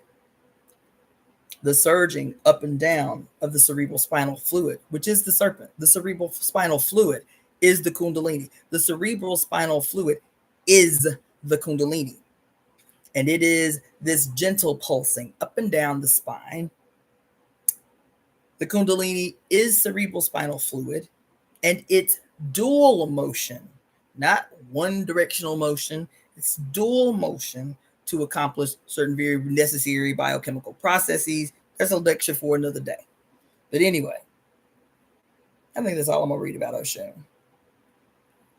The surging up and down of the cerebral spinal fluid, which is the serpent. The cerebral spinal fluid is the Kundalini. The cerebral spinal fluid is the Kundalini. And it is this gentle pulsing up and down the spine. The Kundalini is cerebral spinal fluid, and it's dual motion, not one directional motion. It's dual motion to accomplish certain very necessary biochemical processes. That's a lecture for another day. But anyway, I think that's all I'm gonna read about Oshun.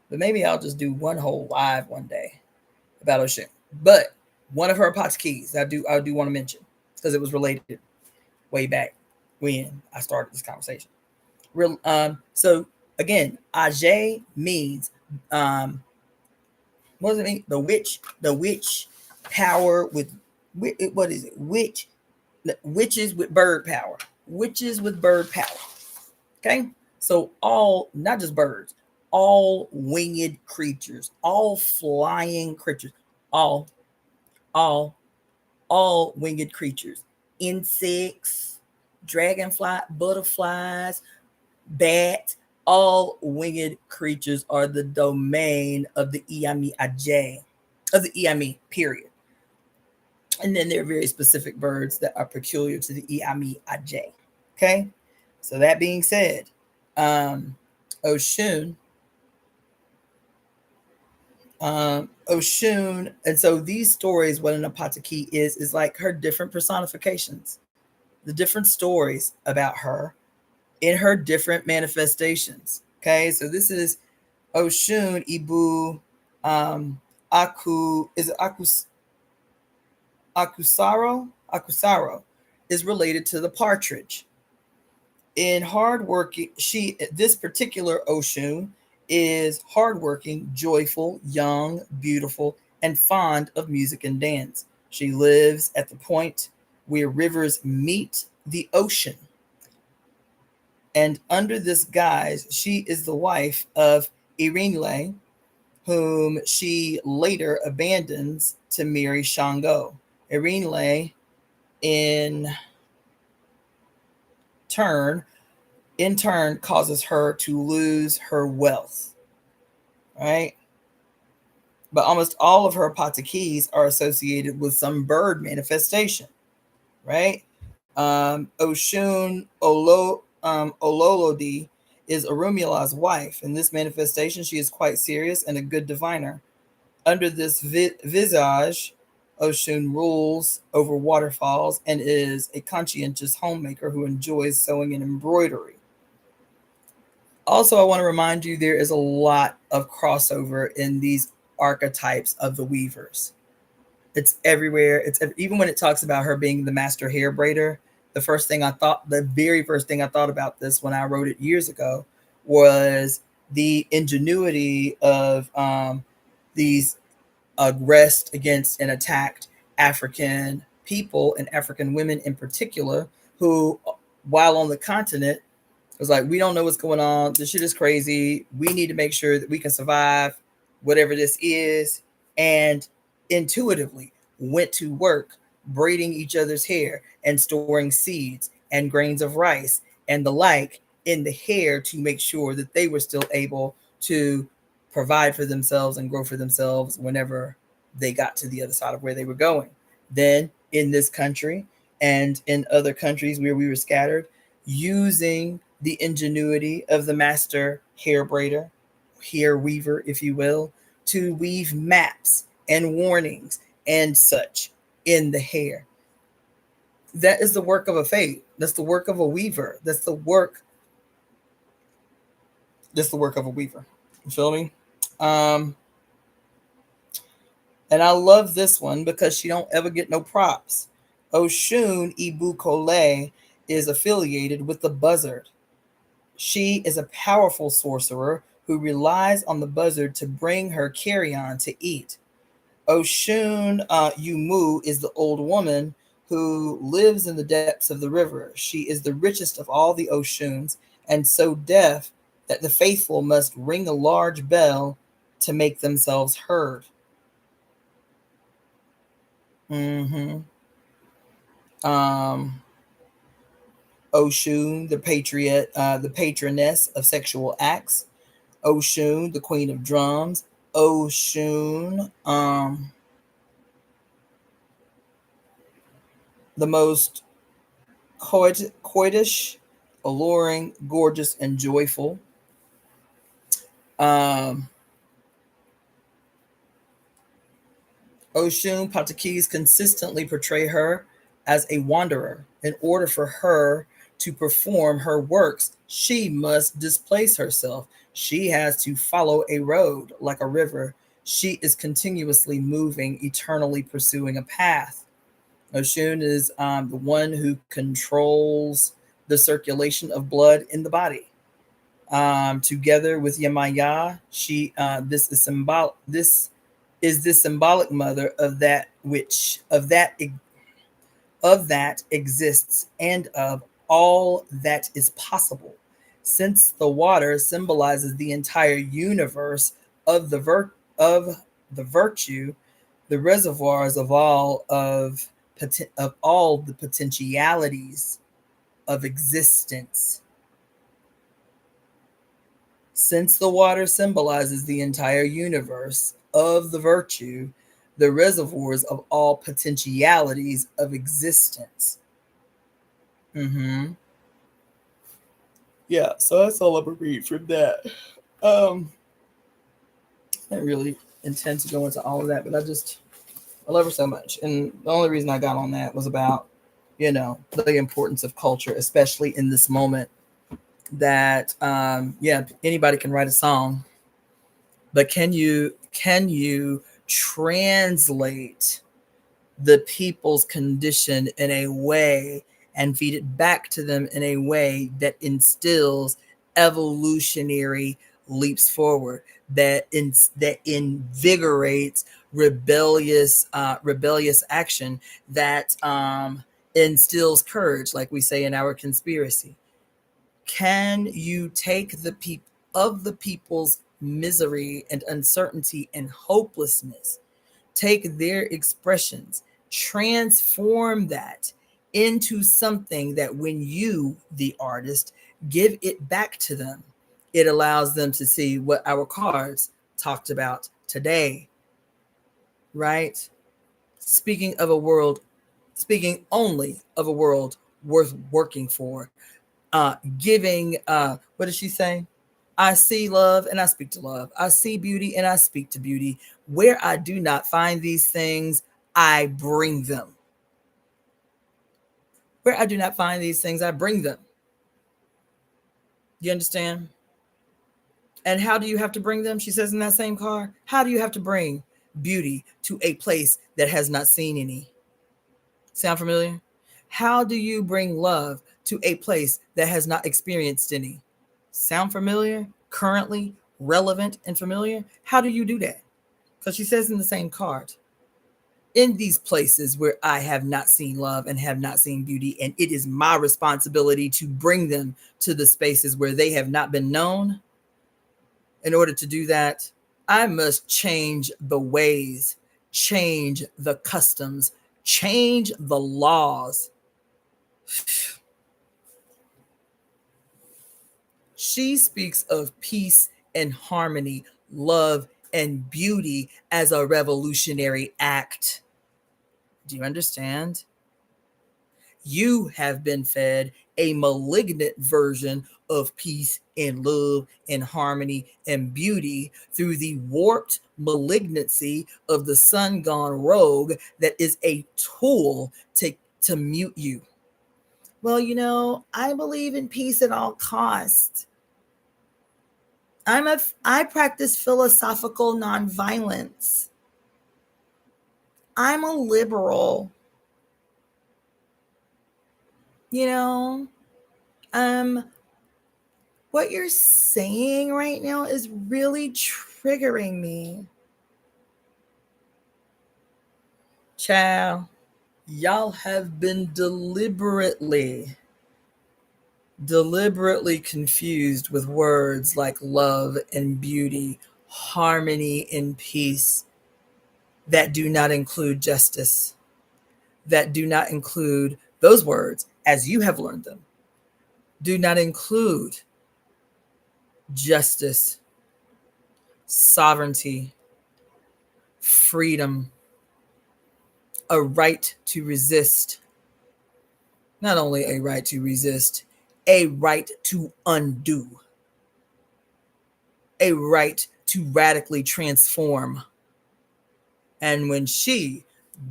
But maybe I'll just do one whole live one day about Oshun. But one of her pot's keys I do want to mention, because it was related way back when I started this conversation. So again, Ajay means what does it mean? The witch power with, what is it? Witches with bird power. Witches with bird power. Okay? So all, not just birds, all winged creatures, all flying creatures, all winged creatures, insects, dragonfly, butterflies, bats, all winged creatures are the domain of the Iami Ajay, of the Iami, period. And then there are very specific birds that are peculiar to the Iami Ajay. Okay? So that being said, Oshun, and so these stories, what an apataki is like her different personifications, the different stories about her in her different manifestations. Okay, so this is Oshun Ibu Akusaro is related to the partridge. In hardworking, this particular Oshun is hardworking, joyful, young, beautiful, and fond of music and dance. She lives at the point where rivers meet the ocean. And under this guise, she is the wife of Irinle, whom she later abandons to marry Shango. Irinle, in turn, causes her to lose her wealth. right? But almost all of her patakeys are associated with some bird manifestation, right? Oshun Ololodi is Orunmila's wife. In this manifestation, she is quite serious and a good diviner. Under this visage, Oshun rules over waterfalls and is a conscientious homemaker who enjoys sewing and embroidery. Also, I want to remind you there is a lot of crossover in these archetypes of the weavers. It's everywhere. Even when it talks about her being the master hair braider. The very first thing I thought about this when I wrote it years ago was the ingenuity of these aggressed against and attacked African people and African women in particular, who, while on the continent, was like, we don't know what's going on. This shit is crazy. We need to make sure that we can survive whatever this is. And intuitively went to work braiding each other's hair and storing seeds and grains of rice and the like in the hair to make sure that they were still able to provide for themselves and grow for themselves whenever they got to the other side of where they were going. Then in this country and in other countries where we were scattered, using the ingenuity of the master hair braider, hair weaver, if you will, to weave maps and warnings and such in the hair. That is the work of a fate. That's the work of a weaver. That's the work of a weaver. You feel me? And I love this one because she don't ever get no props. Oshun Ibukole is affiliated with the buzzard. She is a powerful sorcerer who relies on the buzzard to bring her carrion to eat. Oshun Yumu is the old woman who lives in the depths of the river. She is the richest of all the Oshuns and so deaf that the faithful must ring a large bell to make themselves heard. Mm-hmm. Oshun, the patroness of sexual acts. Oshun, the queen of drums. Oshun, the most coitish, alluring, gorgeous, and joyful. Um, Oshun Patakis consistently portray her as a wanderer. In order for her to perform her works, she must displace herself. She has to follow a road like a river. She is continuously moving, eternally pursuing a path. Oshun is the one who controls the circulation of blood in the body. Together with Yamaya, she this is the symbolic mother of that which of that exists and of all that is possible. Since the water symbolizes the entire universe of of the virtue, the reservoirs of all the potentialities of existence. Since the water symbolizes the entire universe of the virtue, the reservoirs of all potentialities of existence. Mm-hmm. Yeah, so that's all I'm gonna read from that. I didn't really intend to go into all of that, but I love her so much. And the only reason I got on that was about, the importance of culture, especially in this moment that anybody can write a song, but can you translate the people's condition in a way and feed it back to them in a way that instills evolutionary leaps forward, that invigorates rebellious action, that instills courage, like we say in our conspiracy. Can you take the people's misery and uncertainty and hopelessness, take their expressions, transform that into something that when you, the artist, give it back to them, it allows them to see what our cards talked about today, right? Speaking only of a world worth working for, giving, what did she say? I see love and I speak to love. I see beauty and I speak to beauty. Where I do not find these things, I bring them. Where I do not find these things, I bring them. You understand? And how do you have to bring them? She says in that same card, how do you have to bring beauty to a place that has not seen any? Sound familiar? How do you bring love to a place that has not experienced any? Sound familiar? Currently relevant and familiar? How do you do that? Because she says in the same card, in these places where I have not seen love and have not seen beauty, and it is my responsibility to bring them to the spaces where they have not been known. In order to do that, I must change the ways, change the customs, change the laws. She speaks of peace and harmony, love and beauty as a revolutionary act. Do you understand? You have been fed a malignant version of peace and love and harmony and beauty through the warped malignancy of the sun gone rogue that is a tool to mute you. Well, I believe in peace at all costs. I practice philosophical nonviolence. I'm a liberal. What you're saying right now is really triggering me. Child, y'all have been deliberately confused with words like love and beauty, harmony and peace that do not include justice, that do not include those words as you have learned them, do not include justice, sovereignty, freedom, a right to resist. Not only a right to resist, a right to undo, a right to radically transform. And when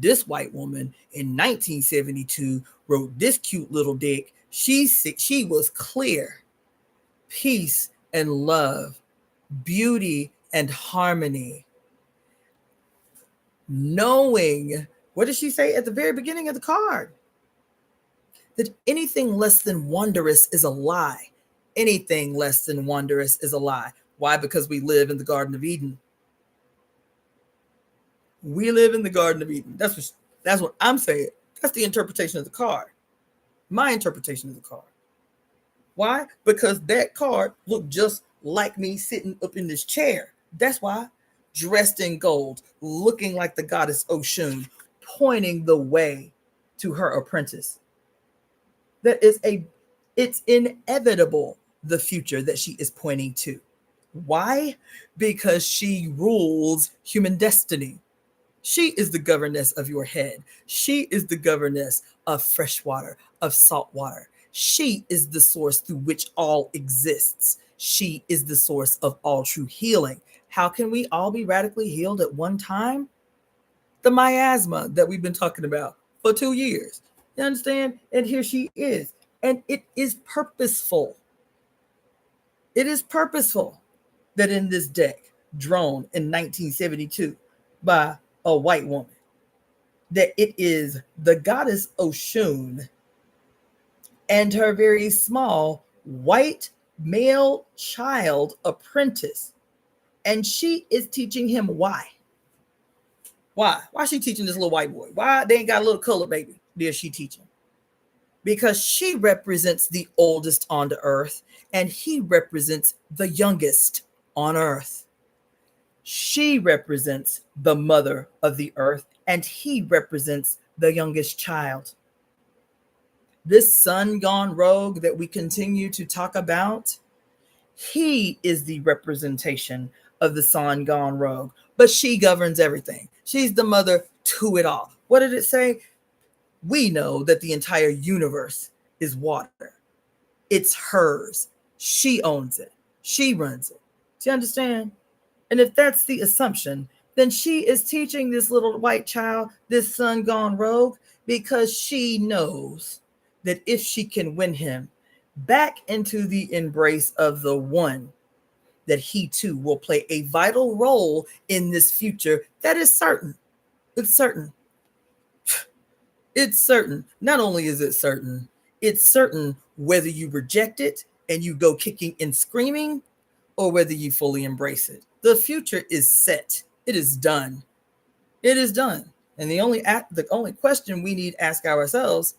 this white woman in 1972 wrote this cute little dick, she was clear. Peace and love, beauty and harmony. Knowing, what did she say at the very beginning of the card? That anything less than wondrous is a lie. Anything less than wondrous is a lie. Why? Because we live in the Garden of Eden. We live in the Garden of Eden. That's what I'm saying. That's the interpretation of the card. My interpretation of the card. Why? Because that card looked just like me sitting up in this chair. That's why. Dressed in gold, looking like the goddess Oshun, pointing the way to her apprentice. It's inevitable, the future that she is pointing to. Why? Because she rules human destiny. She is the governess of your head. She is the governess of fresh water, of salt water. She is the source through which all exists. She is the source of all true healing. How can we all be radically healed at one time? The miasma that we've been talking about for 2 years. You understand? And here she is. And it is purposeful. It is purposeful that in this deck, drawn in 1972 by a white woman, that it is the goddess Oshun and her very small white male child apprentice. And she is teaching him why. Why is she teaching this little white boy? Why they ain't got a little colored baby? There she teaching. Because she represents the oldest on the earth and he represents the youngest on earth. She represents the mother of the earth and he represents the youngest child. This sun gone rogue that we continue to talk about, he is the representation of the sun gone rogue, but she governs everything. She's the mother to it all. What did it say? We know that the entire universe is water. It's hers. She owns it. She runs it. Do you understand? And if that's the assumption, then she is teaching this little white child, this son gone rogue, because she knows that if she can win him back into the embrace of the one, that he too will play a vital role in this future that is certain. It's certain. It's certain. Not only is it certain, it's certain whether you reject it and you go kicking and screaming, or whether you fully embrace it. The future is set. It is done. It is done. And the only question we need to ask ourselves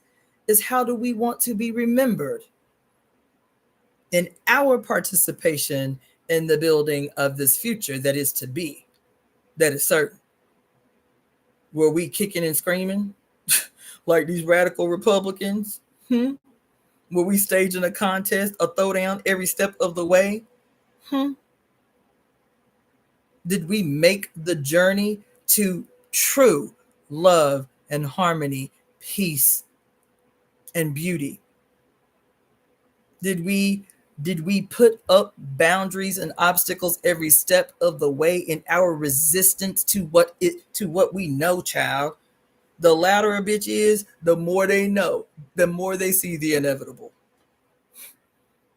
is, how do we want to be remembered in our participation in the building of this future that is to be, that is certain? Were we kicking and screaming like these radical Republicans? Were we staging a contest, a throwdown every step of the way? Did we make the journey to true love and harmony, peace and beauty? Did we put up boundaries and obstacles every step of the way in our resistance to what we know, child? The louder a bitch is, the more they know, the more they see the inevitable.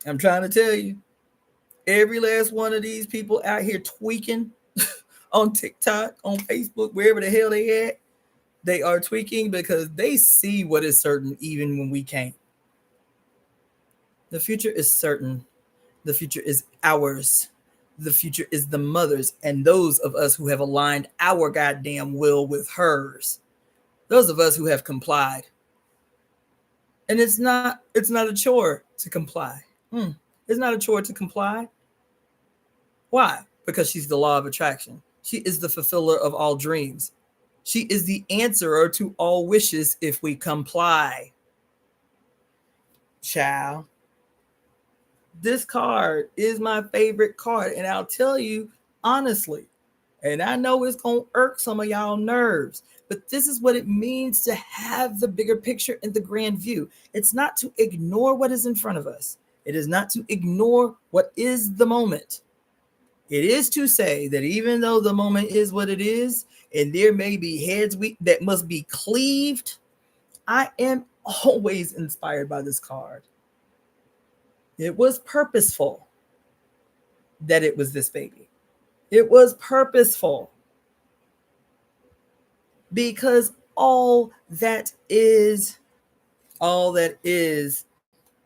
I'm trying to tell you, every last one of these people out here tweaking on TikTok, on Facebook, wherever the hell they at, they are tweaking because they see what is certain even when we can't. The future is certain. The future is ours. The future is the mother's and those of us who have aligned our goddamn will with hers. Those of us who have complied. And it's not a chore to comply. It's not a chore to comply. Why? Because she's the law of attraction. She is the fulfiller of all dreams. She is the answerer to all wishes if we comply. Child. This card is my favorite card. And I'll tell you honestly, and I know it's going to irk some of y'all nerves, but this is what it means to have the bigger picture and the grand view. It's not to ignore what is in front of us. It is not to ignore what is the moment. It is to say that even though the moment is what it is, and there may be heads that must be cleaved, I am always inspired by this card. It was purposeful that it was this baby. It was purposeful because all that is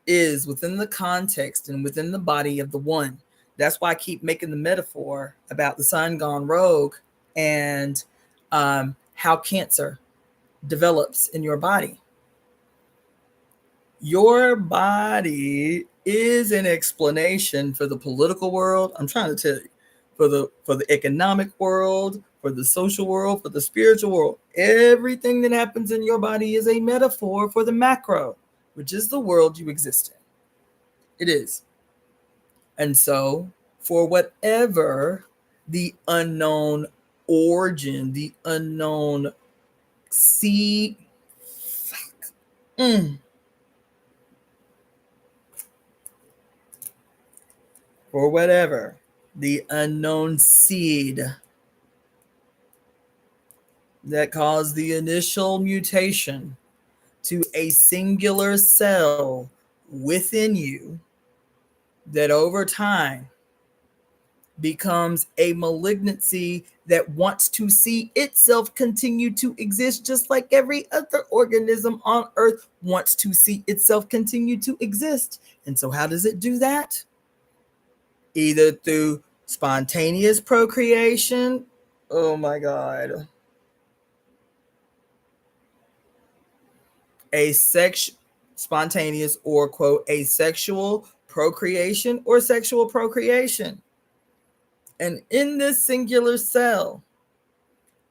within the context and within the body of the one. That's why I keep making the metaphor about the sun gone rogue and how cancer develops in your body. Your body is an explanation for the political world. I'm trying to tell you, for the economic world, for the social world, for the spiritual world. Everything that happens in your body is a metaphor for the macro, which is the world you exist in. It is. And so, for whatever the unknown origin, the unknown seed, for whatever the unknown seed that caused the initial mutation to a singular cell within you, that over time becomes a malignancy that wants to see itself continue to exist, just like every other organism on earth wants to see itself continue to exist. And so how does it do that? Either through spontaneous procreation. Oh my God. Spontaneous or quote, asexual procreation or sexual procreation. And in this singular cell,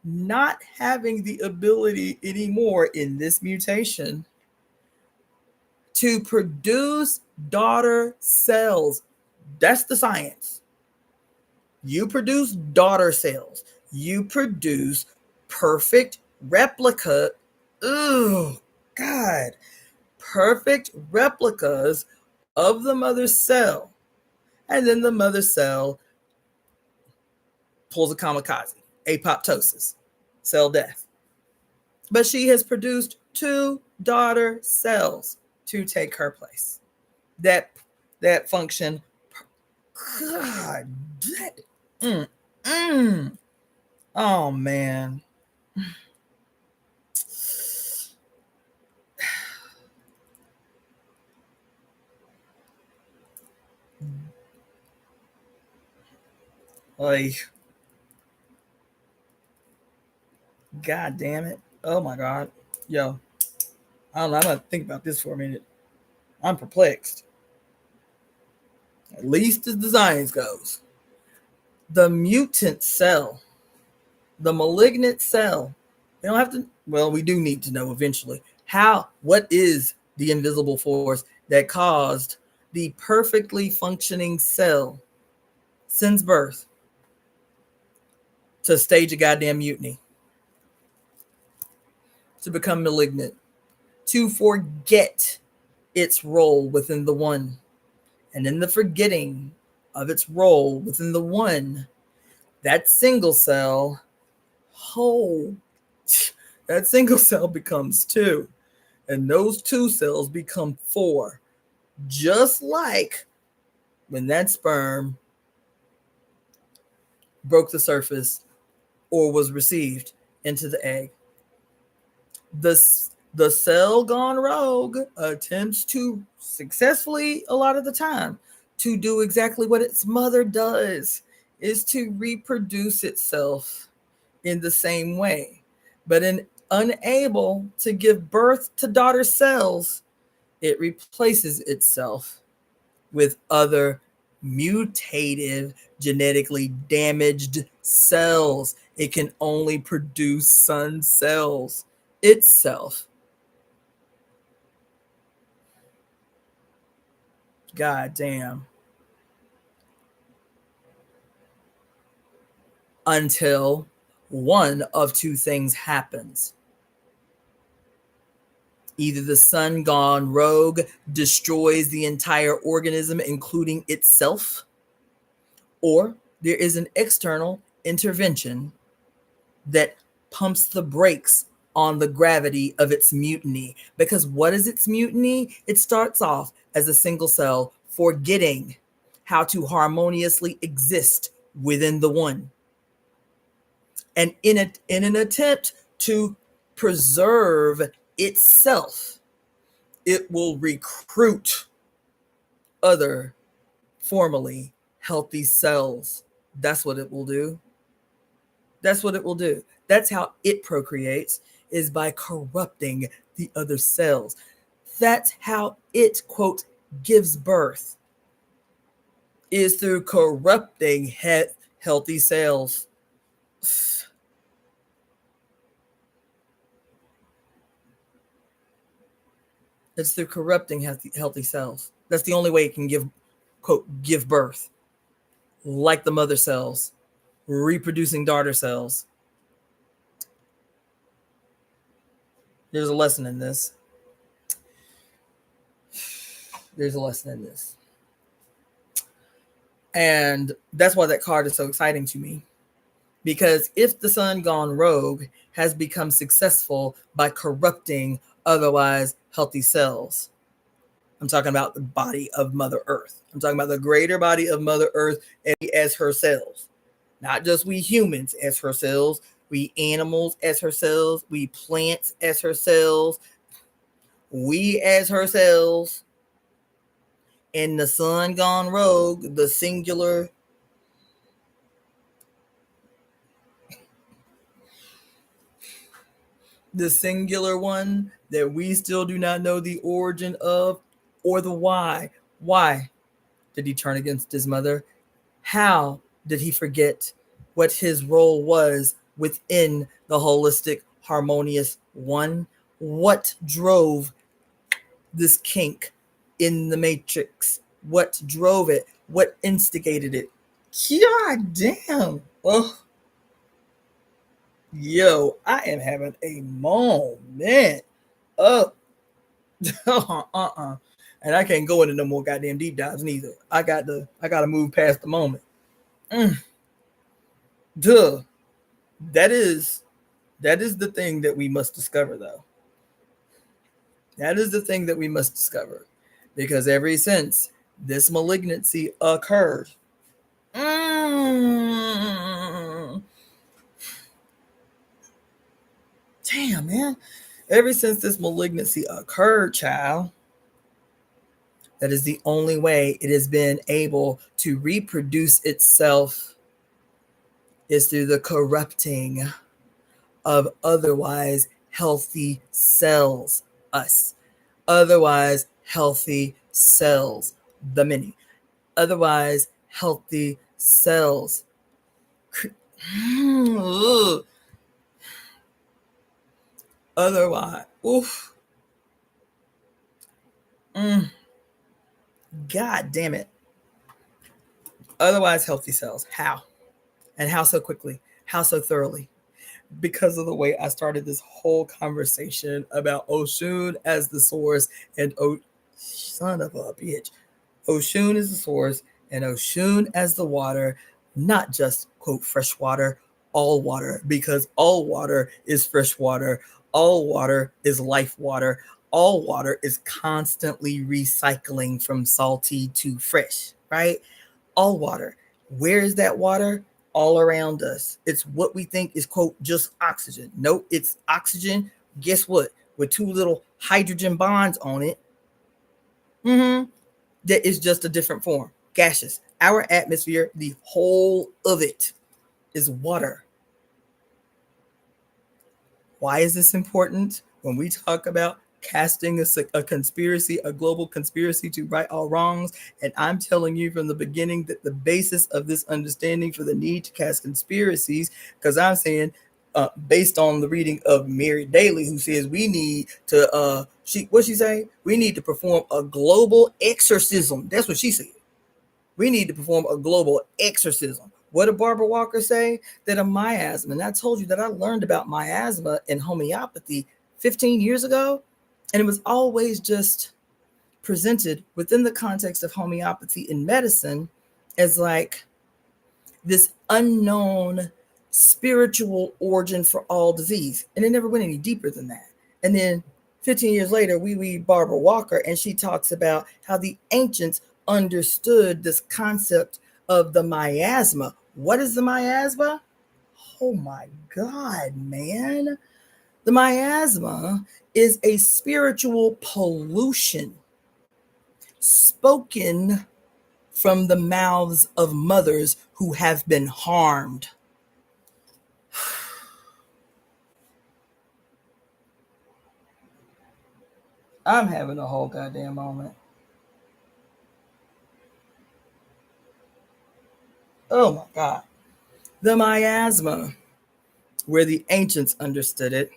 not having the ability anymore in this mutation to produce daughter cells. That's the science. You produce daughter cells. You produce perfect replica. Oh, God. Perfect replicas of the mother cell. And then the mother cell pulls a kamikaze, apoptosis, cell death. But she has produced 2 daughter cells to take her place. That function. God, oh man. Like, God damn it. Oh my God. Yo, I don't know. I'm gonna think about this for a minute. I'm perplexed. At least as the science goes. The mutant cell, the malignant cell. We don't have to, well, we do need to know eventually. What is the invisible force that caused the perfectly functioning cell since birth to stage a goddamn mutiny, to become malignant, to forget its role within the one? And in the forgetting of its role within the one, that single cell, that single cell becomes 2. And those 2 cells become 4. Just like when that sperm broke the surface or was received into the egg. The cell gone rogue attempts to successfully, a lot of the time, to do exactly what its mother does, is to reproduce itself in the same way. But in unable to give birth to daughter cells, it replaces itself with other mutative, genetically damaged cells. It can only produce son cells itself. God damn. Until one of 2 things happens. Either the sun gone rogue destroys the entire organism, including itself, or there is an external intervention that pumps the brakes on the gravity of its mutiny. Because what is its mutiny? It starts off as a single cell, forgetting how to harmoniously exist within the one. And in an attempt to preserve itself, it will recruit other formerly healthy cells. That's what it will do. That's what it will do. That's how it procreates, is by corrupting the other cells. That's how it, quote, gives birth, is through corrupting healthy cells. It's through corrupting healthy cells. That's the only way it can give birth. Like the mother cells, reproducing daughter cells. There's a lesson in this. There's a lesson in this. And that's why that card is so exciting to me. Because if the sun gone rogue has become successful by corrupting otherwise healthy cells, I'm talking about the body of Mother Earth. I'm talking about the greater body of Mother Earth as her cells. Not just we humans as her cells, we animals as her cells, we plants as her cells, we as her cells, and the sun gone rogue, the singular one that we still do not know the origin of or the why. Why did he turn against his mother? How did he forget what his role was within the holistic, harmonious one? What drove this kink in the matrix? What drove it? What instigated it God damn. Oh, yo, I am having a moment. Oh, and I can't go into no more goddamn deep dives neither. I gotta move past the moment. Duh. That is the thing that we must discover, though. That is the thing that we must discover, because ever since this malignancy occurred, damn man, ever since this malignancy occurred, child, that is the only way it has been able to reproduce itself, is through the corrupting of otherwise healthy cells, us, otherwise healthy cells, the many, otherwise healthy cells. Otherwise, oof. God damn it. Otherwise healthy cells. How? And how so quickly? How so thoroughly? Because of the way I started this whole conversation about Oshun as the source and son of a bitch. Oshun is the source and Oshun as the water, not just quote fresh water, all water, because all water is fresh water. All water is life water. All water is constantly recycling from salty to fresh, right? All water. Where is that water? All around us. It's what we think is quote just oxygen. No, it's oxygen. Guess what? With two little hydrogen bonds on it. That is just a different form. Gaseous. Our atmosphere, the whole of it, is water. Why is this important? When we talk about casting a conspiracy, a global conspiracy to right all wrongs, and I'm telling you from the beginning that the basis of this understanding for the need to cast conspiracies, because I'm saying, based on the reading of Mary Daly, who says we need to, what she say? We need to perform a global exorcism. That's what she said. We need to perform a global exorcism. What did Barbara Walker say? That a miasma, and I told you that I learned about miasma in homeopathy 15 years ago, and it was always just presented within the context of homeopathy in medicine as like this unknown spiritual origin for all disease. And it never went any deeper than that. And then 15 years later, we read Barbara Walker, and she talks about how the ancients understood this concept of the miasma. What is the miasma? Oh my God, man. The miasma is a spiritual pollution spoken from the mouths of mothers who have been harmed. I'm having a whole goddamn moment. Oh my God. The miasma, where the ancients understood it,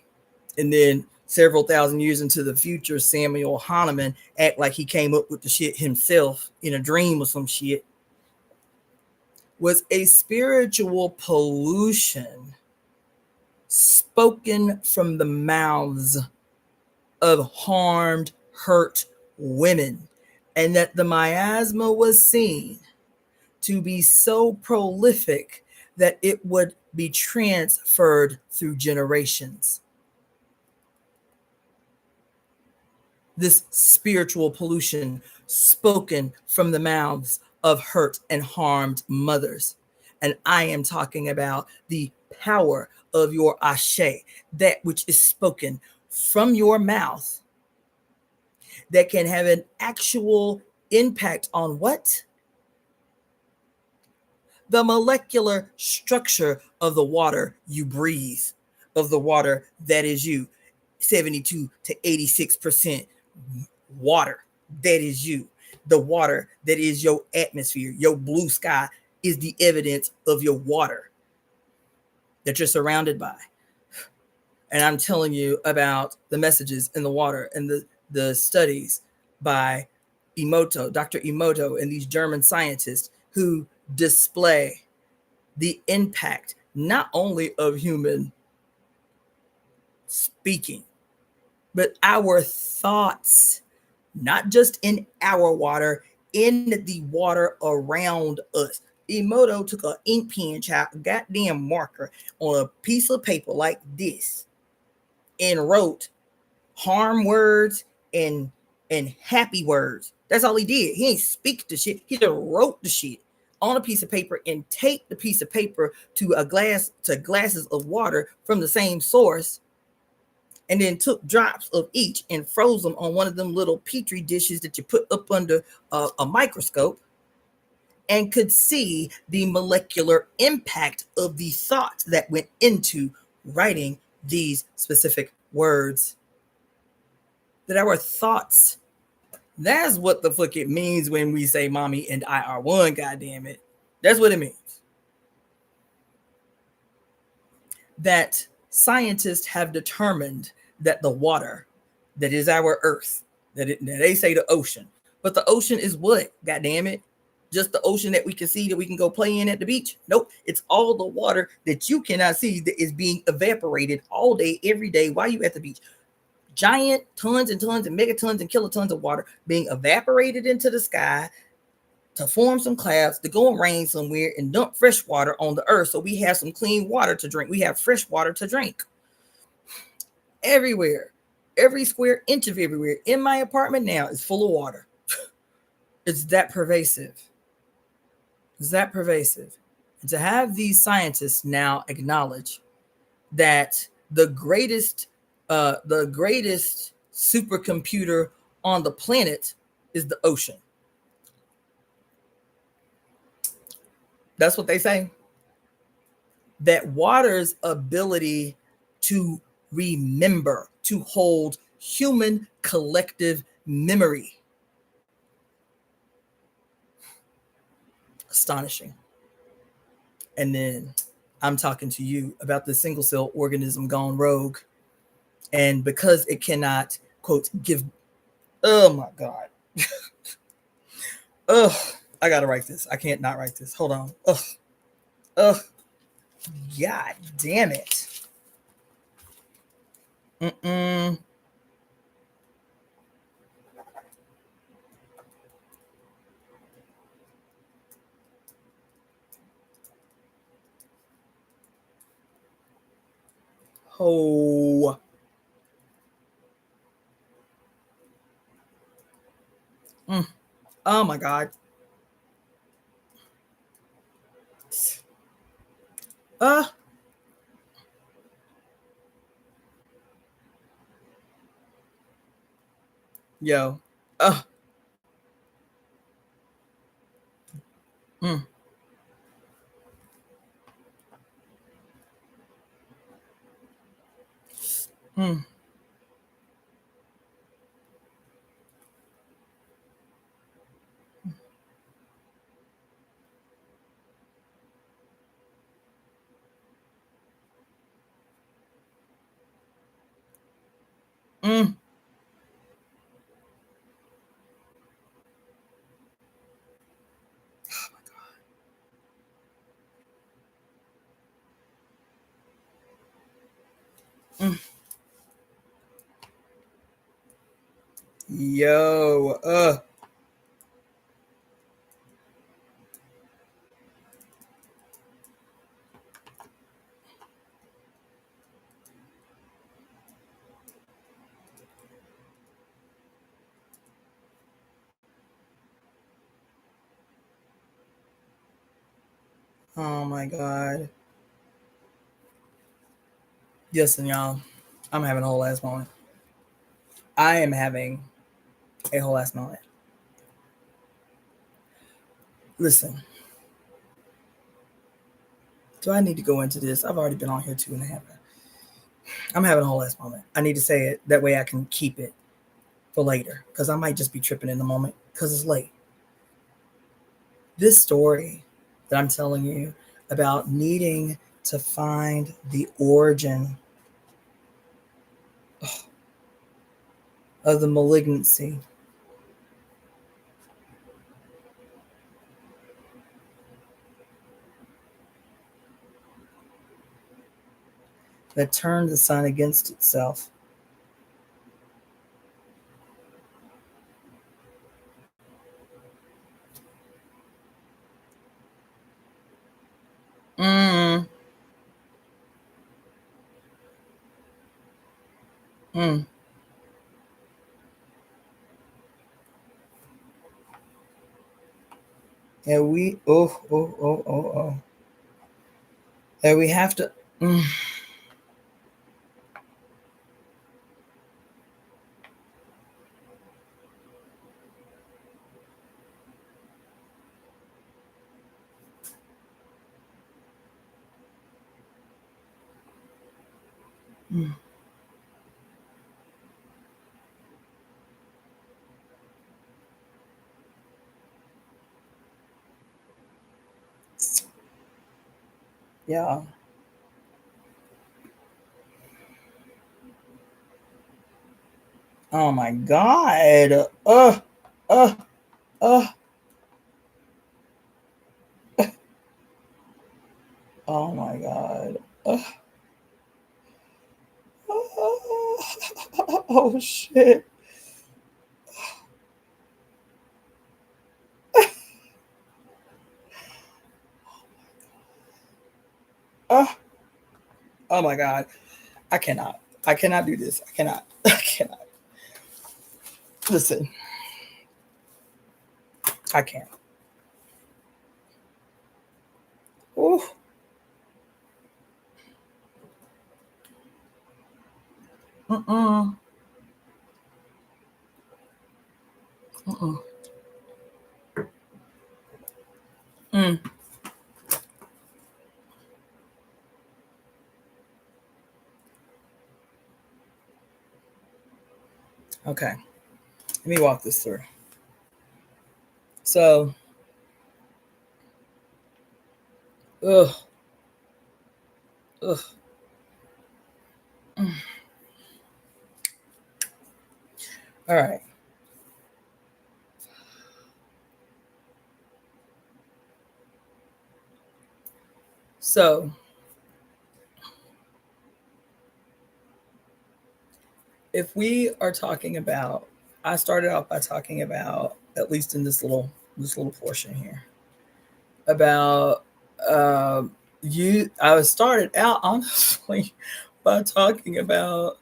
and then several thousand years into the future, Samuel Hahnemann act like he came up with the shit himself in a dream or some shit, was a spiritual pollution spoken from the mouths of harmed, hurt women, and that the miasma was seen to be so prolific that it would be transferred through generations. This spiritual pollution spoken from the mouths of hurt and harmed mothers. And I am talking about the power of your ashe, that which is spoken from your mouth, that can have an actual impact on what? The molecular structure of the water you breathe, of the water that is you. 72 to 86% water, that is you. The water that is your atmosphere, your blue sky, is the evidence of your water that you're surrounded by. And I'm telling you about the messages in the water and the studies by Dr. Emoto, and these German scientists who display the impact not only of human speaking, but our thoughts, not just in our water, in the water around us. Emoto took an ink pen, child, a goddamn marker on a piece of paper like this and wrote harm words and happy words. That's all he did. He ain't speak the shit. He just wrote the shit on a piece of paper and taped the piece of paper to glasses of water from the same source, and then took drops of each and froze them on one of them little petri dishes that you put up under a microscope, and could see the molecular impact of the thoughts that went into writing these specific words. That our thoughts, that's what the fuck it means when we say mommy and I are one, goddamn it. That's what it means. That scientists have determined that the water that is our earth, that they say the ocean, but the ocean is what, goddamn it? Just the ocean that we can see, that we can go play in at the beach? Nope, it's all the water that you cannot see that is being evaporated all day, every day while you at the beach. Giant tons and tons and megatons and kilotons of water being evaporated into the sky to form some clouds, to go and rain somewhere and dump fresh water on the earth so we have some clean water to drink. We have fresh water to drink. Everywhere, every square inch of everywhere in my apartment now is full of water. It's that pervasive. It's that pervasive. And to have these scientists now acknowledge that the greatest supercomputer on the planet is the ocean. That's what they say. That water's ability to remember, to hold human collective memory. Astonishing. And then I'm talking to you about the single cell organism gone rogue. And because it cannot, quote, give, oh my God. Ugh, I gotta write this. I can't not write this. Hold on. Ugh. God damn it. Oh. Oh my God. Yo. Mm. Mm. Mm. Oh my God. Mm. Yo. Oh my God. Listen, y'all. I'm having a whole ass moment. I am having a whole ass moment. Listen. Do I need to go into this? I've already been on here 2.5 hours. I'm having a whole ass moment. I need to say it. That way I can keep it for later. Because I might just be tripping in the moment. Because it's late. This story that I'm telling you about needing to find the origin of the malignancy. that turned the sun against itself. Mm, mm. And oh. And we have to, mm, mm. Yeah. Oh my God. Uh, uh. Oh my God. Oh shit. Uh, oh my God. I cannot. I cannot do this. I cannot. I cannot. Listen. I can't. Ooh. Mm-mm. Mm-mm. Mm. Okay. Let me walk this through. So, ugh. Ugh. Mm. All right. So, if we are talking about, I started out by talking about, at least in this little portion here, about you. I was started out honestly by talking about,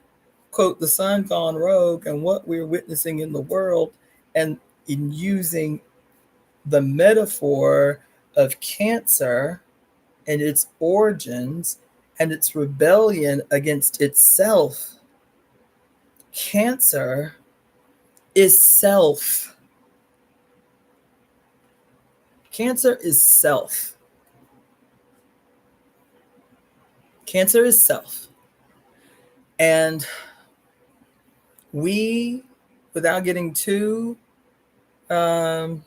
quote, the sun gone rogue and what we're witnessing in the world, and in using the metaphor of Cancer and its origins and its rebellion against itself. Cancer is self. Cancer is self. Cancer is self. And we, without getting too, um,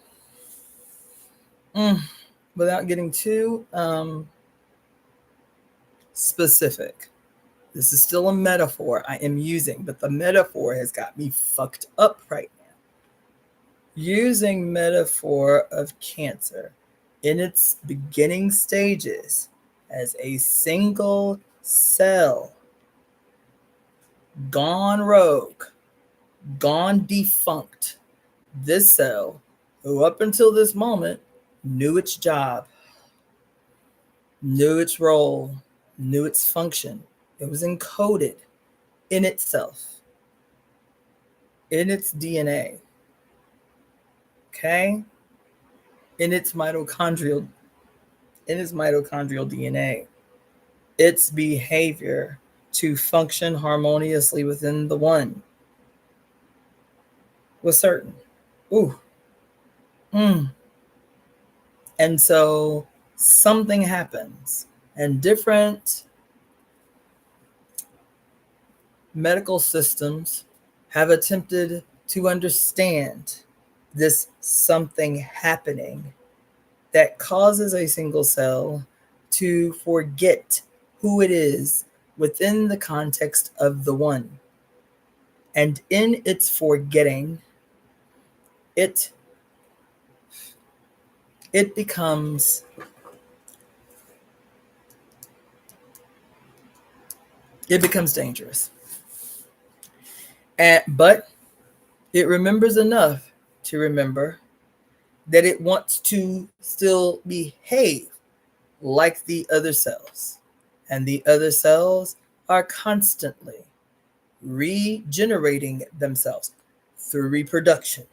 mm, without getting too specific, this is still a metaphor I am using, but the metaphor has got me fucked up right now. Using metaphor of Cancer in its beginning stages as a single cell, gone rogue, gone defunct. This cell, who up until this moment knew its job, knew its role, knew its function. It was encoded in itself, in its DNA, okay? In its mitochondrial DNA. Its behavior to function harmoniously within the one was certain. Ooh. Mm. And so something happens, and different medical systems have attempted to understand this something happening that causes a single cell to forget who it is within the context of the one. And in its forgetting, it becomes it becomes dangerous. But it remembers enough to remember that it wants to still behave like the other cells. And the other cells are constantly regenerating themselves through reproduction,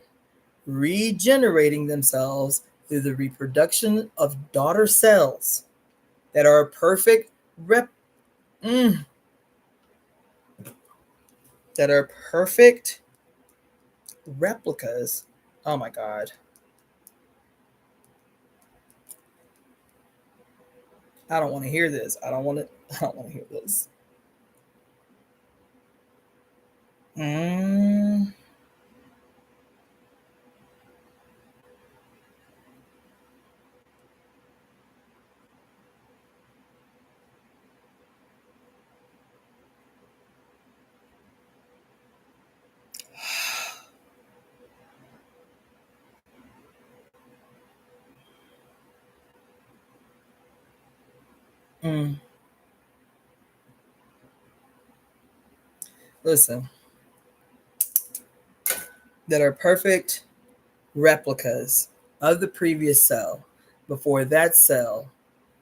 regenerating themselves through the reproduction of daughter cells that are perfect that are perfect replicas. Oh my God. I don't want to hear this. I don't want to hear this. Mm. Mm. Listen, that are perfect replicas of the previous cell before that cell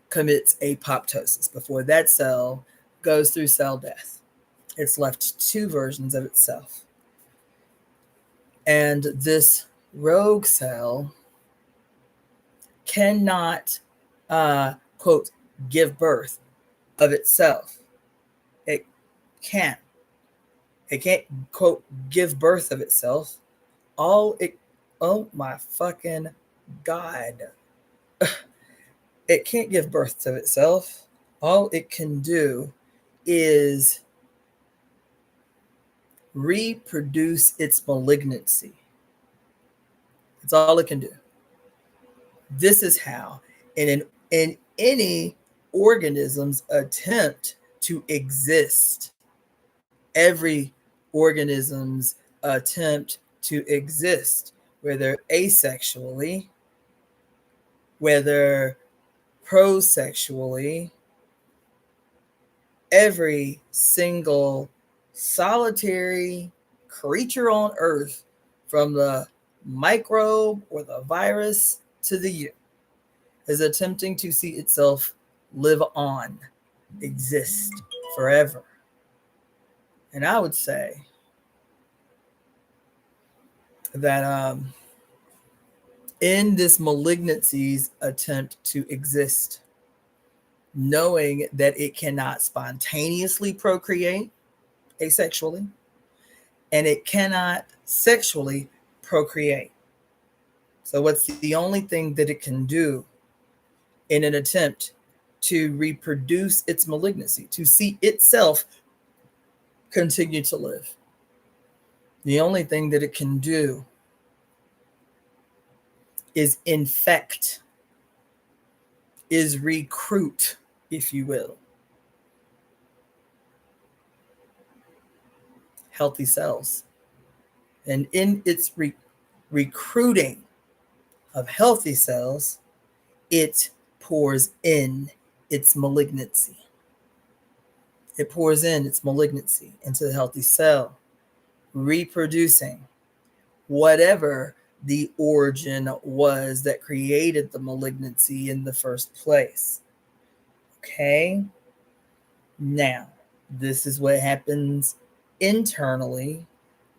commits apoptosis, before that cell goes through cell death. It's left two versions of itself. And this rogue cell cannot, quote, give birth of itself. It can't. It can't, quote, give birth of itself. Oh my fucking God. It can't give birth to itself. All it can do is reproduce its malignancy. That's all it can do. This is how, in any organism's attempt to exist, every organism's attempt to exist, whether asexually, whether prosexually, every single solitary creature on earth, from the microbe or the virus to the you, is attempting to see itself live on, exist forever. And I would say that in this malignancy's attempt to exist, knowing that it cannot spontaneously procreate asexually, and it cannot sexually procreate. So what's the only thing that it can do in an attempt to reproduce its malignancy, to see itself continue to live? The only thing that it can do is infect, is recruit, if you will, healthy cells. And in its recruiting of healthy cells, it pours in its malignancy. It pours in its malignancy into the healthy cell, reproducing whatever the origin was that created the malignancy in the first place. Okay? Now, this is what happens internally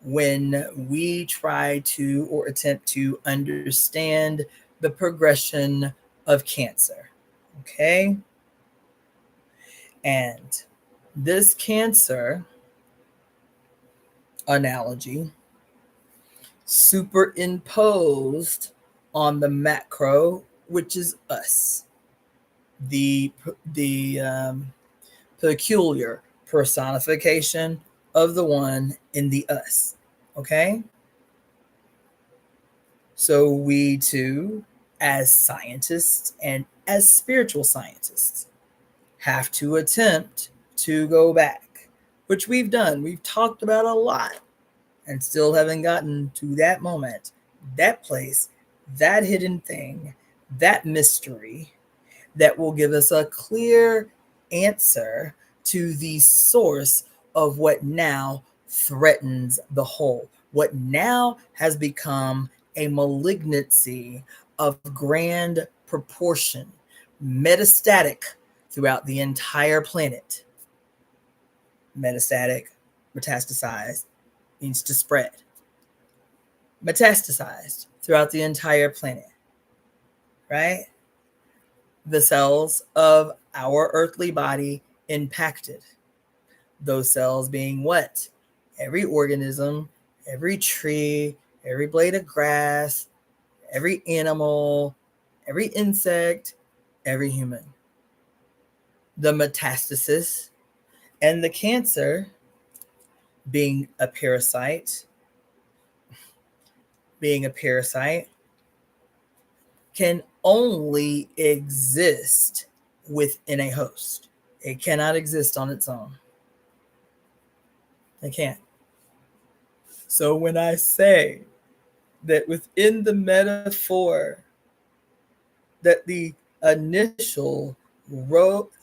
when we try to or attempt to understand the progression of cancer. Okay? And this cancer analogy superimposed on the macro, which is us, the peculiar personification of the one in the us. Okay? So we too, as scientists and as spiritual scientists, have to attempt to go back, which we've done. We've talked about a lot and still haven't gotten to that moment, that place, that hidden thing, that mystery that will give us a clear answer to the source of what now threatens the whole, what now has become a malignancy of grand proportion, metastatic throughout the entire planet. Metastatic, metastasized, means to spread. Metastasized throughout the entire planet, right? The cells of our earthly body impacted. Those cells being what? Every organism, every tree, every blade of grass, every animal, every insect, every human. The metastasis and the cancer being a parasite, can only exist within a host. It cannot exist on its own. It can't. So when I say that within the metaphor, that the initial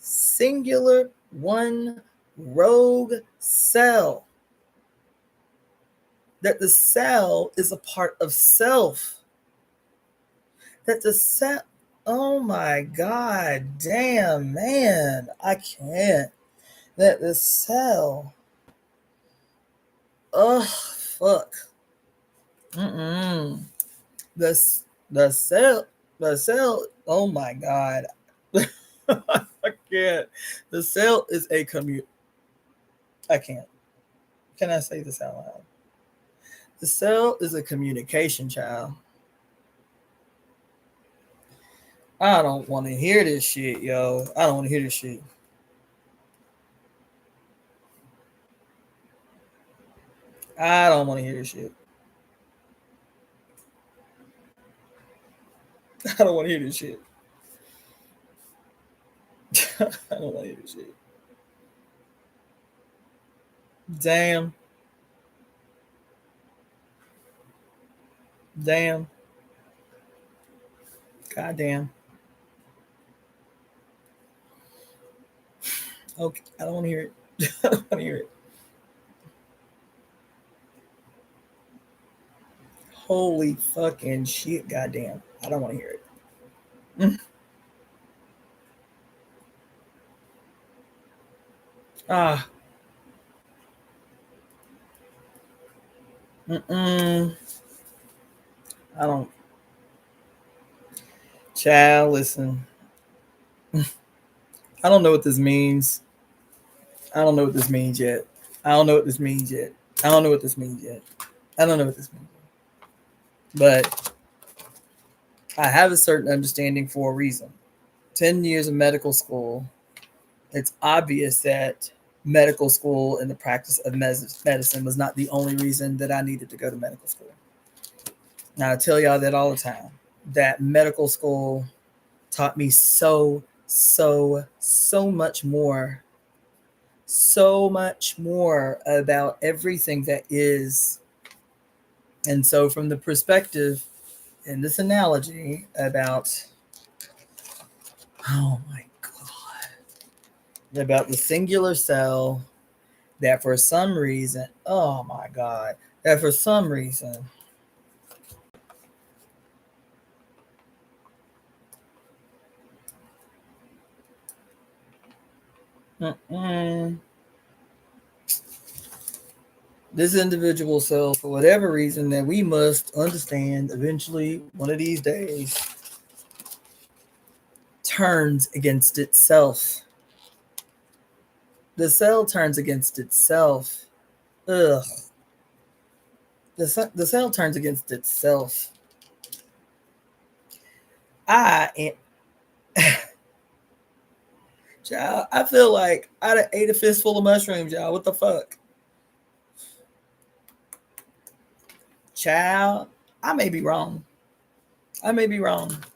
singular one rogue cell, that the cell is a part of self, that the cell, oh my God, damn, man, I can't, that the cell, oh, fuck, the cell, oh my God, I can't, the cell is a I can't, can I say this out loud? The cell is a communication, child. I don't want to hear this shit, yo. I don't want to hear this shit. I don't want to hear this shit. I don't want to hear this shit. I don't want to hear this shit. Damn. Damn. Goddamn. Okay, I don't want to hear it. I don't want to hear it. Holy fucking shit, goddamn. I don't want to hear it. Ah. I don't. Child, listen. I don't know what this means. I don't know what this means yet. I don't know what this means yet. I don't know what this means yet. I don't know what this means. But I have a certain understanding for a reason. 10 years of medical school, it's obvious that medical school and the practice of medicine was not the only reason that I needed to go to medical school. Now, I tell y'all that all the time, that medical school taught me so much more. So much more about everything that is. And so, from the perspective in this analogy about, oh my God, about the singular cell, that for some reason, oh my God, that for some reason, this individual cell, for whatever reason that we must understand eventually, one of these days, turns against itself. The cell turns against itself. Ugh. The cell turns against itself. I am. Child, I feel like I done ate a fistful of mushrooms, y'all. What the fuck? Child, I may be wrong. I may be wrong. And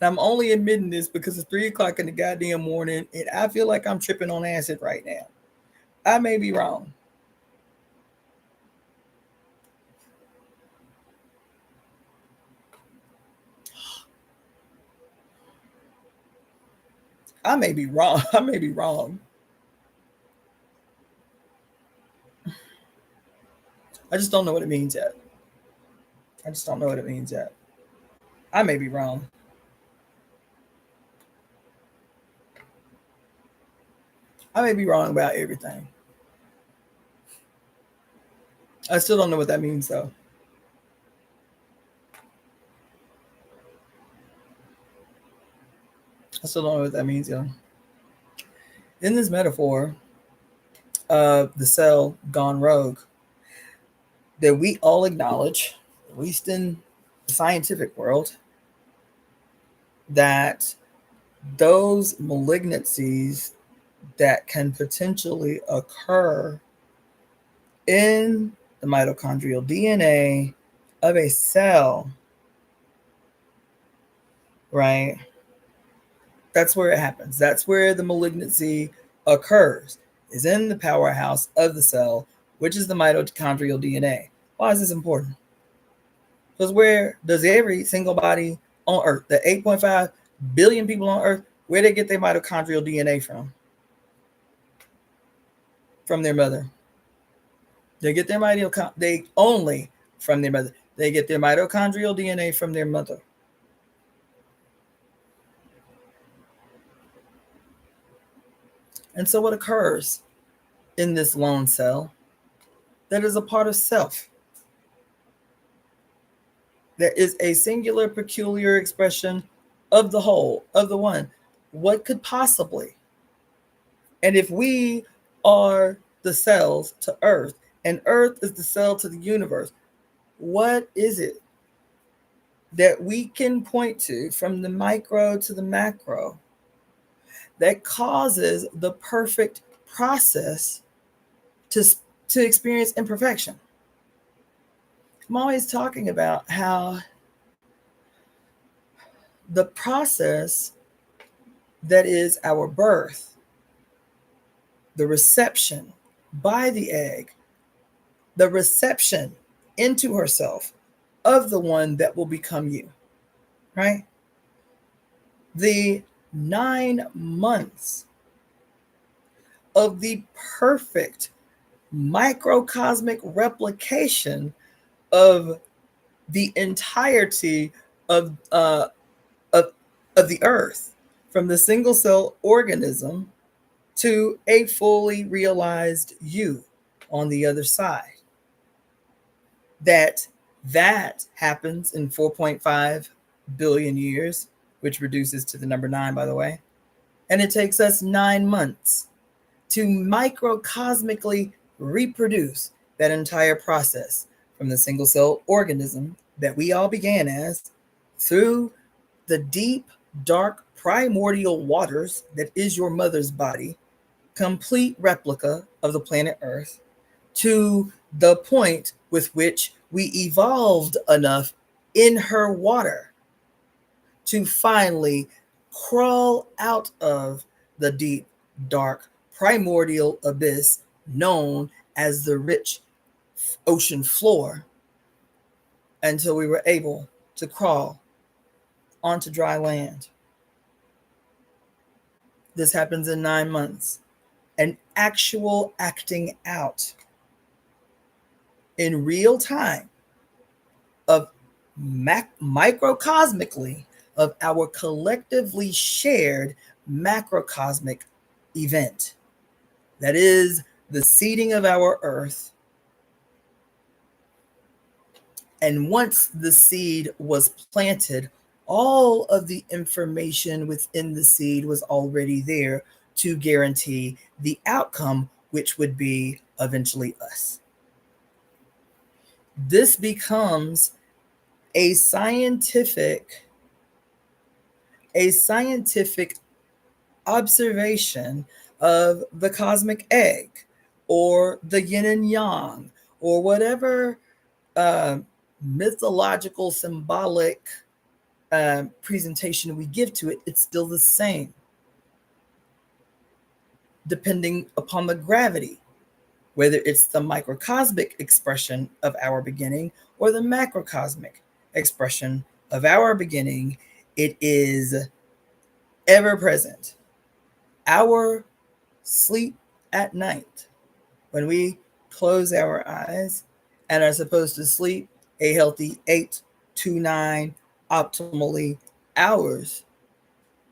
I'm only admitting this because it's 3 o'clock in the goddamn morning and I feel like I'm tripping on acid right now. I may be wrong. I may be wrong. I may be wrong. I just don't know what it means yet. I just don't know what it means yet. I may be wrong. I may be wrong about everything. I still don't know what that means, though. I still don't know what that means, yo. In this metaphor of the cell gone rogue, that we all acknowledge, at least in the scientific world, that those malignancies that can potentially occur in the mitochondrial DNA of a cell, right? That's where it happens. That's where the malignancy occurs, is in the powerhouse of the cell, which is the mitochondrial DNA. Why is this important? Because where does every single body on Earth, the 8.5 billion people on Earth, where they get their mitochondrial DNA from? From their mother. They get their they only from their mother. They get their mitochondrial DNA from their mother. And so what occurs in this lone cell that is a part of self, that is a singular, peculiar expression of the whole, of the one? What could possibly? And if we are the cells to Earth, and Earth is the cell to the universe, what is it that we can point to from the micro to the macro that causes the perfect process to experience imperfection? I'm always talking about how the process that is our birth, the reception by the egg, the reception into herself of the one that will become you, right? The 9 months of the perfect microcosmic replication of the entirety of the earth, from the single cell organism to a fully realized you on the other side. That happens in 4.5 billion years, which reduces to the number 9, by the way. And it takes us 9 months to microcosmically reproduce that entire process from the single cell organism that we all began as, through the deep, dark, primordial waters that is your mother's body, complete replica of the planet Earth, to the point with which we evolved enough in her water to finally crawl out of the deep, dark, primordial abyss known as the rich ocean floor, until we were able to crawl onto dry land. This happens in 9 months. An actual acting out in real time of microcosmically of our collectively shared macrocosmic event. That is the seeding of our earth. And once the seed was planted, all of the information within the seed was already there to guarantee the outcome, which would be eventually us. This becomes a scientific observation of the cosmic egg, or the yin and yang, or whatever mythological, symbolic presentation we give to it. It's still the same, depending upon the gravity, whether it's the microcosmic expression of our beginning or the macrocosmic expression of our beginning. It is ever present. Our sleep at night, when we close our eyes and are supposed to sleep a healthy 8 to 9 optimally hours.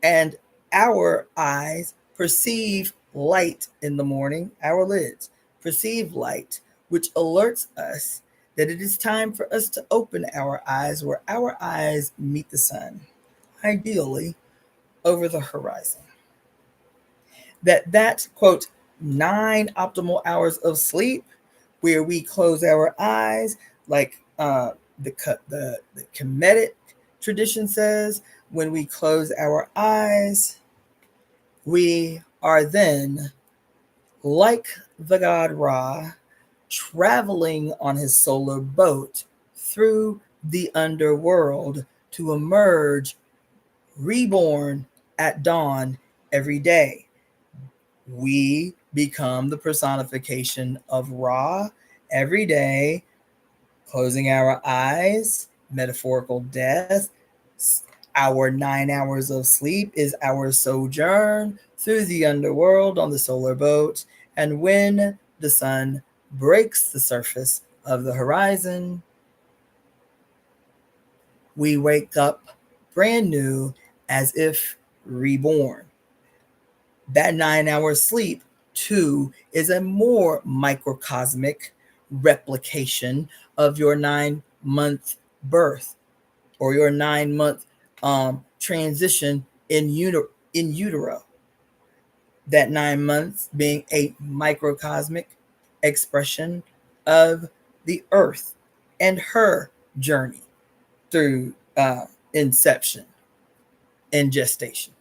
And our eyes perceive light in the morning, our lids perceive light, which alerts us that it is time for us to open our eyes, where our eyes meet the sun, ideally over the horizon. That quote 9 optimal hours of sleep, where we close our eyes, like the Kemetic tradition says, when we close our eyes, we are then like the god Ra, traveling on his solar boat through the underworld to emerge reborn at dawn every day. We become the personification of Ra every day, closing our eyes, metaphorical death. Our 9 hours of sleep is our sojourn through the underworld on the solar boat. And when the sun breaks the surface of the horizon, we wake up brand new, as if reborn. That 9 hour sleep, too, is a more microcosmic replication of your 9 month birth, or your 9 month transition in utero. That 9 months being a microcosmic expression of the earth and her journey through inception and gestation.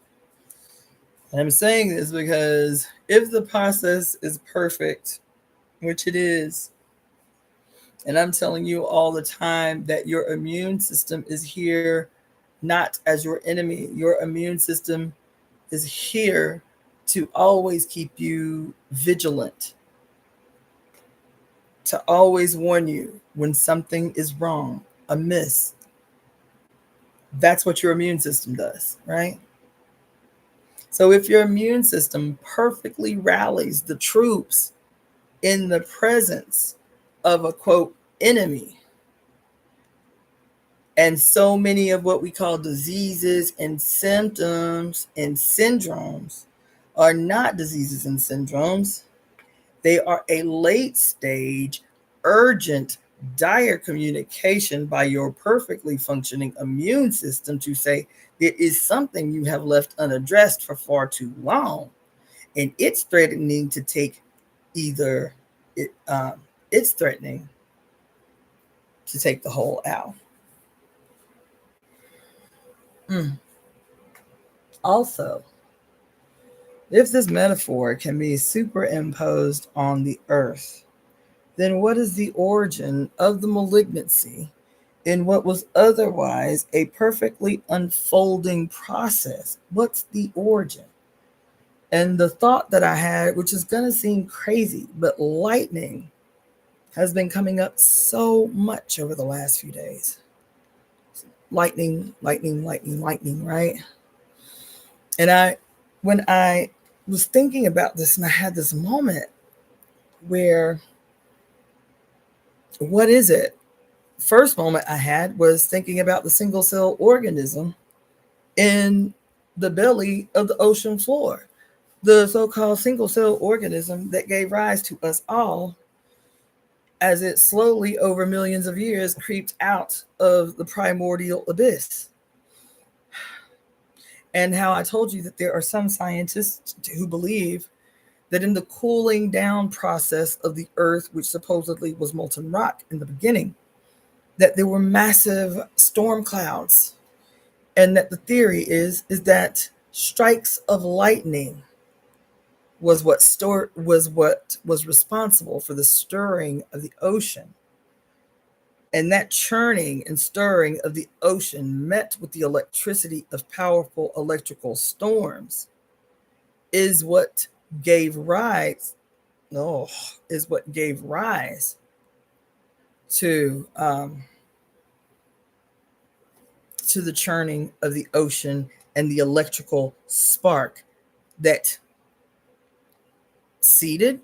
And I'm saying this because if the process is perfect, which it is, and I'm telling you all the time that your immune system is here not as your enemy. Your immune system is here to always keep you vigilant, to always warn you when something is wrong, amiss. That's what your immune system does, right? So if your immune system perfectly rallies the troops in the presence of a quote enemy, and so many of what we call diseases and symptoms and syndromes are not diseases and syndromes. They are a late stage, urgent, dire communication by your perfectly functioning immune system to say there is something you have left unaddressed for far too long, and it's threatening to take either it's threatening to take the whole out. Also, if this metaphor can be superimposed on the earth, then what is the origin of the malignancy in what was otherwise a perfectly unfolding process? What's the origin? And the thought that I had, which is going to seem crazy, but lightning has been coming up so much over the last few days. Lightning, lightning, lightning, lightning, right? And when I was thinking about this, and I had this moment where, what is it? First moment I had was thinking about the single cell organism in the belly of the ocean floor, the so-called single cell organism that gave rise to us all as it slowly over millions of years creeped out of the primordial abyss. And how I told you that there are some scientists who believe that in the cooling down process of the earth, which supposedly was molten rock in the beginning, that there were massive storm clouds, and that the theory is that strikes of lightning was what was responsible for the stirring of the ocean. And that churning and stirring of the ocean met with the electricity of powerful electrical storms is what gave rise is what gave rise to the churning of the ocean and the electrical spark that seeded,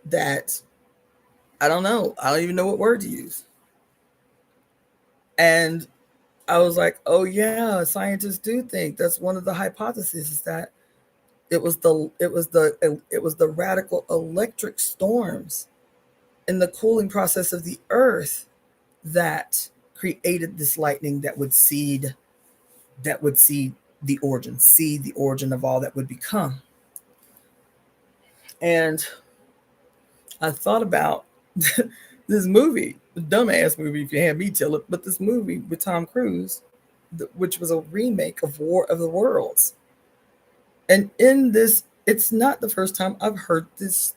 that I don't know. I don't even know what word to use. And I was like, oh yeah, scientists do think that's one of the hypotheses, is that it was the radical electric storms in the cooling process of the earth that created this lightning that would seed the origin of all that would become. And I thought about this movie, the dumbass movie, if you had me tell it, but this movie with Tom Cruise, which was a remake of War of the Worlds. And in this, it's not the first time I've heard this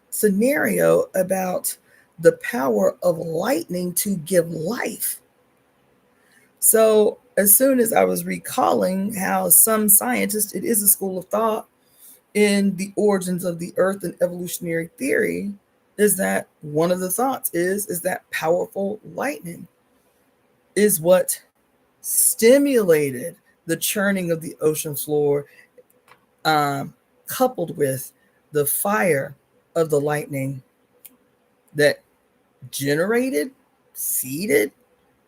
scenario about the power of lightning to give life. So, as soon as I was recalling how some scientists, it is a school of thought in the origins of the earth and evolutionary theory, is that one of the thoughts is that powerful lightning is what stimulated the churning of the ocean floor, coupled with the fire of the lightning that generated, seeded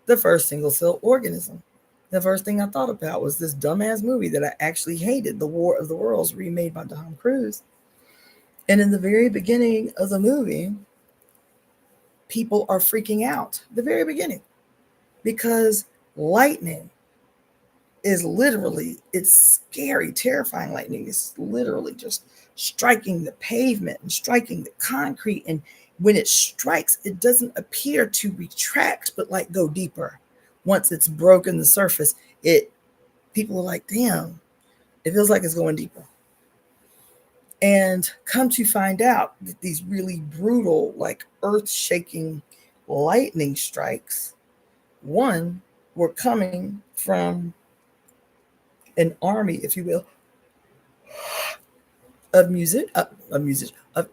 the first single cell organism. The first thing I thought about was this dumbass movie that I actually hated, The War of the Worlds, remade by Tom Cruise. And in the very beginning of the movie, people are freaking out. The very beginning. Because lightning is literally, it's scary, terrifying lightning. It's literally just striking the pavement and striking the concrete. And when it strikes, it doesn't appear to retract, but like go deeper. Once it's broken the surface, people are like, damn, it feels like it's going deeper. And come to find out that these really brutal, like earth-shaking lightning strikes, one, were coming from an army, if you will, of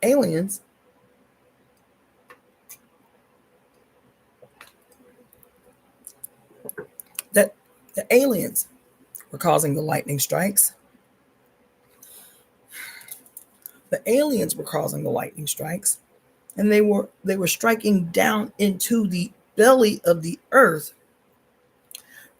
aliens that the aliens were causing the lightning strikes. The aliens were causing the lightning strikes, and they were striking down into the belly of the earth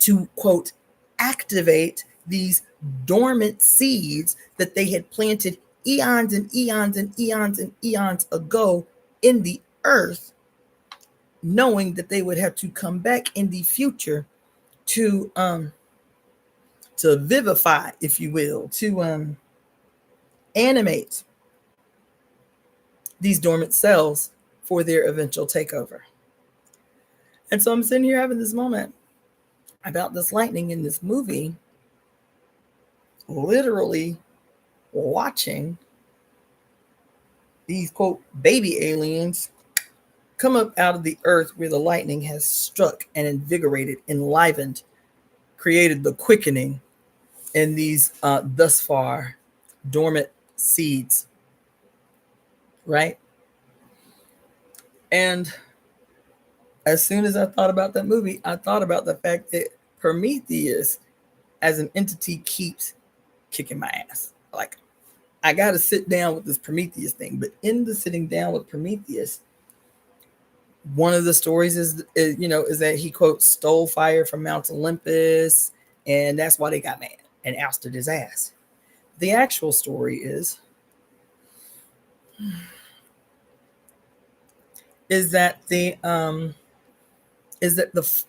to, quote, activate these dormant seeds that they had planted eons and eons and eons and eons ago in the earth, knowing that they would have to come back in the future to vivify, if you will, to animate these dormant cells for their eventual takeover. And so I'm sitting here having this moment about this lightning in this movie, literally watching these, quote, baby aliens come up out of the earth where the lightning has struck and invigorated, enlivened, created the quickening in these thus far dormant seeds, right? And as soon as I thought about that movie, I thought about the fact that Prometheus as an entity keeps kicking my ass. Like, I got to sit down with this Prometheus thing. But in the sitting down with Prometheus, one of the stories is that he, quote, stole fire from Mount Olympus, and that's why they got mad and ousted his ass. The actual story is that the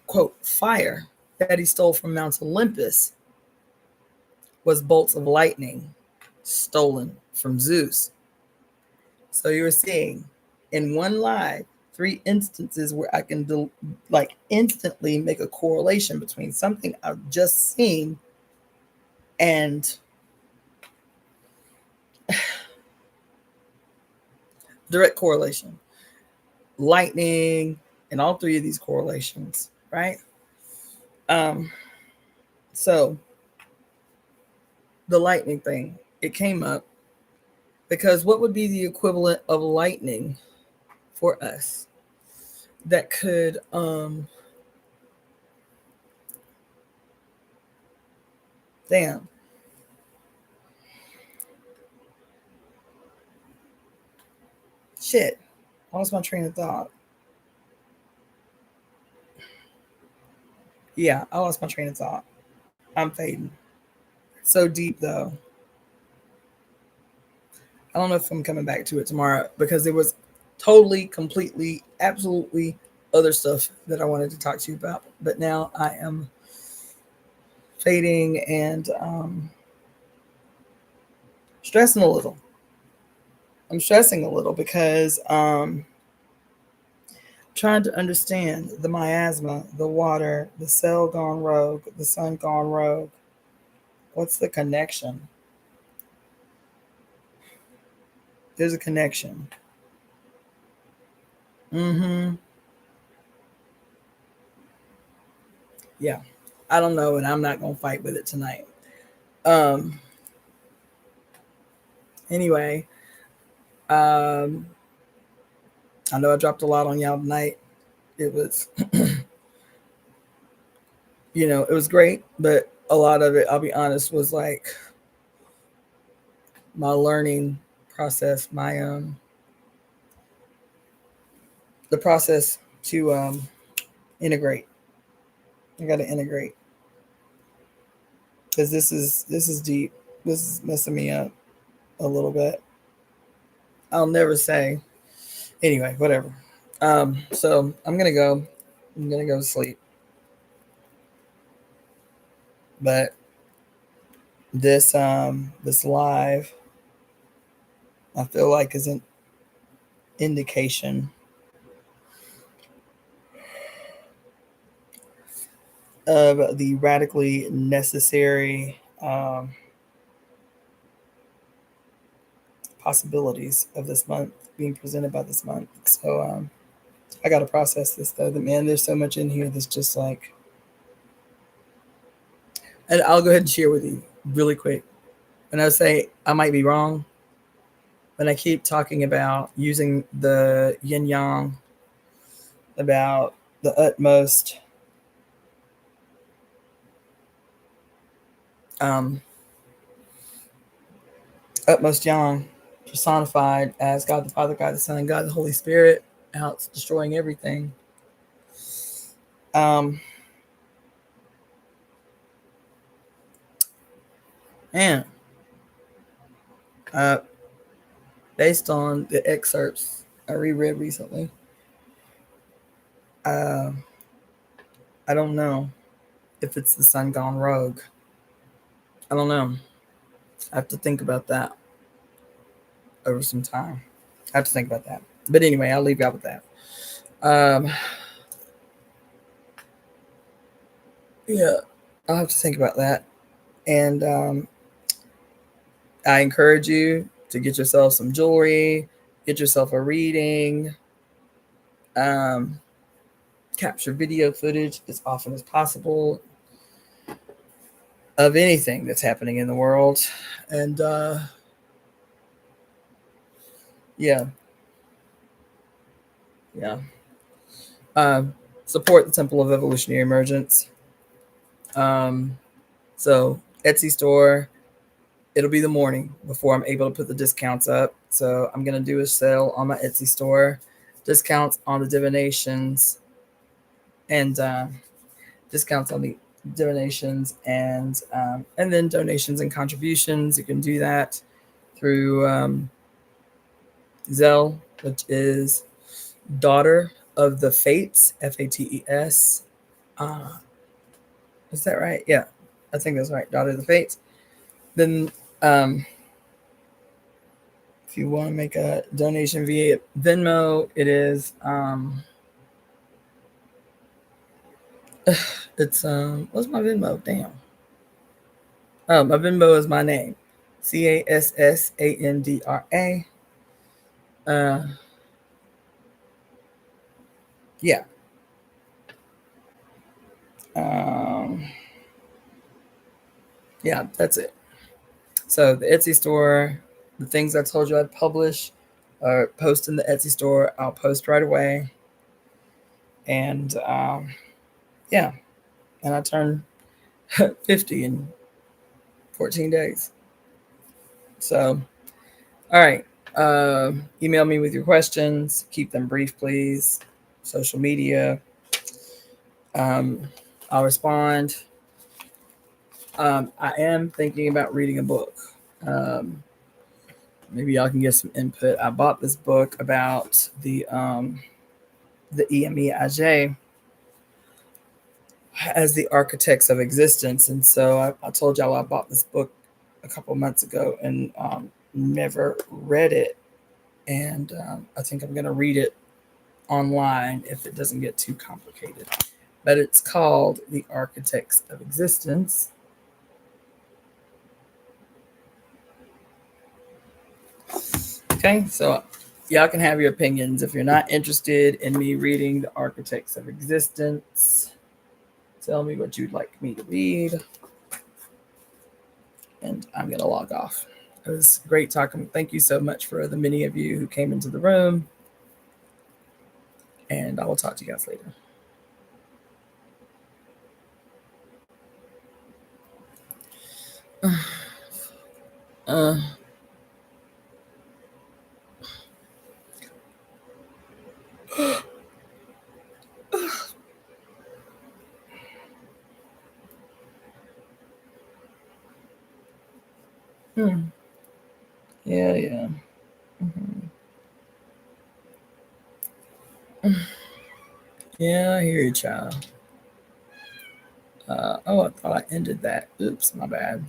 quote fire that he stole from Mount Olympus was bolts of lightning stolen from Zeus. So you're seeing in one live 3 instances where I can instantly make a correlation between something I've just seen and direct correlation, lightning, and all 3 of these correlations, right? So the lightning thing, it came up because what would be the equivalent of lightning for us that could shit. I lost my train of thought. Yeah, I lost my train of thought. I'm fading. So deep though. I don't know if I'm coming back to it tomorrow because there was totally, completely, absolutely other stuff that I wanted to talk to you about. But now I am fading and stressing a little. I'm stressing a little because trying to understand the miasma, the water, the cell gone rogue, the sun gone rogue. What's the connection? There's a connection. Mm-hmm. Yeah. I don't know, and I'm not gonna fight with it tonight. Um anyway, um I know I dropped a lot on y'all tonight. It was it was great, but a lot of it, I'll be honest, was like my learning process, my the process to integrate. I got to integrate because this is deep. This is messing me up a little bit. I'll never say. Anyway, whatever. So I'm gonna go. I'm gonna go to sleep. But this live, I feel like is an indication of the radically necessary possibilities of this month being presented by this month. So I got to process this though. Man, there's so much in here that's just like, and I'll go ahead and share with you really quick. And I say I might be wrong, but I keep talking about using the yin yang, about the um, utmost yang personified as God the Father, God the Son, God the Holy Spirit, out destroying everything. Um, and based on the excerpts I reread recently, uh, I don't know if it's the sun gone rogue. I don't know. I have to think about that over some time. I have to think about that. But anyway, I'll leave you out with that. Yeah, I'll have to think about that. And I encourage you to get yourself some jewelry, get yourself a reading, um, capture video footage as often as possible of anything that's happening in the world. And yeah, yeah. Um, support the Temple of Evolutionary Emergence. Um, so Etsy store, it'll be the morning before I'm able to put the discounts up. So I'm gonna do a sale on my Etsy store, discounts on the divinations, and discounts on the divinations, and then donations and contributions. You can do that through Zelle, which is Daughter of the Fates, Fates. Is that right? Yeah, I think that's right. Daughter of the Fates. Then, if you want to make a donation via Venmo, it is it's what's my Venmo? Damn. Oh, my Venmo is my name, Cassandra. Uh, yeah. Um, yeah, that's it. So the Etsy store, the things I told you I'd publish or post in the Etsy store, I'll post right away. And yeah, and I turn 50 in 14 days. So, all right. Email me with your questions. Keep them brief, please. Social media. I'll respond. I am thinking about reading a book. Maybe y'all can get some input. I bought this book about the EMEIJ as the architects of existence, and so I told y'all I bought this book a couple months ago and never read it, and I think I'm gonna read it online if it doesn't get too complicated. But it's called The Architects of Existence. Okay, so y'all can have your opinions. If you're not interested in me reading The Architects of Existence, tell me what you'd like me to read. And I'm going to log off. It was great talking. Thank you so much for the many of you who came into the room. And I will talk to you guys later. Yeah. Yeah, I hear you, child. Oh, I thought I ended that. Oops, my bad.